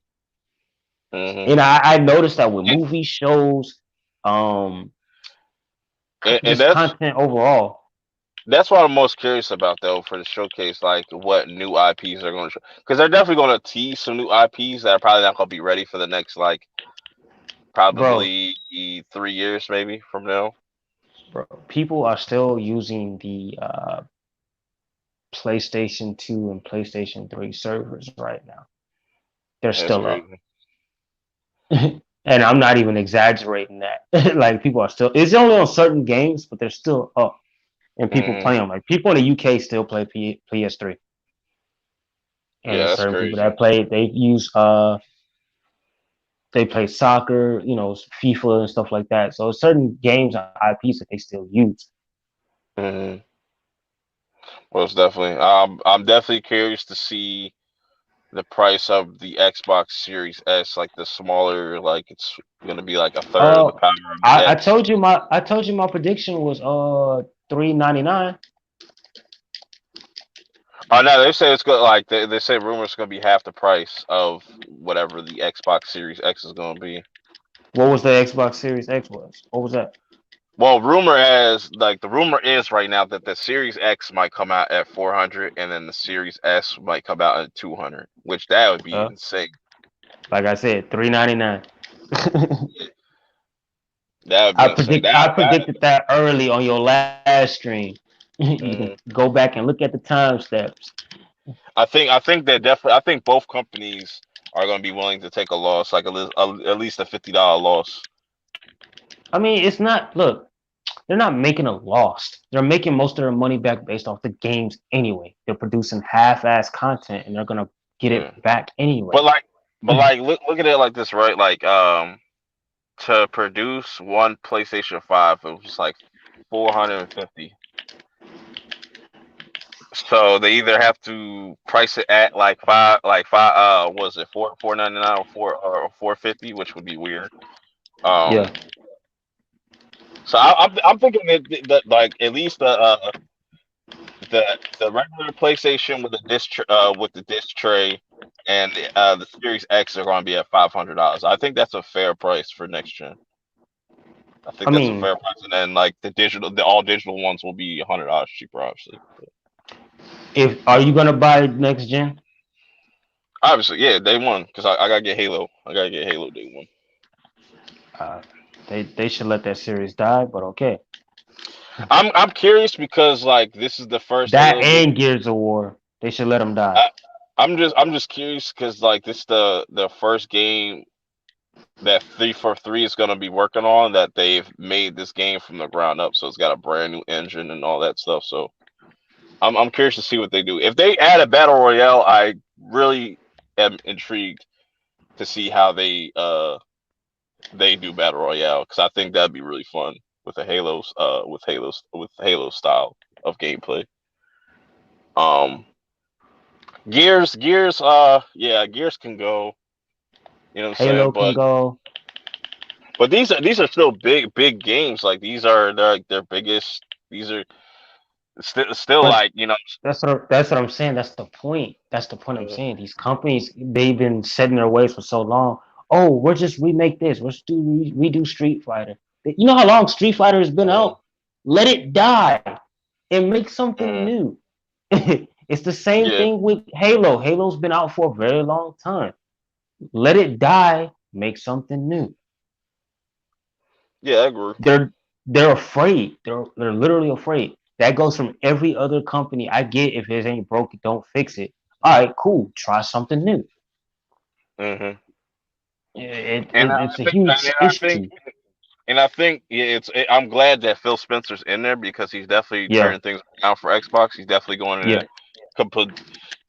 Hmm. And I noticed that with movie shows, um, And just content overall. that's what I'm most curious about though for the showcase, like what new IPs they're going to show, because they're definitely going to tease some new IPs that are probably not going to be ready for the next like Bro, probably 3 years maybe from now. bro, people are still using the PlayStation 2 and PlayStation 3 servers right now. They're That's still up. crazy. And I'm not even exaggerating that. Like people are still, it's only on certain games, but they're still up and people Hmm. play them. Like people in the UK still play PS3, and Yeah, there's that's certain people crazy. that play. They play soccer, FIFA and stuff like that. So certain games and IPs that they still use. Hmm. Most definitely. I'm definitely curious to see the price of the Xbox Series S, like the smaller, like it's gonna be like a third of Uh, the power of the I X. told you my prediction was $399. Oh no, they say it's good. Like they say rumors gonna be half the price of whatever the Xbox Series X is gonna be. What was the Xbox Series X was? What was that? Well, the rumor is right now that the Series X might come out at 400, and then the Series S might come out at 200, which that would be Uh, insane. like I said, $399. That would be insane. I predicted that early on your last stream. You can Mhm. go back and look at the time steps. I think that definitely. I think both companies are going to be willing to take a loss, like at least a $50 loss. I mean, it's not. Look, they're not making a loss. They're making most of their money back based off the games anyway. They're producing half-ass content, and they're gonna get Yeah. it back But anyway. like, look at it like this, right? Like, to produce one PlayStation 5, it was like 450. So they either have to price it at like five, was it 499 or 450, which would be weird. Yeah. Um, so I'm thinking that like at least the regular PlayStation with the disc tray and the Series X are going to be at $500. I think that's a fair price for next gen. I I think that's a mean, fair price, and then like the all digital ones will be $100 cheaper, obviously. if are you gonna buy next gen? Obviously, yeah, day one because I gotta get Halo. I gotta get Halo day one. Uh, they should let that series die, but okay. I'm curious because like this is the first That Halo game. and Gears of War, they should let them die. I, I'm just curious because like this the first game that 343 is gonna be working on that they've made this game from the ground up. So it's got a brand new engine and all that stuff. So I'm curious to see what they do. If they add a battle royale, I really am intrigued to see how they do battle royale because I think that'd be really fun with a Halo style of gameplay. Um, Gears, yeah, Gears can go. You know what I'm saying? Halo can But go. these are still big games. Like they're like their biggest. These are still But like that's what I'm saying. That's the point. That's the point I'm uh, saying. These companies, they've been setting their ways for so long. Oh, we're just remake this. Let's do redo Street Fighter. You know how long Street Fighter has been uh, out? Let it die and make something uh, new. It's the same yeah, thing with Halo. Halo's been out for a very long time. Let it die. Make something new. yeah, I agree. They're afraid. They're literally afraid. That goes from every other company. I get if it ain't broke, don't fix it. All right, cool. Try something new. Hmm. And It's a huge issue. I think yeah, I'm glad that Phil Spencer's in there because he's definitely Yeah, turning things around for Xbox. He's definitely going in yeah. there complete.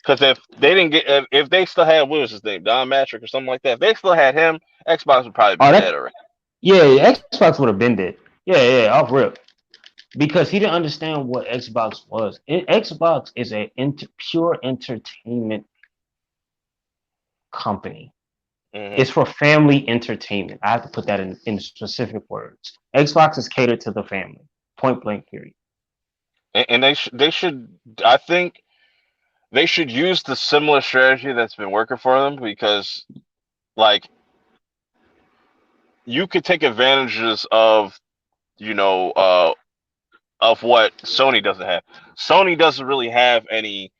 Because if they didn't get, if they still had what was his name, Don Matrick or something like that, if they still had him, Xbox would probably be Oh, dead that already. yeah. Xbox would have been dead. Yeah, off rip. Because he didn't understand what Xbox was. Xbox is a pure entertainment company. Hmm. It's for family entertainment. I have to put that in specific words. Xbox is catered to the family. Point blank. Period. And they should, I think they should use the similar strategy that's been working for them because like you could take advantages of you know of what Sony doesn't have. Sony doesn't really have any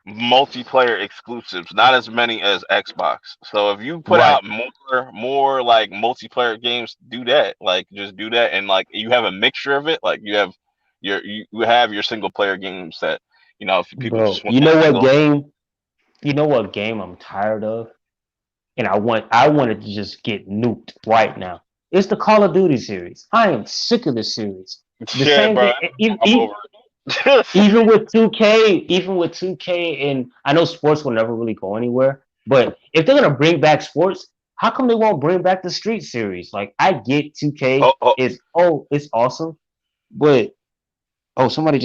multiplayer exclusives, not as many as Xbox. So if you put Right, out more like multiplayer games, do that. Like just do that, and like you have a mixture of it. Like you have your single player games that if people bro. just want that single. You know what game I'm tired of, and I wanted to just get nuked right now. It's the Call of Duty series. I am sick of this series. The Yeah, same bro, thing, I'm over it. even with 2K, and I know sports will never really go anywhere. But if they're gonna bring back sports, how come they won't bring back the Street series? Like I get 2K oh, oh, is it's awesome, but somebody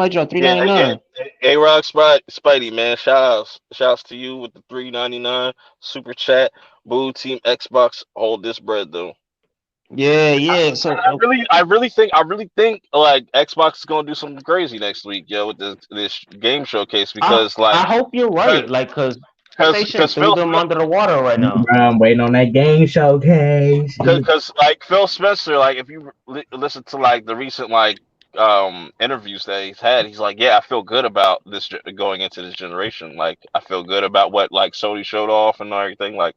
dropped three yeah, ninety yeah. nine. A Rock Spidey, man. Shouts to you with the 3.99 super chat. Boo Team Xbox, hold this bread though. Yeah, yeah. So I really think like Xbox is gonna do something crazy next week, yo, with this game showcase because I like, hope you're cause, right. Like, cause PlayStation cause threw Phil, them under the water right now. Bro, I'm waiting on that game showcase. cause like Phil Spencer, like if you listen to like the recent like interviews that he's had, he's like, yeah, I feel good about this going into this generation. Like I feel good about what like Sony showed off and everything. Like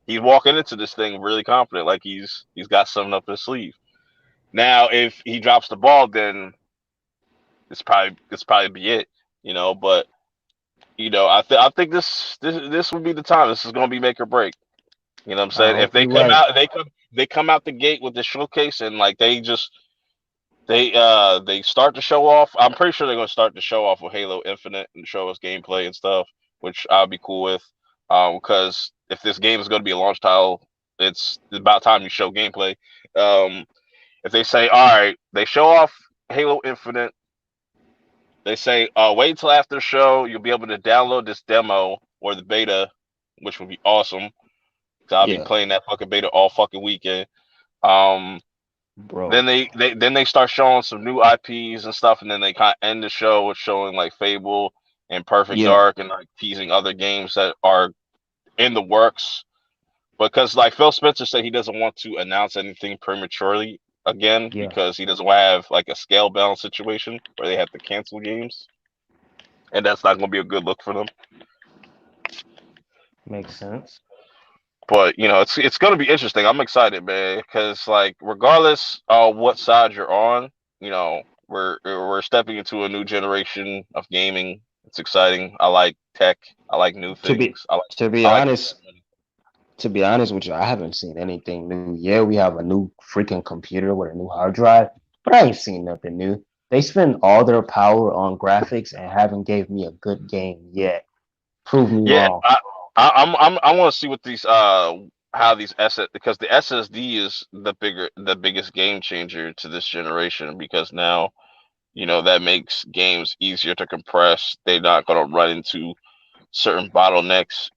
he's walking into this thing really confident, like he's got something up his sleeve. Now, if he drops the ball, then it's probably be it, But I think this would be the time. This is gonna be make or break. You know what I'm I saying? If hope they you're come right. out, they come out the gate with the showcase and like they start to show off. I'm pretty sure they're gonna start to show off with Halo Infinite and show us gameplay and stuff, which I'll be cool with. Because if this game is gonna be a launch title, it's about time you show gameplay. Um, if they say, all right, they show off Halo Infinite. They say, wait till after the show. You'll be able to download this demo or the beta, which would be awesome. So I'll be Yeah, playing that fucking beta all fucking weekend. Um, then bro. they start showing some new IPs and stuff, and then they kind of end the show with showing like Fable and Perfect Yeah, Dark and like teasing other games that are in the works. Because like Phil Spencer said, he doesn't want to announce anything prematurely again yeah. because he doesn't want to have like a scale balance situation where they have to cancel games, and that's not going to be a good look for them. Makes sense. But it's going to be interesting. I'm excited, man, because like regardless of what side you're on, we're stepping into a new generation of gaming. It's exciting. I like tech. I like new To be things. I like to be I like. honest, to be honest with you, I haven't seen anything new. Yeah, we have a new freaking computer with a new hard drive, but I ain't seen nothing new. They spend all their power on graphics and haven't gave me a good game yet. Prove me Yeah, wrong. I want to see what these how these SS because the SSD is the biggest game changer to this generation because now that makes games easier to compress. They're not going to run into certain bottlenecks.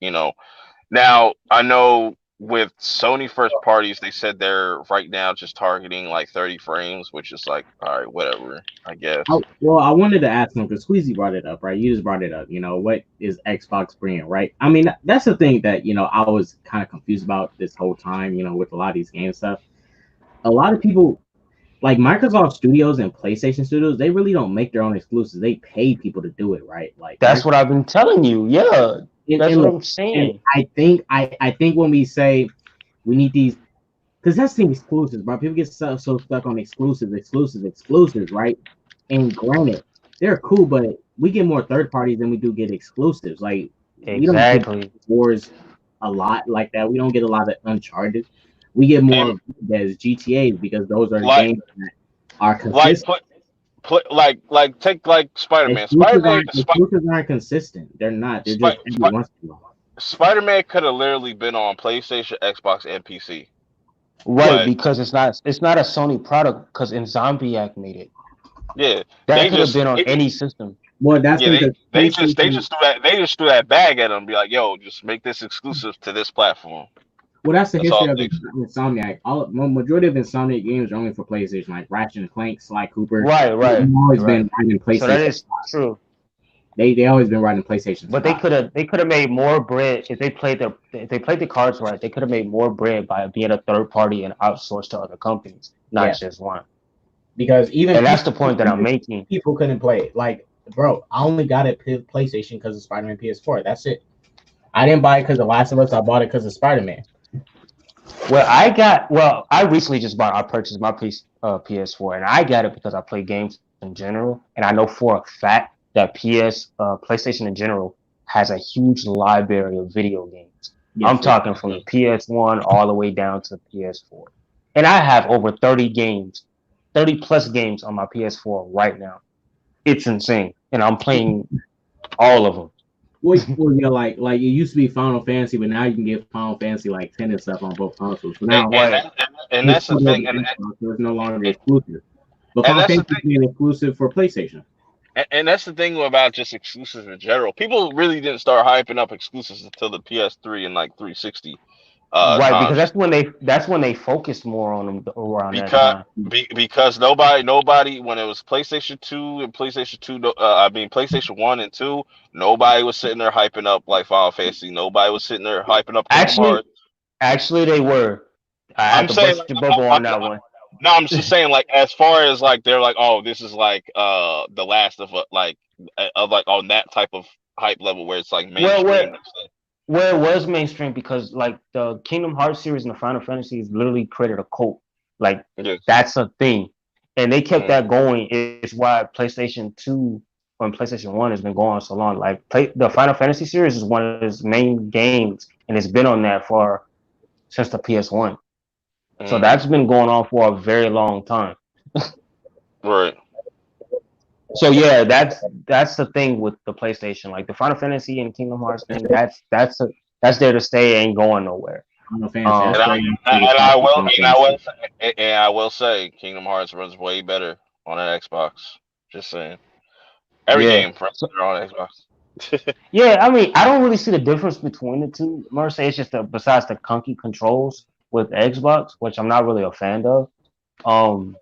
Now I know with Sony first parties, they said they're right now just targeting like 30 frames, which is like all right, whatever, I guess. Well, I wanted to ask him because Squeezy brought it up, right? You just brought it up. What is Xbox bringing, right? I mean, that's the thing that I was kind of confused about this whole time. With a lot of these game stuff, a lot of people like Microsoft Studios and PlayStation Studios, they really don't make their own exclusives. They pay people to do it, right? Like That's what I've been telling you. Yeah, that's and what look, I'm and saying. I think when we say we need these, because that's the exclusives, bro. People get so stuck on exclusives, right? And granted, they're cool, but we get more third parties than we do get exclusives. Like we don't get Exactly. wars a lot like that. We don't get a lot of Uncharted. We get more And of as GTA's because those are the like games that are like consistent. like take like Spider-Man. Spider-Man Exclusives aren't consistent. They're not. They're just every once in a while. Spider-Man could have literally been on PlayStation, Xbox, and PC. Right, But because it's not a Sony product because Insomniac made it. yeah, That they could have just been on they just any system. Well, that's yeah because they PlayStation. just threw that bag at them. And be like, yo, just make this exclusive to this platform. Well, that's the That's history all of it takes. Insomniac. Majority of Insomniac games are only for PlayStation, like Ratchet and Clank, Sly Cooper. Right, They've right, always right. been writing So that PlayStation. is true. They always been writing PlayStation But they Five. could have they could have made more bread if they played the cards right. They could have made more bread by being a third party and outsourced to other companies, not Yeah, just one. because even And that's the point that I'm making. people couldn't play it. Like bro, I only got it PlayStation because of Spider-Man PS4. That's it. I didn't buy it because of Last of Us. I bought it because of Spider-Man. I recently just bought. I purchased my PS4, and I got it because I play games in general, and I know for a fact that PlayStation in general has a huge library of video games. I'm Yes, it talking does. from the PS1 all the way down to the PS4, and I have over 30 games, 30 plus games on my PS4 right now. It's insane, and I'm playing all of them. Well, yeah, like it used to be Final Fantasy, but now you can get Final Fantasy like 10 and stuff on both consoles. So and now and, Right. that, and it's that's the put over thing, Xbox, so it's no longer exclusive. But and Final that's the Fantasy thing. is being exclusive for PlayStation. And that's the thing about just exclusives in general. People really didn't start hyping up exclusives until the PS3 and like 360 Right, because times. that's when they focused more on them around that because time. because nobody when it was PlayStation 2 and PlayStation 2 I mean PlayStation 1 and 2, nobody was sitting there hyping up like Final Fantasy. Nobody was sitting there hyping up Kingdom Actually, Hearts. actually, they were. I have I'm to saying bust like your bubble on that one. no, I'm just saying like as far as like they're like oh this is like the last of like on that type of hype level where it's like Well, mainstream. where it was mainstream because like the Kingdom Hearts series and the Final Fantasies literally created a cult. Like Yes. that's a thing, and they kept Mm. that going. It's why PlayStation 2 and PlayStation 1 has been going so long. Like the Final Fantasy series is one of his main games, and it's been on that for since the PS1. So Mm. that's been going on for a very long time. Right. So yeah, that's the thing with the PlayStation. Like the Final Fantasy and Kingdom Hearts thing, that's there to stay, ain't going nowhere. Final Fantasy, And that's Um, I great. and I will Final and I will Fantasy. and I will say Kingdom Hearts runs way better on an Xbox. Just saying. Every yeah. game runs So better on Xbox. yeah, I mean, I don't really see the difference between the two. Mercy, it's just besides the clunky controls with Xbox, which I'm not really a fan of. Um,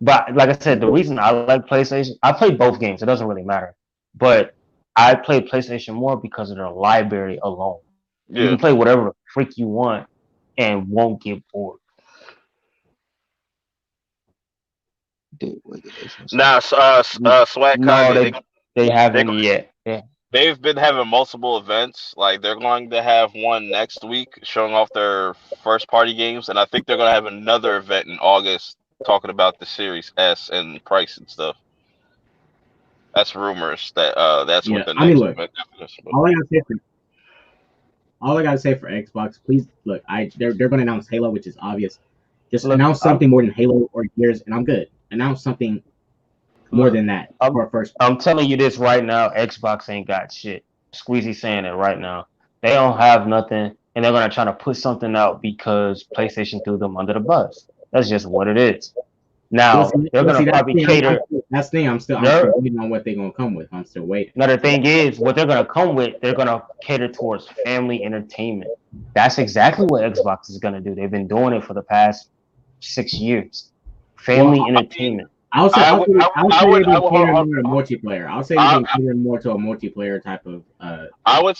but like I said, the reason I like PlayStation, I play both games. It doesn't really matter, but I play PlayStation more because of their library alone. You Yeah. can play whatever the freak you want and won't get bored. Dude, look at this one. Now, Swag No, Kage, they they haven't yet. Yeah. they've been having multiple events. Like they're going to have one next week showing off their first party games, and I think they're going to have another event in August talking about the Series S and price and stuff. That's rumors that that's what Yeah, the I mean, next look, event is. But all I gotta say for all I gotta say for Xbox, please look. They're gonna announce Halo, which is obvious. Just Look, announce something more than Halo or Gears, and I'm good. Announce something more look, than that I'm for a first. I'm telling you this right now. Xbox ain't got shit. Squeezy saying it right now. They don't have nothing, and they're gonna try to put something out because PlayStation threw them under the bus. That's just what it is. Now they're Well, gonna see, that's probably the thing. cater. That's the thing. I'm They're still waiting on what they're gonna come with. I'm still waiting. Another thing is what they're gonna come with. They're gonna cater towards family entertainment. That's exactly what Xbox is gonna do. They've been doing it for the past 6 years. Well, Family entertainment. I would say they've been catering more to multiplayer. I'll say they've I, been catering more to a multiplayer type of. I would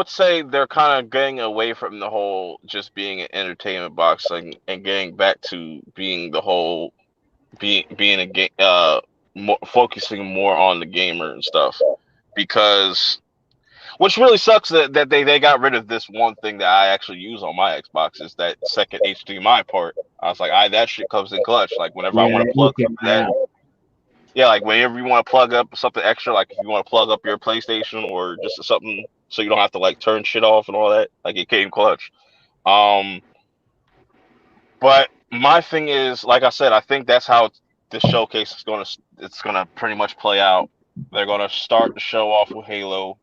say they're kind of getting away from the whole just being an entertainment box and getting back to being the whole being a game more, focusing more on the gamer and stuff because which really sucks that they got rid of this one thing that I actually use on my Xbox is that second HDMI port. I was like, I that shit comes in clutch. Like whenever I Yeah, want to plug okay, something that yeah. yeah, like whenever you want to plug up something extra, like if you want to plug up your PlayStation or just something so you don't have to like turn shit off and all that, like it came clutch. Um, but my thing is, like I said, I think that's how this showcase is it's gonna pretty much play out. They're gonna start the show off with Halo.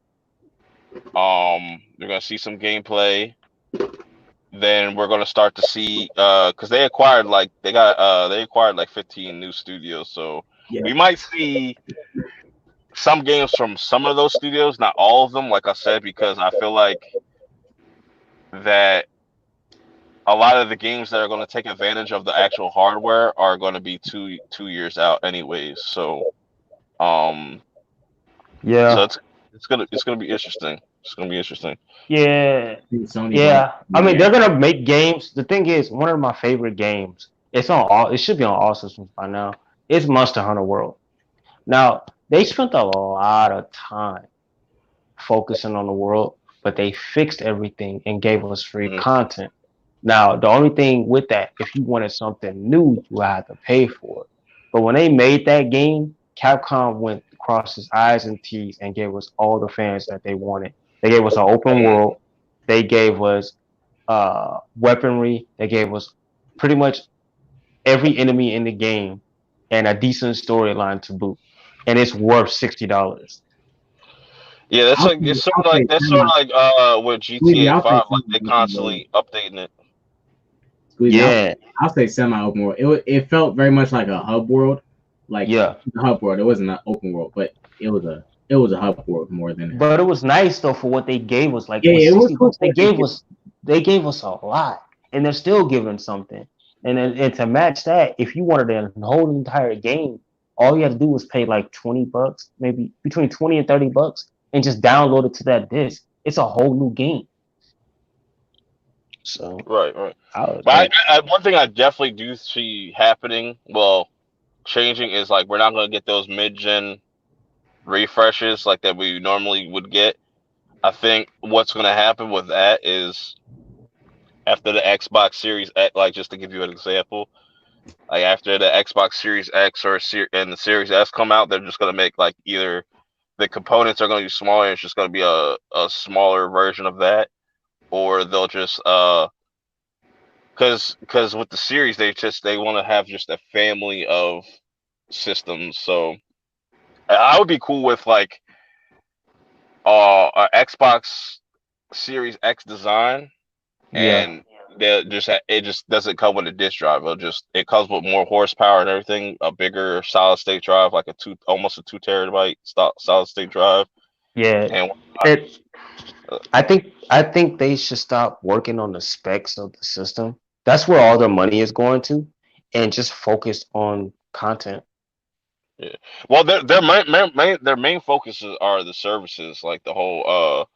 You're gonna see some gameplay. Then we're gonna start to see because they acquired like 15 new studios, so Yeah. we might see some games from some of those studios, not all of them, like I said, because I feel like that a lot of the games that are going to take advantage of the actual hardware are going to be 2 years out anyways. Um, so Yeah. it's gonna be interesting. It's gonna be interesting. Yeah. Sony's on. Yeah. I mean, they're gonna make games. The thing is, one of my favorite games. It's on all. It should be on all systems by now. It's Monster Hunter World. Now, They spent a lot of time focusing on the world, but they fixed everything and gave us free Mhm. content. Now, the only thing with that, if you wanted something new, you had to pay for it. But when they made that game, Capcom went across his eyes and teeth and gave us all the fans that they wanted. They gave us an open world. They gave us weaponry. They gave us pretty much every enemy in the game and a decent storyline to boot. And it's worth $60. Yeah, that's like it's sort I'll of like say that's sort of semi. like with Squeezy, GTA I'll say 5, like semi they open world. constantly updating it. Squeezy, Yeah, I'll say semi open world. It felt very much like a hub world, like yeah. a hub world. It wasn't an open world, but it was a hub world more than a. But it was nice though for what they gave us. Like Yeah, with yeah, it was 60 cool bucks, for what they did. they gave us a lot. And they're still giving something. And to match that, if you wanted a whole entire game, all you had to do was pay like 20 bucks, maybe between 20 and 30 bucks, and just download it to that disc. It's a whole new game. So Right, right. I was But like, one thing I definitely do see happening, well, changing is like we're not going to get those mid-gen refreshes like that we normally would get. I think what's going to happen with that is after the Xbox Series X, like just to give you an example, like after the Xbox Series X and the Series S come out, they're just going to make like either the components are going to be smaller, and it's just going to be a smaller version of that, or they'll just because with the series they want to have just a family of systems. So I would be cool with like a Xbox Series X design, yeah, and it just doesn't come with a disk drive. It comes with more horsepower and everything, a bigger solid state drive, like almost a 2 terabyte solid state drive, yeah. and It uh, I think they should stop working on the specs of the system. That's where all their money is going to, and just focus on content. yeah. Well, their main focuses are the services, like the whole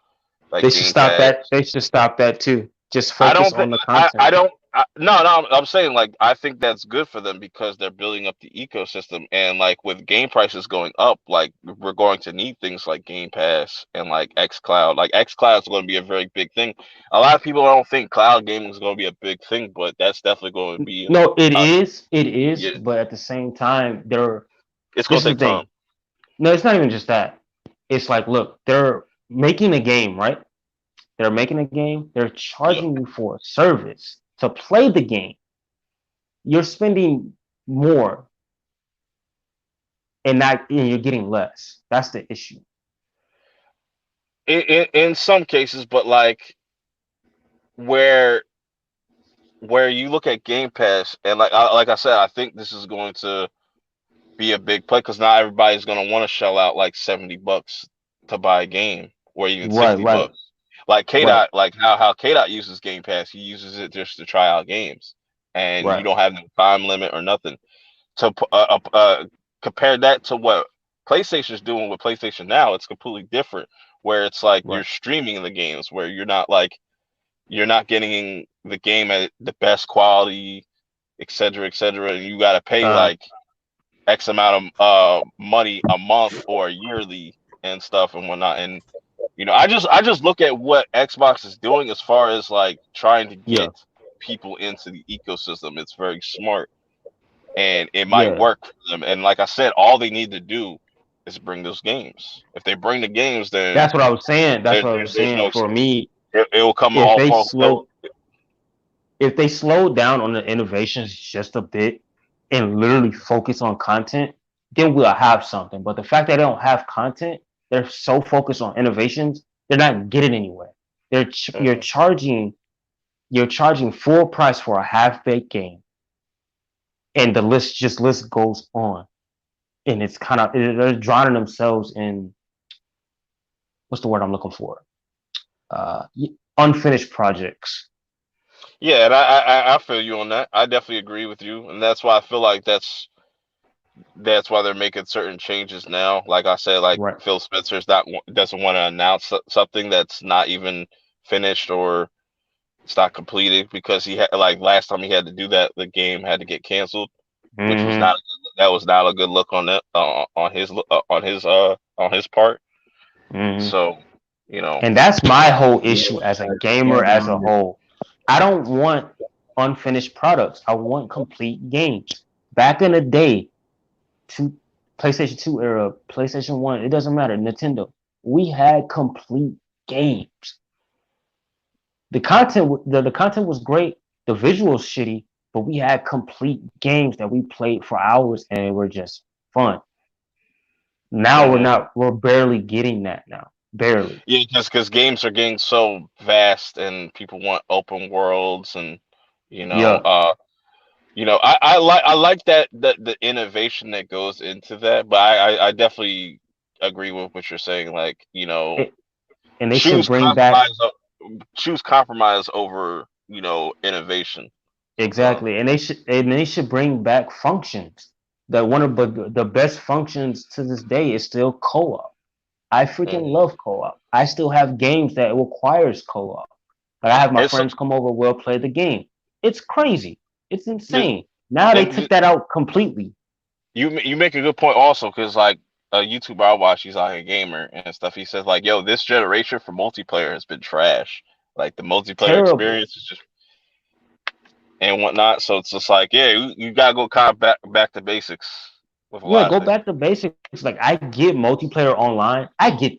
like They should Game stop Pass. that. They should stop that too. Just I focus don't think on the I content. don't no, I'm saying like I think that's good for them because they're building up the ecosystem, and like with game prices going up, like we're going to need things like Game Pass and like XCloud. Like XCloud is going to be a very big thing. A lot of people don't think cloud gaming is going to be a big thing, but that's definitely going to be No, it uh, is. It is. yeah, But at the same time, they're. it's going This to is take the thing. time. No, it's not even just that. It's like, look, they're making a game, right? They're making a game. They're Yeah. charging you for a service to play the game. You're spending more and you're getting less. That's the issue. In some cases, but like where you look at Game Pass and like I said, I think this is going to be a big play because not everybody's going to want to shell out like $70 to buy a game or even Right, right, $60. Like K right, Dot, like how K Dot uses Game Pass, he uses it just to try out games, and you right. don't have no time limit or nothing. To compare that to what PlayStation's doing with PlayStation Now, it's completely different. Where it's like you're Right. streaming the games, where you're not getting the game at the best quality, et cetera, and you got to pay Uh, like X amount of money a month or yearly and stuff and whatnot. And I just look at what Xbox is doing as far as like trying to yeah, get people into the ecosystem. It's very smart and it might yeah. work for them. And like I said, all they need to do is bring those games. If they bring the games, then That's what I was saying. That's what I was there's saying. no For me, it will come if all they fall. slow if they slow down on the innovations just a bit and literally focus on content, then we'll have something. But the fact that they don't have content, they're so focused on innovations, they're not getting anywhere. Mhm. You're charging full price for a half baked game, and the list goes on, and it's kind of they're drowning themselves in what's the word I'm looking for? Uh, Unfinished projects. Yeah, and I feel you on that. I definitely agree with you, and that's why I feel like that's why they're making certain changes now. Like I said, like Right, Phil Spencer's not doesn't want to announce something that's not even finished or it's not completed because he had like last time he had to do that, the game had to get canceled, which was hmm that was not a good look on that on his part. Hmm. So, you know, And that's my whole Yeah, issue as a tear gamer as a down. whole. I don't want unfinished products. I want complete games. Back in the day, two PlayStation 2 era, PlayStation 1, it doesn't matter, Nintendo. We had complete games. The content was great, the visuals shitty, but we had complete games that we played for hours and they were just fun. Now mhm. we're barely getting that now. Barely. Yeah, just because games are getting so vast and people want open worlds and you know, Yeah. uh, I like that the innovation that goes into that, but I definitely agree with what you're saying. Like, It, and they should choose bring back compromise choose compromise over innovation. So exactly, and they should bring back functions. That one of the best functions to this day is still co-op. I freaking mhm. love co-op. I still have games that requires co-op. Like I have my it's friends come over, we'll play the game. It's crazy. It's the, insane. Now they and took that out completely. you make a good point also because like a YouTuber I watch, he's like a gamer and stuff. He says like, "Yo, this generation for multiplayer has been trash. Like the multiplayer Terrible. experience is just and whatnot." So it's just like, yeah, you gotta go kind of back to basics with a Yeah, lot of go things. back to basics. Like I get multiplayer online. I get that.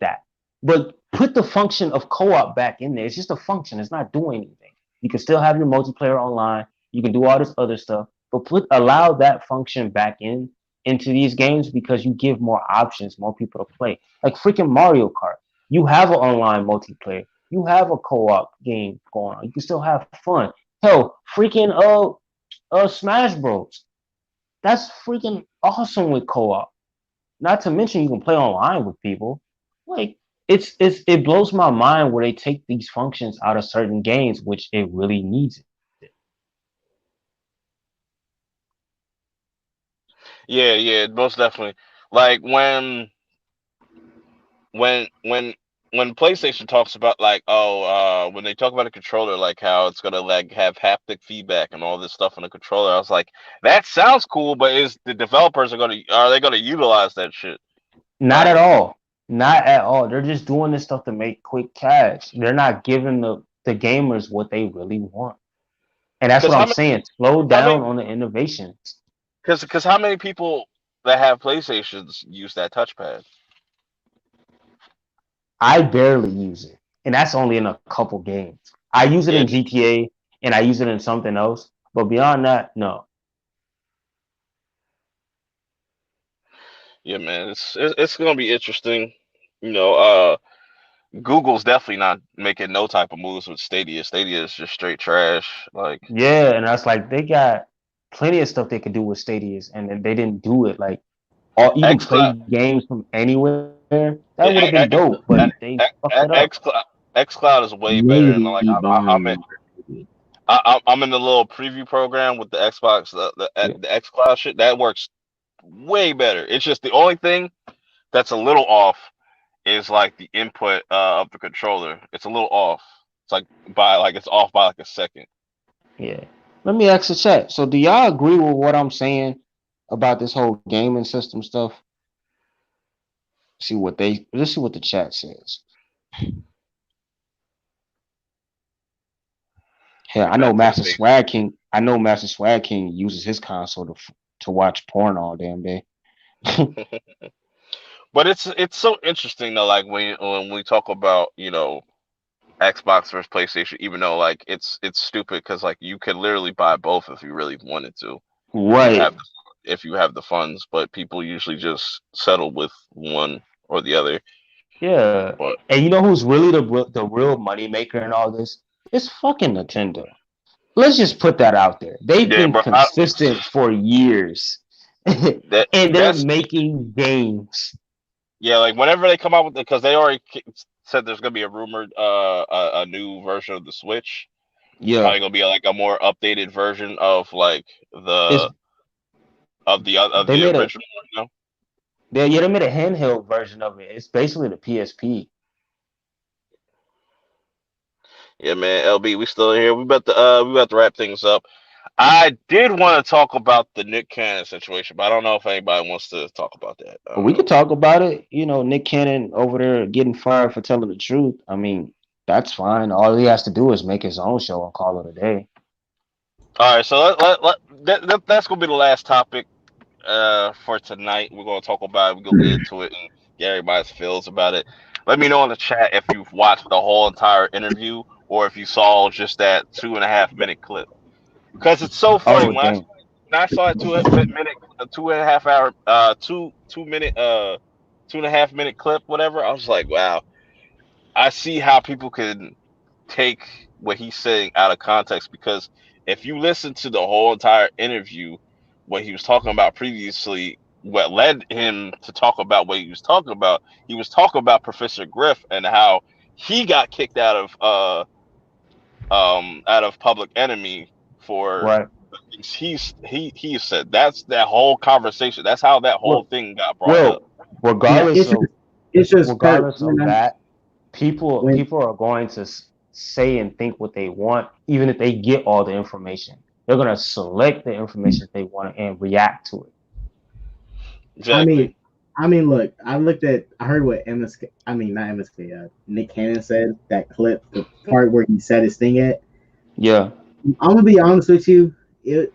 But put the function of co-op back in there. It's just a function. It's not doing anything. You can still have your multiplayer online. You can do all this other stuff. But allow that function back into these games because you give more options, more people to play. Like freaking Mario Kart. You have an online multiplayer. You have a co-op game going on. You can still have fun. Hell, freaking Smash Bros. That's freaking awesome with co-op. Not to mention you can play online with people. Like it blows my mind where they take these functions out of certain games, which it really needs it. Yeah, yeah, most definitely. Like when when PlayStation talks about like, when they talk about a controller, like how it's gonna like have haptic feedback and all this stuff on the controller, I was like, that sounds cool, but is the developers are they gonna utilize that shit? Not at Like, all. Not at all. They're just doing this stuff to make quick cash. They're not giving the gamers what they really want. And that's cause what how I'm many saying. Slow how many down on the innovations. cause how many people that have PlayStations use that touchpad? I barely use it. And that's only in a couple games. I use it Yeah, in GTA and I use it in something else. But beyond that, no. yeah, man, it's gonna be interesting. You know, Google's definitely not making no type of moves with Stadia. Stadia is just straight trash. Like, Yeah, and that's like they got plenty of stuff they could do with Stadias, and then they didn't do it. Like, all you can play xCloud, games from anywhere. That would have been yeah, dope, but they fucked it up. xCloud is way better. And like, Maybe buying I'm in the little preview program with the Xbox, Yeah, the xCloud shit. That works way better. It's just the only thing that's a little off is like the input of the controller. It's a little off. It's like it's off by like a second. yeah. Let me ask the chat. So, do y'all agree with what I'm saying about this whole gaming system stuff? Let's see what the chat says. Hell, Get back to the basics. I know Master Swag King uses his console to watch porn all damn day. But it's so interesting though. Like when we talk about Xbox versus PlayStation, even though like it's stupid because like you could literally buy both if you really wanted to, if you Right. have if you have the funds. But people usually just settle with one or the other. Yeah. But And you know who's really the real money maker in all this? It's fucking Nintendo. Let's just put that out there. They've yeah, been bro, consistent for years. And that they're that's making games. yeah. Like whenever they come out with because they already said there's gonna be a rumored a new version of the Switch. It's Yeah. probably gonna be like a more updated version of like It's of they the made a original. You know? they made a handheld version of it. It's basically the PSP. Yeah, man. LB, we still here. We about to wrap things up. I did want to talk about the Nick Cannon situation, but I don't know if anybody wants to talk about that. I But don't we could know. talk about it. You know, Nick Cannon over there getting fired for telling the truth. I mean, that's fine. All he has to do is make his own show and call it a day. All right, so that's gonna be the last topic for tonight. We're gonna talk about it. We're gonna get into it and get everybody's feels about it. Let me know in the chat if you've watched the whole entire interview or if you saw just that 2.5 minute clip. Because it's so funny Oh, dang. when I saw that 2 minute, 2.5 hour, 2 minute, 2.5 minute clip, whatever. I was like, wow. I see how people can take what he's saying out of context because if you listen to the whole entire interview, what he was talking about previously, what led him to talk about what he was talking about Professor Griff and how he got kicked out of Public Enemy for Right. things he said. That's that whole conversation. That's how that whole Well, thing got brought up. well, Yeah, regardless of it's just Purp. regardless of that, When people are going to say and think what they want, even if they get all the information. They're gonna select the information they want and react to it. I Exactly. mean, look, I heard what MSK, I mean, not MSK, Nick Cannon said that clip, the part where he said his thing at. Yeah. I'm gonna be honest with you, it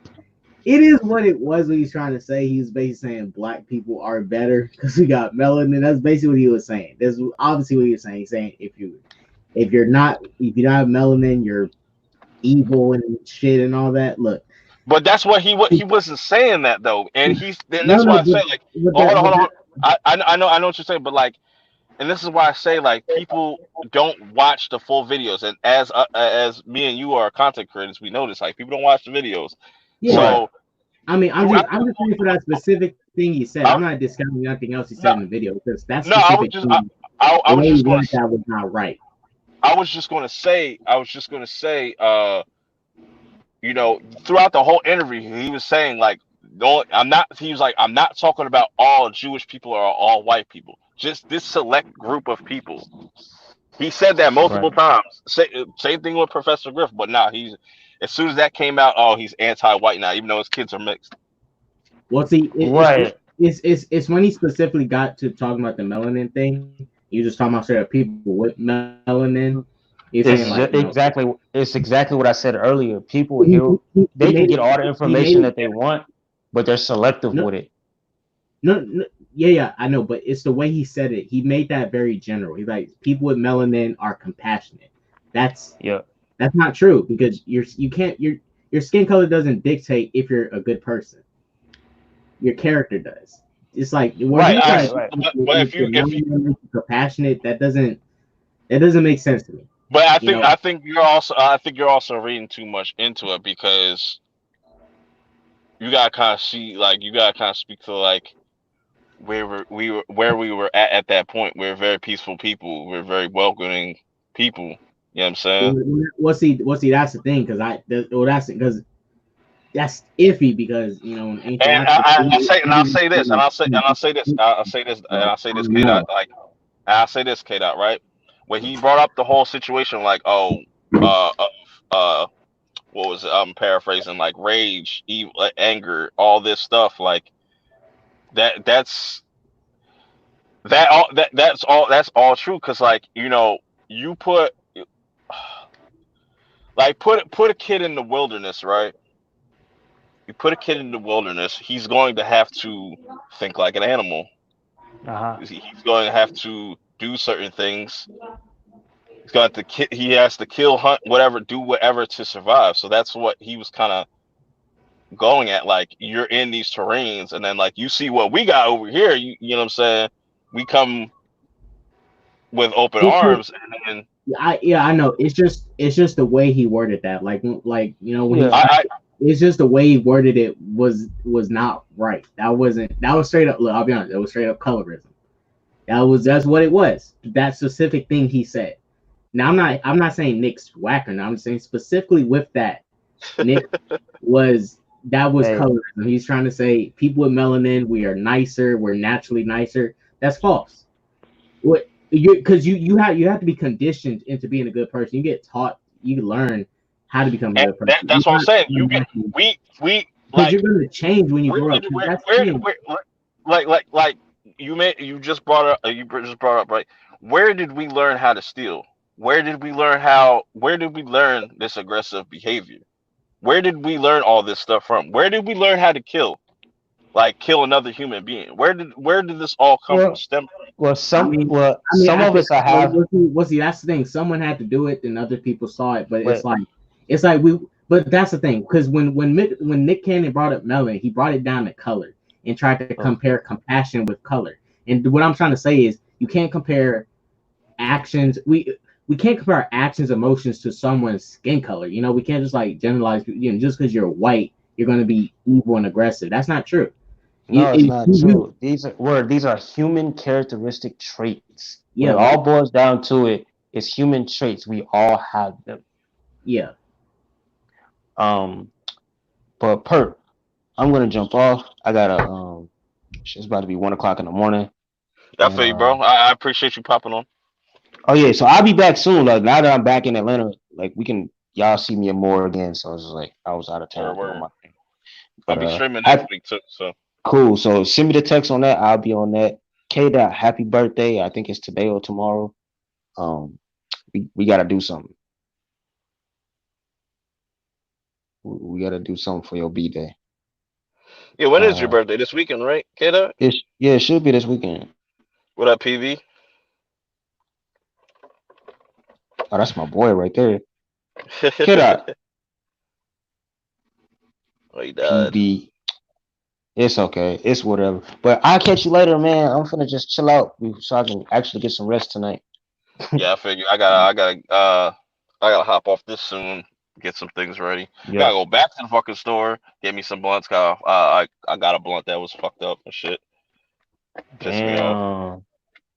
is what it was. What he's trying to say, he was basically saying black people are better because we got melanin. That's basically what he was saying. That's obviously what he was saying. He's saying if you don't have melanin, you're evil and shit and all that. Look, But that's what he wasn't saying that though, and he's then no, that's no, why I say like, but oh that, hold but on, hold that, on. I know what you're saying, but like, and this is why I say like people don't watch the full videos, and as me and you are content creators, we notice like people don't watch the videos. yeah. Right. So I mean, throughout I'm just saying for that specific thing he said. I, I'm not discounting nothing else he no, said in the video because that no, I was specific just thing, I the was way he just gonna worded that was not right. I was just gonna say you know, throughout the whole interview, he was saying like, no, I'm not. He was like, I'm not talking about all Jewish people or all white people, just this select group of people. He said that multiple Right. times. Same thing with Professor Griff, but now he's as soon as that came out, oh, he's anti-white now, even though his kids are mixed. Well, see, Right. it's when he specifically got to talking about the melanin thing. He was just talking about straight up people with melanin. He's saying like, It's you know, exactly what I said earlier. People here he they can made get all the he made information it that they want, but they're selective no, with it. no, yeah, I know, but it's the way he said it. He made that very general. He's like, people with melanin are compassionate. That's Yeah. that's not true because you can't your skin color doesn't dictate if you're a good person. Your character does. It's like when Right. people try to Right. But if your melanin makes you compassionate, that doesn't make sense to me. but You know, I think you're also reading too much into it because you gotta kind of see like you gotta kind of speak to like where we were at that point. We're very peaceful people. We're very welcoming people. You know what I'm saying? see, that's the thing because that's because that's iffy because you know in And ancient I'll say this, and I'll say this, I K dot, know. like, I'll say this, K dot, right? When he brought up the whole situation, like, oh, uh, uh, uh what was it? I'm paraphrasing, like rage, evil, anger, all this stuff, like that. That's all true. Cause like you know, you put like put a kid in the wilderness, right? You put a kid in the wilderness, he's going to have to think like an animal. Uh-huh. He's going to have to do certain things. He's got to he has to kill, hunt, whatever, do whatever to survive. So that's what he was kind of going at. Like you're in these terrains, and then like you see what we got over here. You know what I'm saying? We come with open It's just, arms, and then I know. It's just the way he worded that. Like you know when he's Yeah. trying. I It's just the way he worded it was not right. That was straight up. Look, I'll be honest. It was straight up colorism. That's what it was. That specific thing he said. Now I'm not saying Nick's whacker. Now I'm saying specifically with that. Nick was that was Hey, colorism. He's trying to say people with melanin, we are nicer, we're naturally nicer. That's false. What you because you have to be conditioned into being a good person. You get taught, you learn how to become a And good person. You're that's what I'm not saying. You can automatically we because you're like gonna change when you where grow up. did Because that's the thing. where like you just brought up right. Where did we learn how to steal? Where did we learn this aggressive behavior? Where did we learn all this stuff from? Where did we learn how to kill? Like kill another human being? Where did this all come Well, stem I mean, some I of think us I have, well, see, that's the thing. Someone had to do it, and other people saw it. But but it's like we. But that's the thing, because when Nick Cannon brought up Melon, he brought it down to color and tried to oh, compare compassion with color. And what I'm trying to say is, you can't compare actions. We can't compare our actions, emotions to someone's skin color. You know, we can't just like generalize. You know, just because you're white, you're going to be evil and aggressive. That's not true. no, it's not true. These are human characteristic traits. When Yeah, it all boils down to it, it's human traits. We all have them. yeah. Um, but Perp, I'm gonna jump off. I gotta it's about to be 1 o'clock in the morning. I And feel you, bro. I appreciate you popping on. oh yeah, so I'll be back soon. Like now that I'm back in Atlanta, like we can y'all see me more again. So it's just like I was out of Word, town doing word. my thing. I'll But be streaming next I week too. So cool. So send me the text on that. I'll be on that. K dot happy birthday. I think it's today or tomorrow. Um we gotta do something. We gotta do something for your B day. yeah, when is your Uh birthday? This weekend, right? Kiddo? it should be this weekend. What up, PV? Oh, that's my boy right there. K dot Oh, he died. PB. It's okay. It's whatever. But I'll catch you later, man. I'm finna just chill out so I can actually get some rest tonight. Yeah, I figure I gotta hop off this soon. Get some things ready. Gotta Yep. go back to the fucking store. Get me some blunts. I got a blunt that was fucked up and shit. Pissed me off. Damn.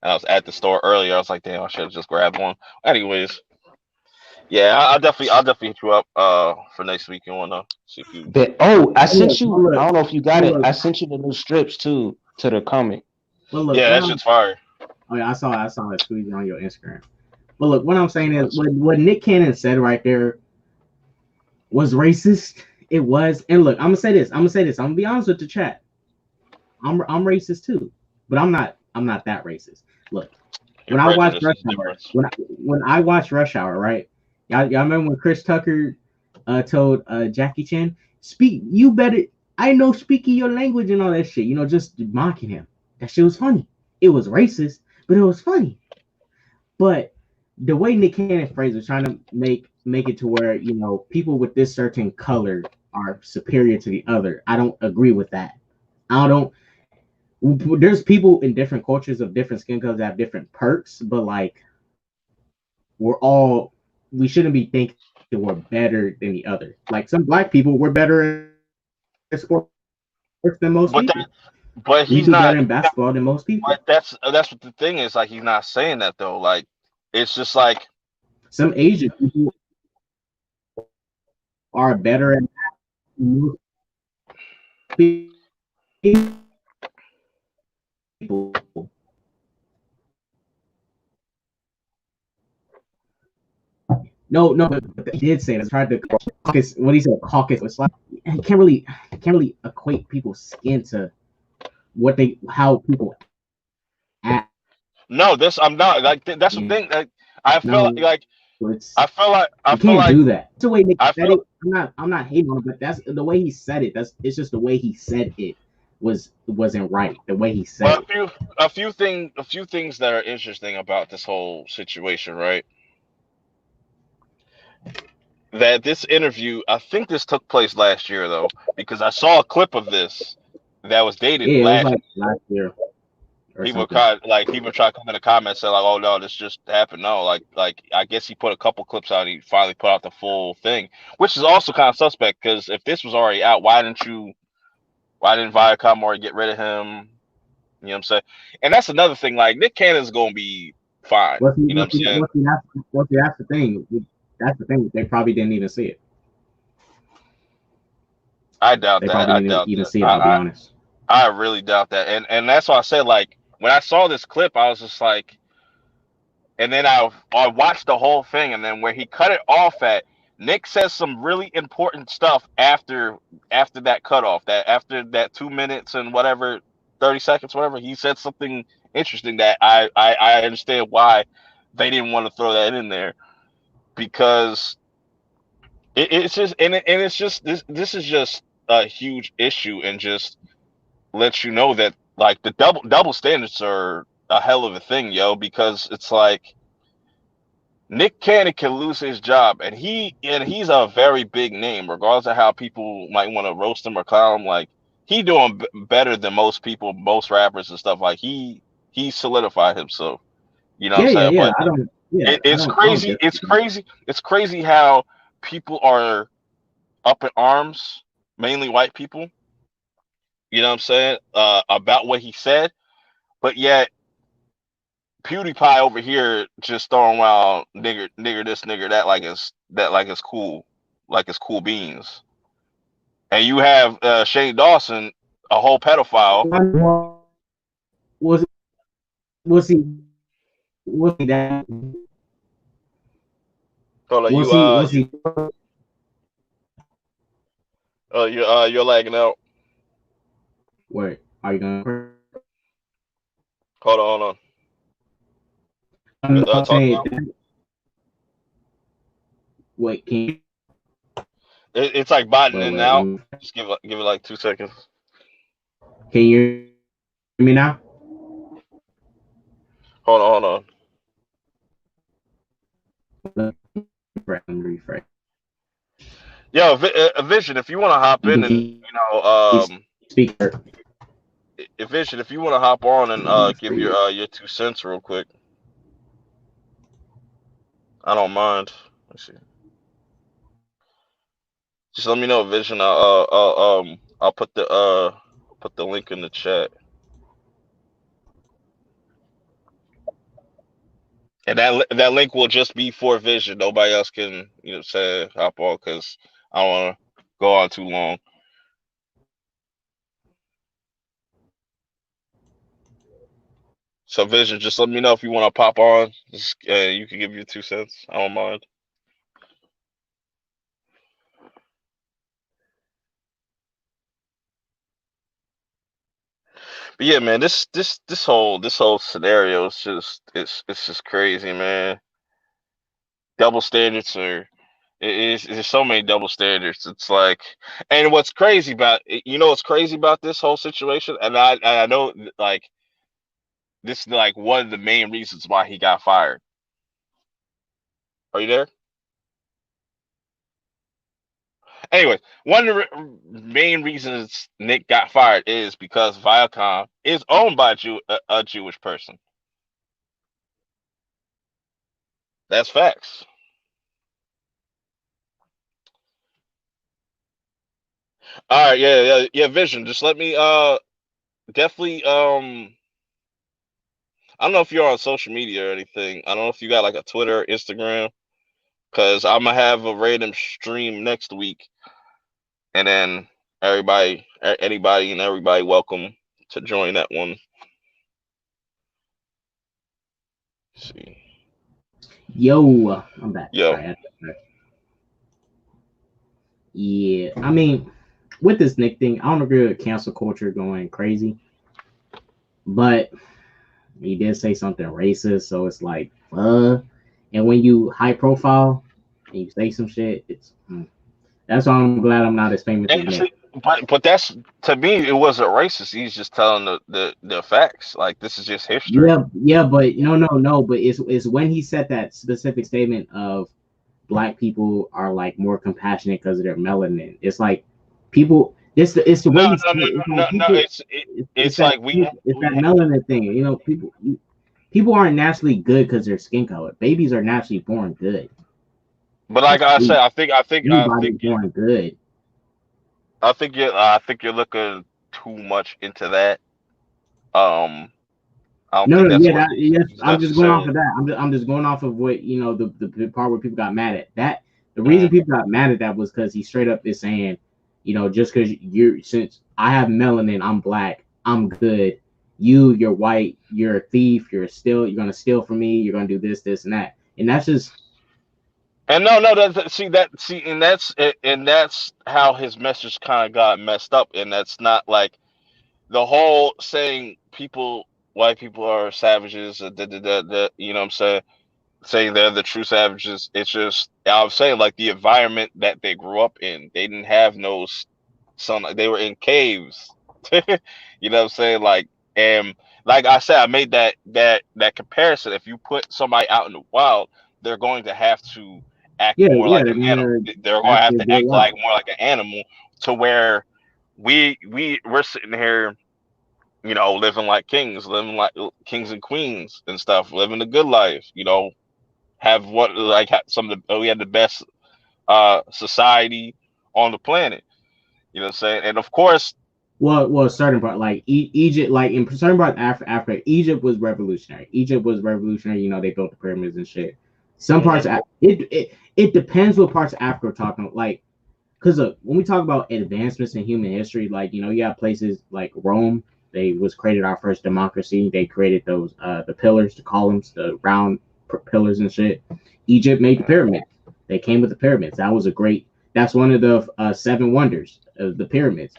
And I was at the store earlier. I was like, damn, I should have just grabbed one. Anyways, yeah, I'll definitely hit you up for next week and wanna see if you. But oh, I Hold up, sent you. hold I up, don't know if you got hold it. up. I sent you the new strips too to the comic. But look, Yeah, what that I'm shit's fire. oh yeah, I saw it squeezing on your Instagram. But look, what I'm saying is what Nick Cannon said right there was racist. It was, and look, I'm gonna say this. I'm gonna say this. I'm gonna be honest with the chat. I'm racist too, but I'm not that racist. Look, Your when I watched prejudice Rush is Hour, different. when I watched Rush Hour, right? Y'all remember when Chris Tucker told Jackie Chan, "Speak, you better." I know speaking your language and all that shit. You know, just mocking him. That shit was funny. It was racist, but it was funny. But the way Nick Cannon phrased was trying to make it to where people with this certain color are superior to the other. I don't agree with that. I don't. There's people in different cultures of different skin colors that have different perks, but like we shouldn't be thinking we're better than the other. Like some black people, we're better at sports than most people. But We do better in basketball than most people. but that's what the thing is. Like he's not saying that though. Like it's just like Some Asian people are better at most people. No, but he did say it. Tried to caucus. What he said, caucus. It's like you can't really equate people's skin to how people act. no, this I'm not like that's the You thing. Like I feel know, like it's I you feel can't like do that. It's the way Nick I said feel it. I'm not hating on it, but that's the way he said it. It's just the way he said it wasn't right. The way he said well it. a few things that are interesting about this whole situation, right? That this interview, I think this took place last year though, because I saw a clip of this that was dated Yeah, it was last. like last year or something. People try to come in the comments say like, "Oh no, this just happened." No, like I guess he put a couple clips out. And he finally put out the full thing, which is also kind of suspect because if this was already out, why didn't Viacom already get rid of him? You know what I'm saying? And that's another thing. Like Nick Cannon's gonna be fine. You know what I'm saying? That's the thing. That's the thing. They probably didn't even see it. I doubt They that. probably I didn't doubt even that. see it. I'll be honest. I really doubt that. And that's why I said like when I saw this clip, I was just like, and then I watched the whole thing, and then where he cut it off at, Nick says some really important stuff after that cutoff, that after that 2 minutes and whatever, 30 seconds, whatever. He said something interesting that I understand why they didn't want to throw that in there, because it's just and it's just this is just a huge issue, and just lets you know that like the double standards are a hell of a thing, yo, because it's like Nick Cannon can lose his job, and he's a very big name, regardless of how people might want to roast him or clown him. Like he doing better than most people, most rappers and stuff. Like he solidified himself. You know what I'm Yeah, yeah, saying? yeah. But I don't. Yeah, it's I don't crazy. It's disagree. crazy. It's crazy how people are up in arms, mainly white people. You know what I'm saying? About what he said, but yet PewDiePie over here just throwing around nigger this, nigger that, like it's cool, like it's cool beans. And you have Shane Dawson, a whole pedophile. Was was he that Hold on, was he you're lagging out. wait, are you gonna Hold on. I'm not Talk saying now. wait, can you It's like botting in and wait, let out. me Just give it like 2 seconds. can you hear me now? Hold on. Let me refresh. Yo, Vision, if you want to hop You in can and keep speaker. Vision, if you want to hop on and Let me give freeze. your 2 cents real quick, I don't mind. Let's see. Just let me know, Vision. I'll put the link in the chat, and that link will just be for Vision. Nobody else can, say hop on, because I don't want to go on too long. So Vision, just let me know if you want to pop on. Just, you can give your 2 cents. I don't mind. But yeah, man, this whole scenario is just it's just crazy, man. Double standards are it is there's so many double standards. It's like, and what's crazy about what's crazy about this whole situation, and I know, like, this is like one of the main reasons why he got fired. Are you there? Anyway, one of the main reasons Nick got fired is because Viacom is owned by a Jewish person. That's facts. All right, yeah, Vision. Just let me definitely I don't know if you're on social media or anything. I don't know if you got like a Twitter or Instagram, because I'm gonna have a random stream next week, and then anybody and everybody welcome to join that one. Let's see. Yo, I'm back. Yo. Sorry. Yeah, I mean, with this Nick thing, I don't agree with cancel culture going crazy, but he did say something racist, so it's like, and when you high profile and you say some shit, that's why I'm glad I'm not as famous as And Nick. see, but that's, to me, it wasn't racist. He's just telling the facts. Like, this is just history. Yeah, but no, but it's when he said that specific statement of black people are like more compassionate because of their melanin. It's like people. It's the No, way no, no, it's no, like no. people. It's It's that like it's we that melanin thing. People aren't naturally good because their skin color. Babies are naturally born good. but Like like I said, anybody's born good. I think you're looking too much into that. Um, I don't No, think no, that's yeah, what yes. he's I'm just going off necessarily. of that. I'm just going off of what the part where people got mad at that. The reason Mhm. people got mad at that was because he straight up is saying, just because since I have melanin, I'm black, I'm good. You're white, you're a thief. You're gonna steal from me. You're gonna do this, this, and that. And that's just And no, and that's how his message kind of got messed up, and that's not like the whole saying white people are savages, you know what I'm saying they're the true savages. It's just I'm saying like the environment that they grew up in, they didn't have no sunlight. They were in caves. You know what I'm saying? Like, and like I said, I made that comparison. If you put somebody out in the wild, they're going to have to act Yeah, more yeah. like an And animal. they're They're going to have actually to built act like out. more like an animal, to where we're sitting here, living like kings, living like kings and queens and stuff, living the good life. Have what like some of the we had the best society on the planet. You know what I'm saying? And of course, Well, certain part like Egypt, like in certain part of Africa, Egypt was revolutionary. Egypt was revolutionary. They built the pyramids and shit. Some parts, mhm, it depends what parts of Africa we're talking about. Like, because when we talk about advancements in human history, like you have places like Rome. They was created our first democracy. They created those the pillars, the columns, the round pillars and shit. Egypt made the pyramids. They came with the pyramids. That was a great. That's one of the seven wonders of the pyramids.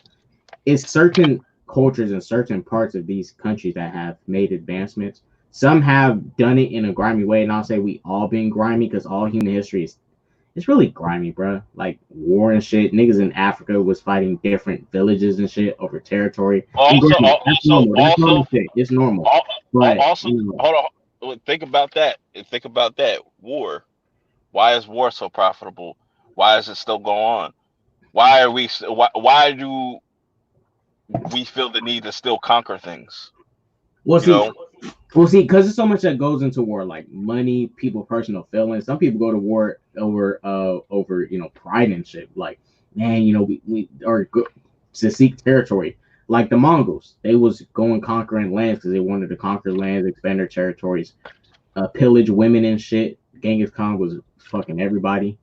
It's certain cultures and certain parts of these countries that have made advancements. Some have done it in a grimy way, and I'll say we all been grimy because all human history is it's really grimy, bro. Like war and shit. Niggas in Africa was fighting different villages and shit over territory. And also, granted, that's normal. That's also, normal shit. It's normal. al- But also, hold on. Think about that. Think about that. War. Why is war so profitable? Why is it still going on? Why are we? Why do we feel the need to still conquer things? we'll You see. know. Well, see, because there's so much that goes into war, like money, people, personal feelings. Some people go to war over pride and shit. Like, man, we are good to seek territory. Like the Mongols, they was going conquering lands because they wanted to conquer lands, expand their territories, pillage women and shit. Genghis Khan was fucking everybody.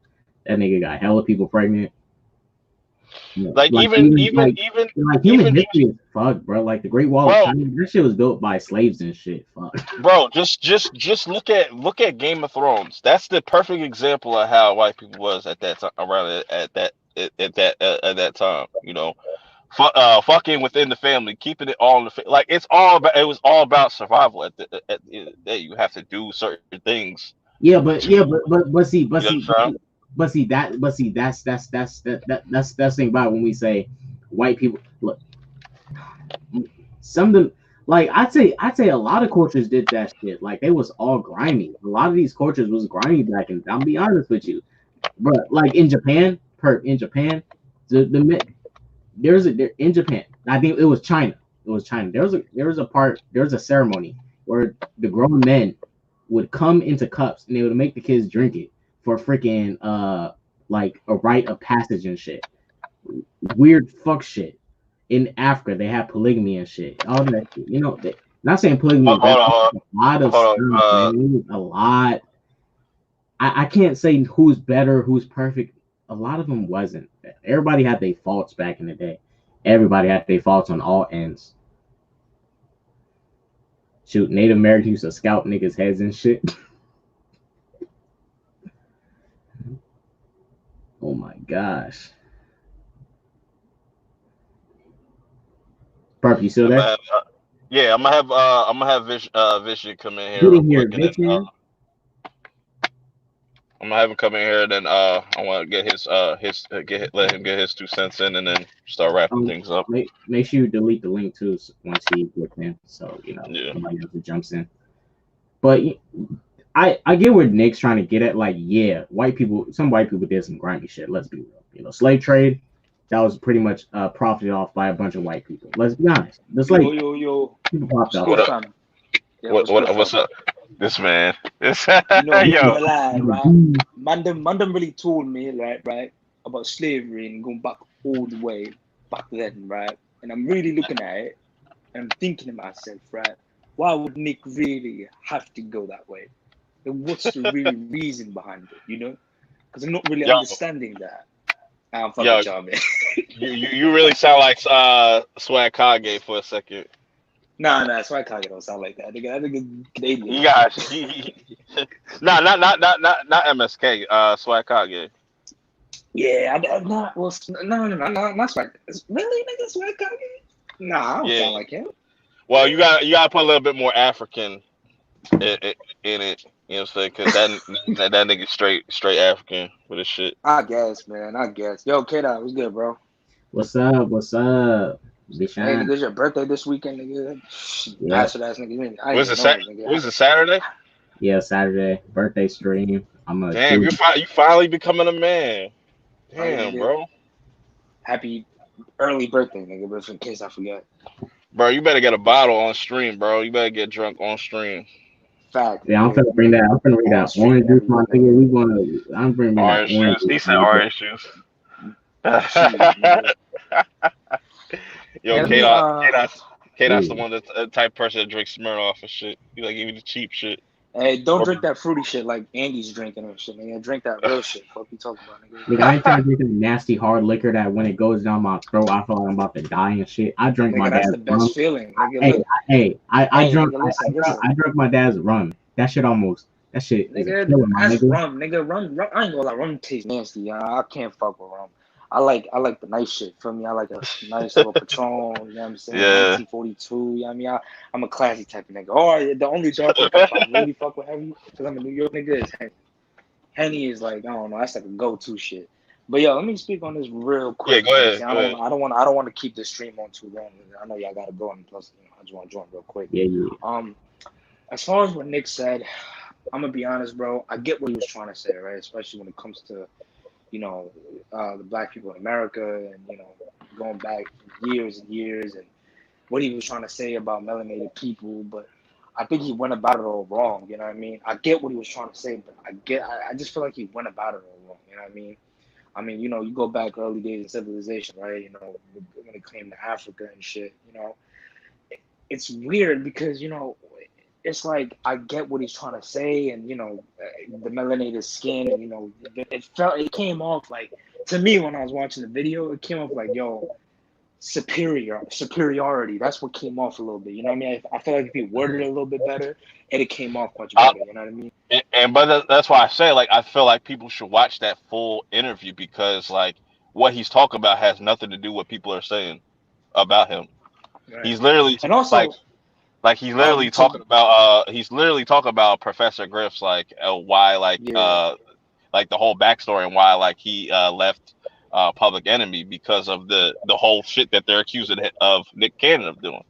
That nigga got hella people pregnant. Like Like even even even even like human even history is fucked, bro. Like the Great Wall of bro, China, that shit was built by slaves and shit. Fuck. just look at Game of Thrones. That's the perfect example of how white people was at that time, around at that time. Fucking within the family, keeping it all in like it was all about survival. At the end of the day, you have to do certain things Yeah, but you know see, what I'm saying? that's the thing about when we say white people. Look, some of them, like I'd say a lot of cultures did that shit. Like they was all grimy. A lot of these cultures was grimy back in. I'll be honest with you, but like in Japan, in Japan, the in Japan. I think it was China. It was China. There was a ceremony where the grown men would come into cups and they would make the kids drink it for freaking like a rite of passage and shit. Weird fuck shit. In Africa, they have polygamy and shit. All that shit. Not saying polygamy is bad. Hold on, A lot of hold stuff, on. man. It was a lot. I can't say who's better, who's perfect. A lot of them wasn't. Everybody had their faults back in the day. Everybody had their faults on all ends. Shoot, Native Americans used to scout niggas' heads and shit. Oh my gosh. Purp, you still I'm gonna there? have, yeah, I'm gonna have Vision come in here Get real in here, quick, and then bitch. I'm gonna have him come in here, and then I want to get let him get his 2 cents in, and then start wrapping things up. Make sure you delete the link too once he gets in, so Yeah. somebody else jumps in. But I get where Nick's trying to get at. Like, yeah, some white people did some grimy shit. Let's be real. Slave trade that was pretty much profited off by a bunch of white people. Let's be honest. The Yo, slave yo, yo. people popped What's off. good, What up? fam? Yeah, what's good, What's fam? up? This man. This I'm not yo. gonna lie, right? Man, them really told me, right, about slavery and going back all the way back then, right? And I'm really looking at it and I'm thinking to myself, right? Why would Nick really have to go that way? And what's the real reason behind it, Because I'm not really Yo, understanding that. I'm fucking yo, charming. you really sound like Swag Kage for a second. Nah, Swag Kage don't sound like that. That nigga Canadian. You got nah, not MSK. Swag Kage. Yeah, not well. No, not Swag. Really, nigga, Swag Kage? Nah, I don't Yeah. sound like him. Well, you got to put a little bit more African in it. You know what I'm saying? Because that nigga straight African with his shit. I guess, man. I guess. Yo, K-Dot, what's good, bro? What's up? What's up? Hey, Bishan. nigga, it's your birthday this weekend, nigga. Yep. Bastard ass nigga. I didn't Was even it know it, nigga. Was it Saturday? Yeah, Saturday birthday stream. I'm a Damn, do. you finally becoming a man. Right, Damn, nigga. bro. Happy early birthday, nigga. But in case I forget. Bro, you better get a bottle on stream, bro. You better get drunk on stream. Fact, Yeah, I'm nigga. finna bring that. I'm finna bring On that stream orange and juice, my everything, nigga. nigga. We gonna. I'm bringing that Orange orange juice. juice, He said my nigga. orange juice. Cheese, nigga. Yo, Yeah, let me K-Dot's the Ooh. one that type person that drinks Smirnoff and shit. He like give you the cheap shit. hey, don't Or drink that fruity shit like Andy's drinking and shit, nigga. Drink that real shit. Fuck you talking about, nigga. Nigga, I ain't trying to drink that nasty hard liquor that when it goes down my throat, I feel like I'm about to die and shit. I drink my Nigga, that's dad's the best rum. feeling, nigga. Hey, Look, I hey, drunk, nigga, listen. I drunk my dad's rum. That shit is a Nigga, killer, my that's nigga. rum, nigga. Rum. I ain't gonna lie, rum tastes nasty. I can't fuck with rum. I like the nice shit. Feel me? I like a nice little Patron. You know what I'm saying? yeah. 1942. You know what I mean? I'm a classy type of nigga. Or the only dark liquor if I really fuck with heavy, because I'm a New York nigga, is Henny. Henny is like I don't know. That's like a go-to shit. But yo, let me speak on this real Yeah, quick. go You know what I'm ahead. saying? Go ahead. I don't want to keep this stream on too long. I know y'all gotta go, and plus, I just want to join real quick. Yeah, yeah. Um, as far as what Nick said, I'm gonna be honest, bro. I get what he was trying to say, right? Especially when it comes to you know the black people in America, and going back years and years, and what he was trying to say about melanated people. But I think he went about it all wrong. You know what I mean? I get what he was trying to say, but I just feel like he went about it all wrong. You know what I mean? I mean, you go back early days of civilization, right? When it came to Africa and shit, it's weird because it's like I get what he's trying to say, and the melanated skin, and it came off like, to me when I was watching the video, it came off like, yo, superiority. That's what came off a little bit. You know what I mean? I feel like if he worded it a little bit better, it came off much I, better. You know what I mean? but that's why I say like I feel like people should watch that full interview because like what he's talking about has nothing to do with what people are saying about him. Right. He's literally And like also, he's literally talking about Professor Griff's like why yeah, like the whole backstory and why like he left Public Enemy because of the whole shit that they're accusing of Nick Cannon of doing.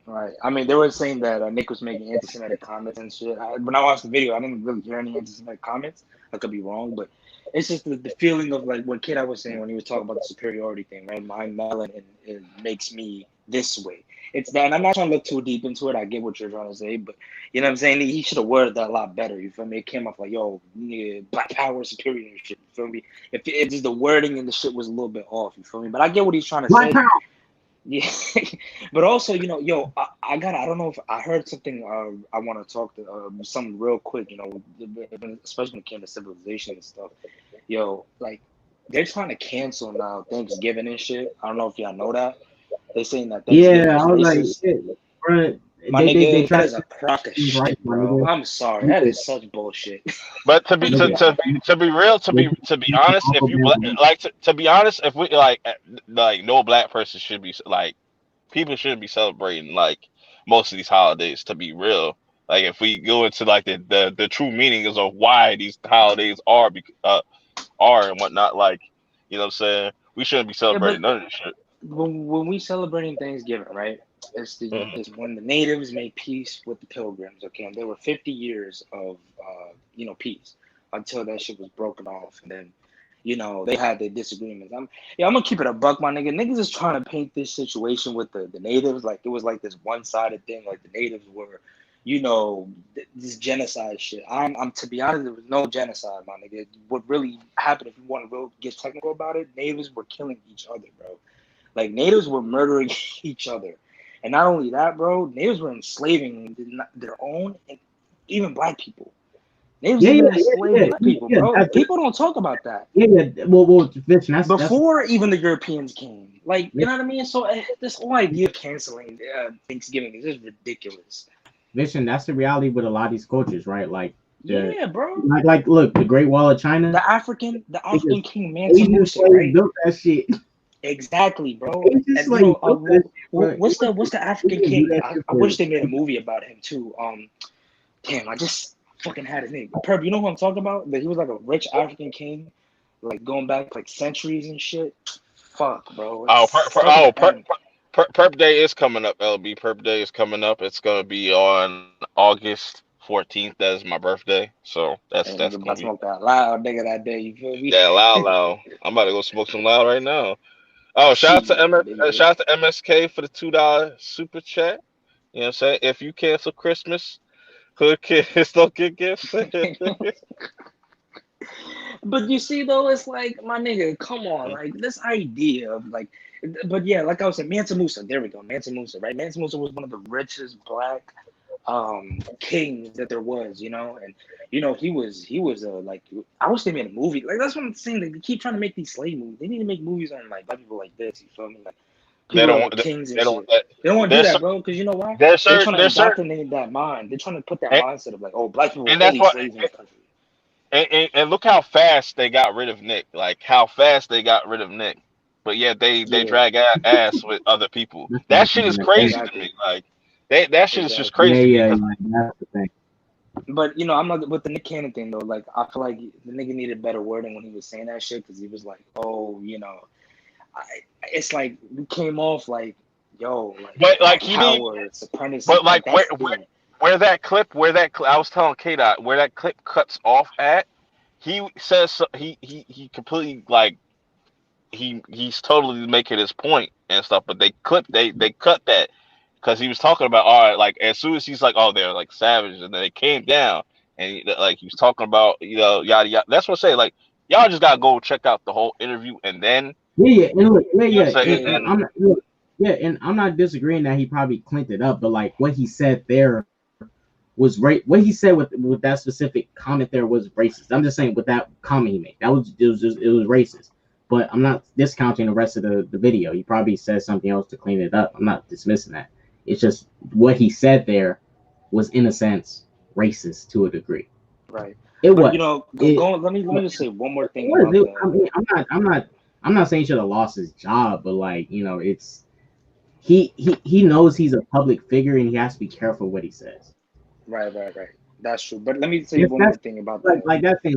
right. I mean, they were saying that Nick was making anti-Semitic comments and shit. When I watched the video, I didn't really hear any anti-Semitic comments. I could be wrong, but it's just the feeling of like what Kid I was saying when he was talking about the superiority thing, right? My melanin it makes me this way. It's that, and I'm not trying to look too deep into it. I get what you're trying to say, but you know what I'm saying? He should have worded that a lot better. You feel me? It came off like, yo, yeah, black power, superior shit. You feel me? If just the wording and the shit was a little bit off, you feel me? But I get what he's trying to Black say. power. Yeah, but also, yo, I don't know if I heard something. I want to talk to something real quick. Especially when it came to civilization and stuff. Yo, like they're trying to cancel now Thanksgiving and shit. I don't know if y'all know that. They're saying that Thanksgiving Yeah, is I was like, racist. shit, bro. My They nigga, that try is to a crock of do right, shit, my bro. nigga. I'm sorry. That Nigga, is such bullshit. But to be nigga, to be real, to be honest, if Uncle you Ben, to be honest, if we like no black person should be like people shouldn't be celebrating like most of these holidays. To be real, like if we go into like the true meanings of why these holidays are and whatnot, like you know what I'm saying, we shouldn't be Yeah, celebrating but none of this shit. when we celebrating Thanksgiving, right? Mhm. It's when the natives made peace with the pilgrims. Okay, and there were 50 years of peace until that shit was broken off, and then they had their disagreements. I'm gonna keep it a buck, my nigga. Niggas is trying to paint this situation with the natives like it was like this one sided thing, like the natives were. This genocide shit. I'm to be honest, there was no genocide, my nigga. What really happened, if you want to real get technical about it, natives were killing each other, bro. Like natives were murdering each other, and not only that, bro, natives were enslaving their own and even black people. They was Yeah, even yeah, enslaved yeah, black yeah, people, yeah. bro. People don't talk about that. Yeah. Well, Vision, that's Before even the Europeans came, like, you yeah, know what I mean. So this whole idea of canceling Thanksgiving is just ridiculous. Vision. That's the reality with a lot of these cultures, right? Like the Yeah, bro. look, the Great Wall of China. The Niggas, African king Mansa Asian Musa, slaves right? built that shit. Exactly, bro. Asian And slaves built that shit, bro. what's the They African didn't do king? that I, shit I wish they made a movie about him too. Damn, I just fucking had his name. Purp, you know who I'm talking about? That he was like a rich African king, like going back like centuries and shit. Fuck, bro. It Oh, starts with the M. Perp Day is coming up. LB Perp Day is coming up. It's gonna be on August 14th. That is my birthday, so Hey, that's nigga, gonna about to be smoke that loud nigga that day. You feel me? yeah, loud. I'm about to go smoke some loud right now. Oh, Shit, nigga. shout out to MSK for the $2 super chat. You know what I'm saying? If you cancel Christmas, hood kids don't get gifts. But you see though, it's like my nigga, come on, like this idea of like, but yeah, like I was saying, Mansa Musa. There we go, Mansa Musa, right? Mansa Musa was one of the richest black kings that there was, and he was like I wish they made a movie. Like that's what I'm saying. Like, they keep trying to make these slave movies. They need to make movies on like black people like this. You feel me? Like they people don't that were want. kings and They don't want shit. that. They don't want to do There's that, cer- bro. Because you know why? there's They're trying certain to there's certain indoctrinate that mind. They're trying to put that and, mindset of like, oh, black people were and that's only what slaves in this country. and look how fast they got rid of Nick. Like how fast they got rid of Nick. But yet they Yeah, drag ass with other people. That's That not shit is something crazy to exactly, me. Like that shit is just exactly. crazy to me because That's the thing. But I'm not with the Nick Cannon thing though. Like I feel like the nigga needed better wording when he was saying that shit because he was like, oh, I, it's like we came off like, yo, like but like black he didn't. power, supremacy, But like like that's yeah, where that clip, I was telling K Dot where that clip cuts off at. He says he completely like he's totally making his point and stuff. But they cut that because he was talking about all right, like as soon as he's like, oh, they're like savages, and then they came down and like he was talking about yada yada. That's what I say. Like y'all just gotta go check out the whole interview and then And look, you know what I'm saying. And and yeah, then I'm not, look, yeah, and I'm not disagreeing that he probably cleaned it up, but like what he said there was right. What he said with that specific comment there was racist. I'm just saying with that comment he made, it was racist. But I'm not discounting the rest of the video. He probably said something else to clean it up. I'm not dismissing that. It's just what he said there was in a sense racist to a degree. right. It But was. go It, on. Let me just say one more it thing was. about I mean, I'm not saying he should have lost his job, but like it's he knows he's a public figure and he has to be careful what he says. right. That's true. But let me say one more That's thing about the like that thing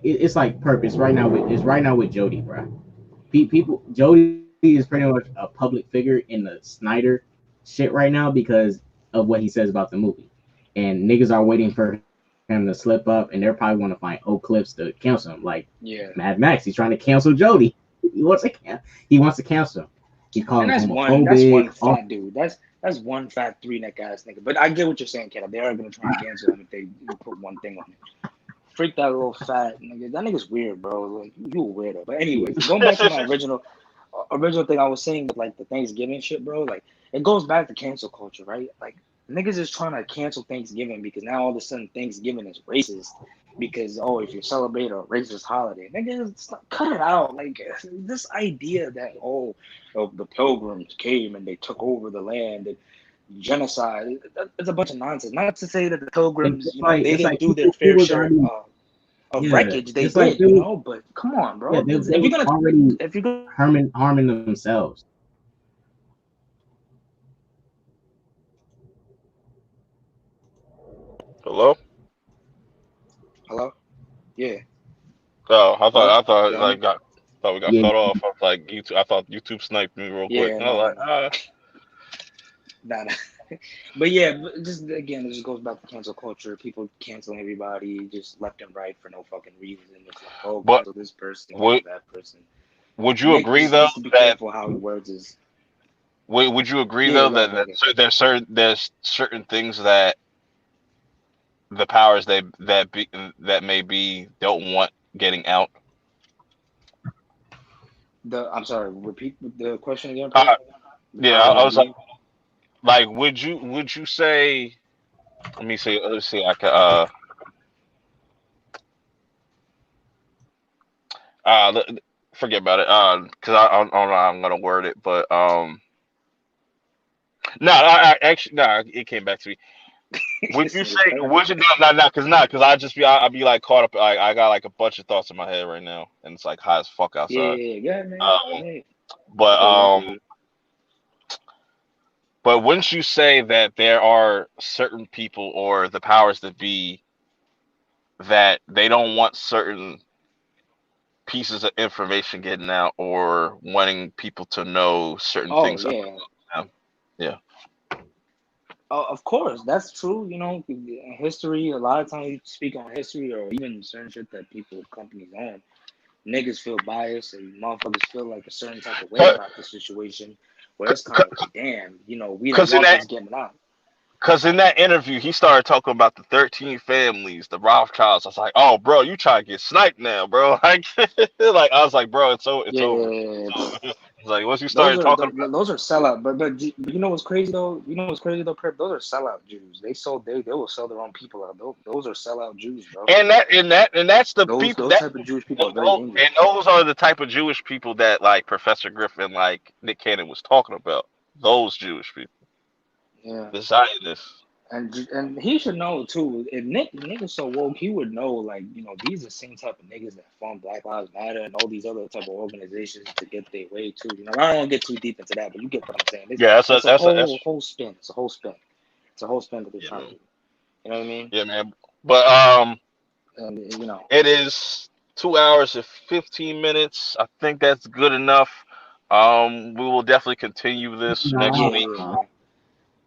it's like purpose right now with Jody, bro. People Jody is pretty much a public figure in the Snyder shit right now because of what he says about the movie, and niggas are waiting for him to slip up, and they're probably want to find old clips to cancel him, like yeah. Mad Max. He's trying to cancel Jody. He wants to cancel him. He's And calling him that's homophobic. one fat dude. That's one fat three neck ass nigga. But I get what you're saying, Ken. They are gonna try and cancel him if they put one thing on it. Freak that little fat nigga. That nigga's weird, bro. Like you a weirdo. But anyways, going back to my original thing I was saying with like the Thanksgiving shit, bro. Like it goes back to cancel culture, right? Like niggas is trying to cancel Thanksgiving because now all of a sudden Thanksgiving is racist. Because if you celebrate a racist holiday, nigga, cut it out. Like this idea that the pilgrims came and they took over the land and genocide. It's a bunch of nonsense. Not to say that the pilgrims, they It's didn't like do their he fair was share already of yeah. wreckage. They It's like did, but come on, bro. they was already If you're gonna harming themselves. hello. hello, yeah, Oh, hello, I thought you hear like me? got thought we got Yeah, cut off. I was like YouTube. I thought YouTube sniped me real quick. Yeah, I was no, like, no, nah. But yeah, just again, it just goes back to cancel culture. People canceling everybody just left and right for no fucking reason. It's like, but cancel this person, would cancel that person. would you Nick agree just though needs to be that careful how he words his. would you agree Yeah, though go ahead, go that ahead. there's certain things that the powers that may be don't want getting out. I'm sorry. Repeat the question again, Perp. Uh, yeah, Powers I that was like, be. would you say? Let me see. Let's see. Forget about it. Because I don't know how I'm gonna word it, but no, actually, no, it came back to me. Would This you nigga say? Purp. Would you because I just I'll be like caught up. I got like a bunch of thoughts in my head right now, and it's like hot as fuck Yeah, outside. yeah, yeah, man. Um, Yeah. I but feel you. I feel you. but wouldn't you say that there are certain people or the powers that be that they don't want certain pieces of information getting out or wanting people to know certain Oh things yeah. about them? Yeah. Of course, that's true. You know, history. A lot of times you speak on history or even certain shit that people, companies own. Niggas feel biased and motherfuckers feel like a certain type of way about the situation. Where it's kind of like, damn, you know, we don't Because in want that this getting out. Because in that interview, he started talking about the 13 families, the Rothschilds. I was like, "Oh, bro, you trying to get sniped now, bro?" Like I was like, "Bro, it's Yeah, over." yeah, yeah, yeah, but It's like once you started talking about, those are sellout. But you know what's crazy though? You know what's crazy though, Purp? Those are sellout Jews. They will sell their own people out. Those are sellout Jews, bro. and that's the people Those that type of Jewish people are very and dangerous. those are the type of Jewish people that like Professor Griffin, like Nick Cannon was talking about. Those Jewish people, Yeah. the Zionists. And he should know too. If Nick is so woke, he would know like these are the same type of niggas that form Black Lives Matter and all these other type of organizations to get their way too. I don't want to get too deep into that, but you get what I'm saying. Yeah, It's a that's whole spin. It's a whole spin. It's a whole spin that they're yeah, trying to man. do. You know what I mean? Yeah, man. But And it is 2 hours and 15 minutes. I think that's good enough. We will definitely continue this next yeah, Nah, week. yeah, yeah.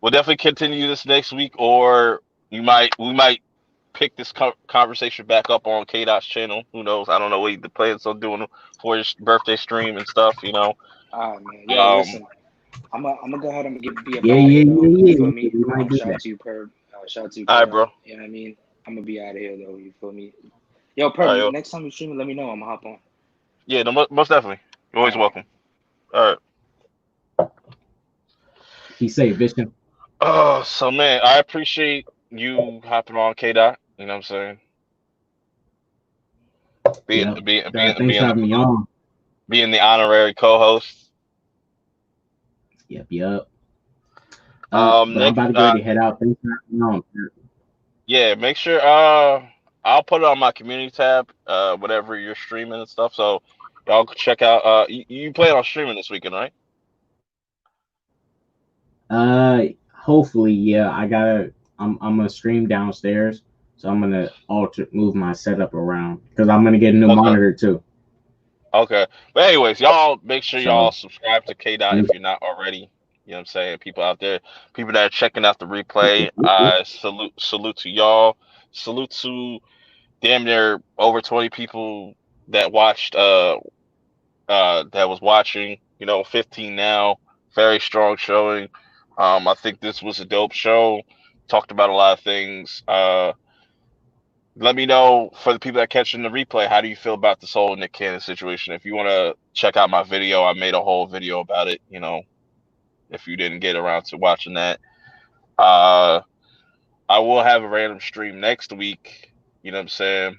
We'll definitely continue this next week, or we might pick this conversation back up on K Dot's channel. Who knows? I don't know what he plans on doing for his birthday stream and stuff. All right, man. Yo, Um, listen. I'm gonna go ahead and be up yeah, out of yeah, here yeah, though. You yeah. feel me? We might do Shout out that. to you, Perp. Shout out to you, all K right, Dot. bro. You know what I mean? I'm gonna be out of here though. You feel me? Yo, All right, Perp. yo. Next time you stream, let me know. I'm gonna hop on. Yeah, no, most definitely. You're All always right. welcome. All right. Be safe, Vision. Oh, so man, I appreciate you hopping on K Dot. You know what I'm saying? Being Yep. being being Thanks for being having me on. being the honorary co-host. Yep, yep. But I'm Nick, about to get ready to head out. Thanks for having me on. yeah, make sure I'll put it on my community tab, whatever you're streaming and stuff. So y'all can check out you plan on streaming this weekend, right? Hopefully, yeah. I'm gonna stream downstairs, so I'm gonna move my setup around because I'm gonna get a new Okay. monitor too. Okay. But anyways, y'all make sure y'all So subscribe to K Dot if you're not already. You know what I'm saying? People out there, people that are checking out the replay, I salute to y'all. Salute to damn near over 20 people that watched that was watching, 15 now. Very strong showing. I think this was a dope show. Talked about a lot of things. Let me know for the people that catching the replay, how do you feel about this whole Nick Cannon situation? If you want to check out my video, I made a whole video about it, if you didn't get around to watching that. Uh, I will have a random stream next week, you know what I'm saying?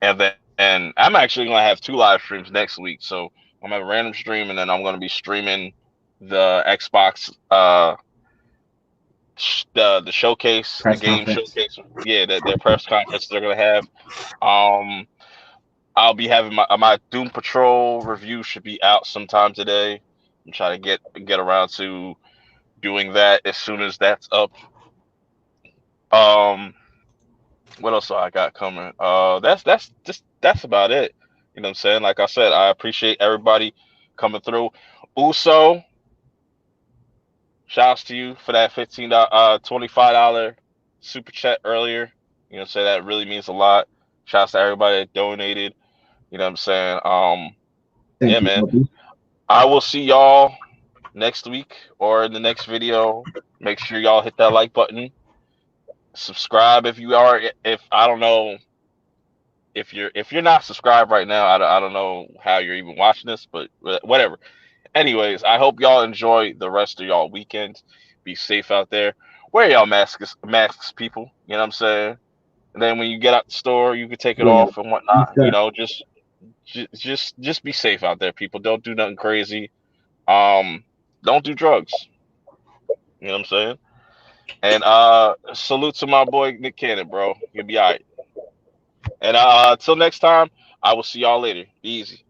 And then I'm actually going to have 2 live streams next week. So I'm going to have a random stream, and then I'm going to be streaming the Xbox, the showcase, the press game conference. showcase. Yeah, their press conference they're going to have. Um, I'll be having my Doom Patrol review should be out sometime today. I'm trying to get around to doing that as soon as that's up. Um, what else do I got coming? That's about it. You know what I'm saying? Like I said, I appreciate everybody coming through. Uso, shouts to you for that $25 super chat earlier. You know, say that really means a lot. Shouts to everybody that donated. You know what I'm saying? Yeah, Thank you, man. Kobe. I will see y'all next week or in the next video. Make sure y'all hit that like button. Subscribe if you are. If I don't know if you're not subscribed right now, I don't know how you're even watching this, but whatever. Anyways, I hope y'all enjoy the rest of y'all weekend. Be safe out there. Wear y'all masks, people. You know what I'm saying? And then when you get out the store, you can take it Yeah. off and Peace whatnot. up. Just Just be safe out there, people. Don't do nothing crazy. Um, don't do drugs. You know what I'm saying? And salute to my boy Nick Cannon, bro. You'll be all right. And till next time, I will see y'all later. Be easy.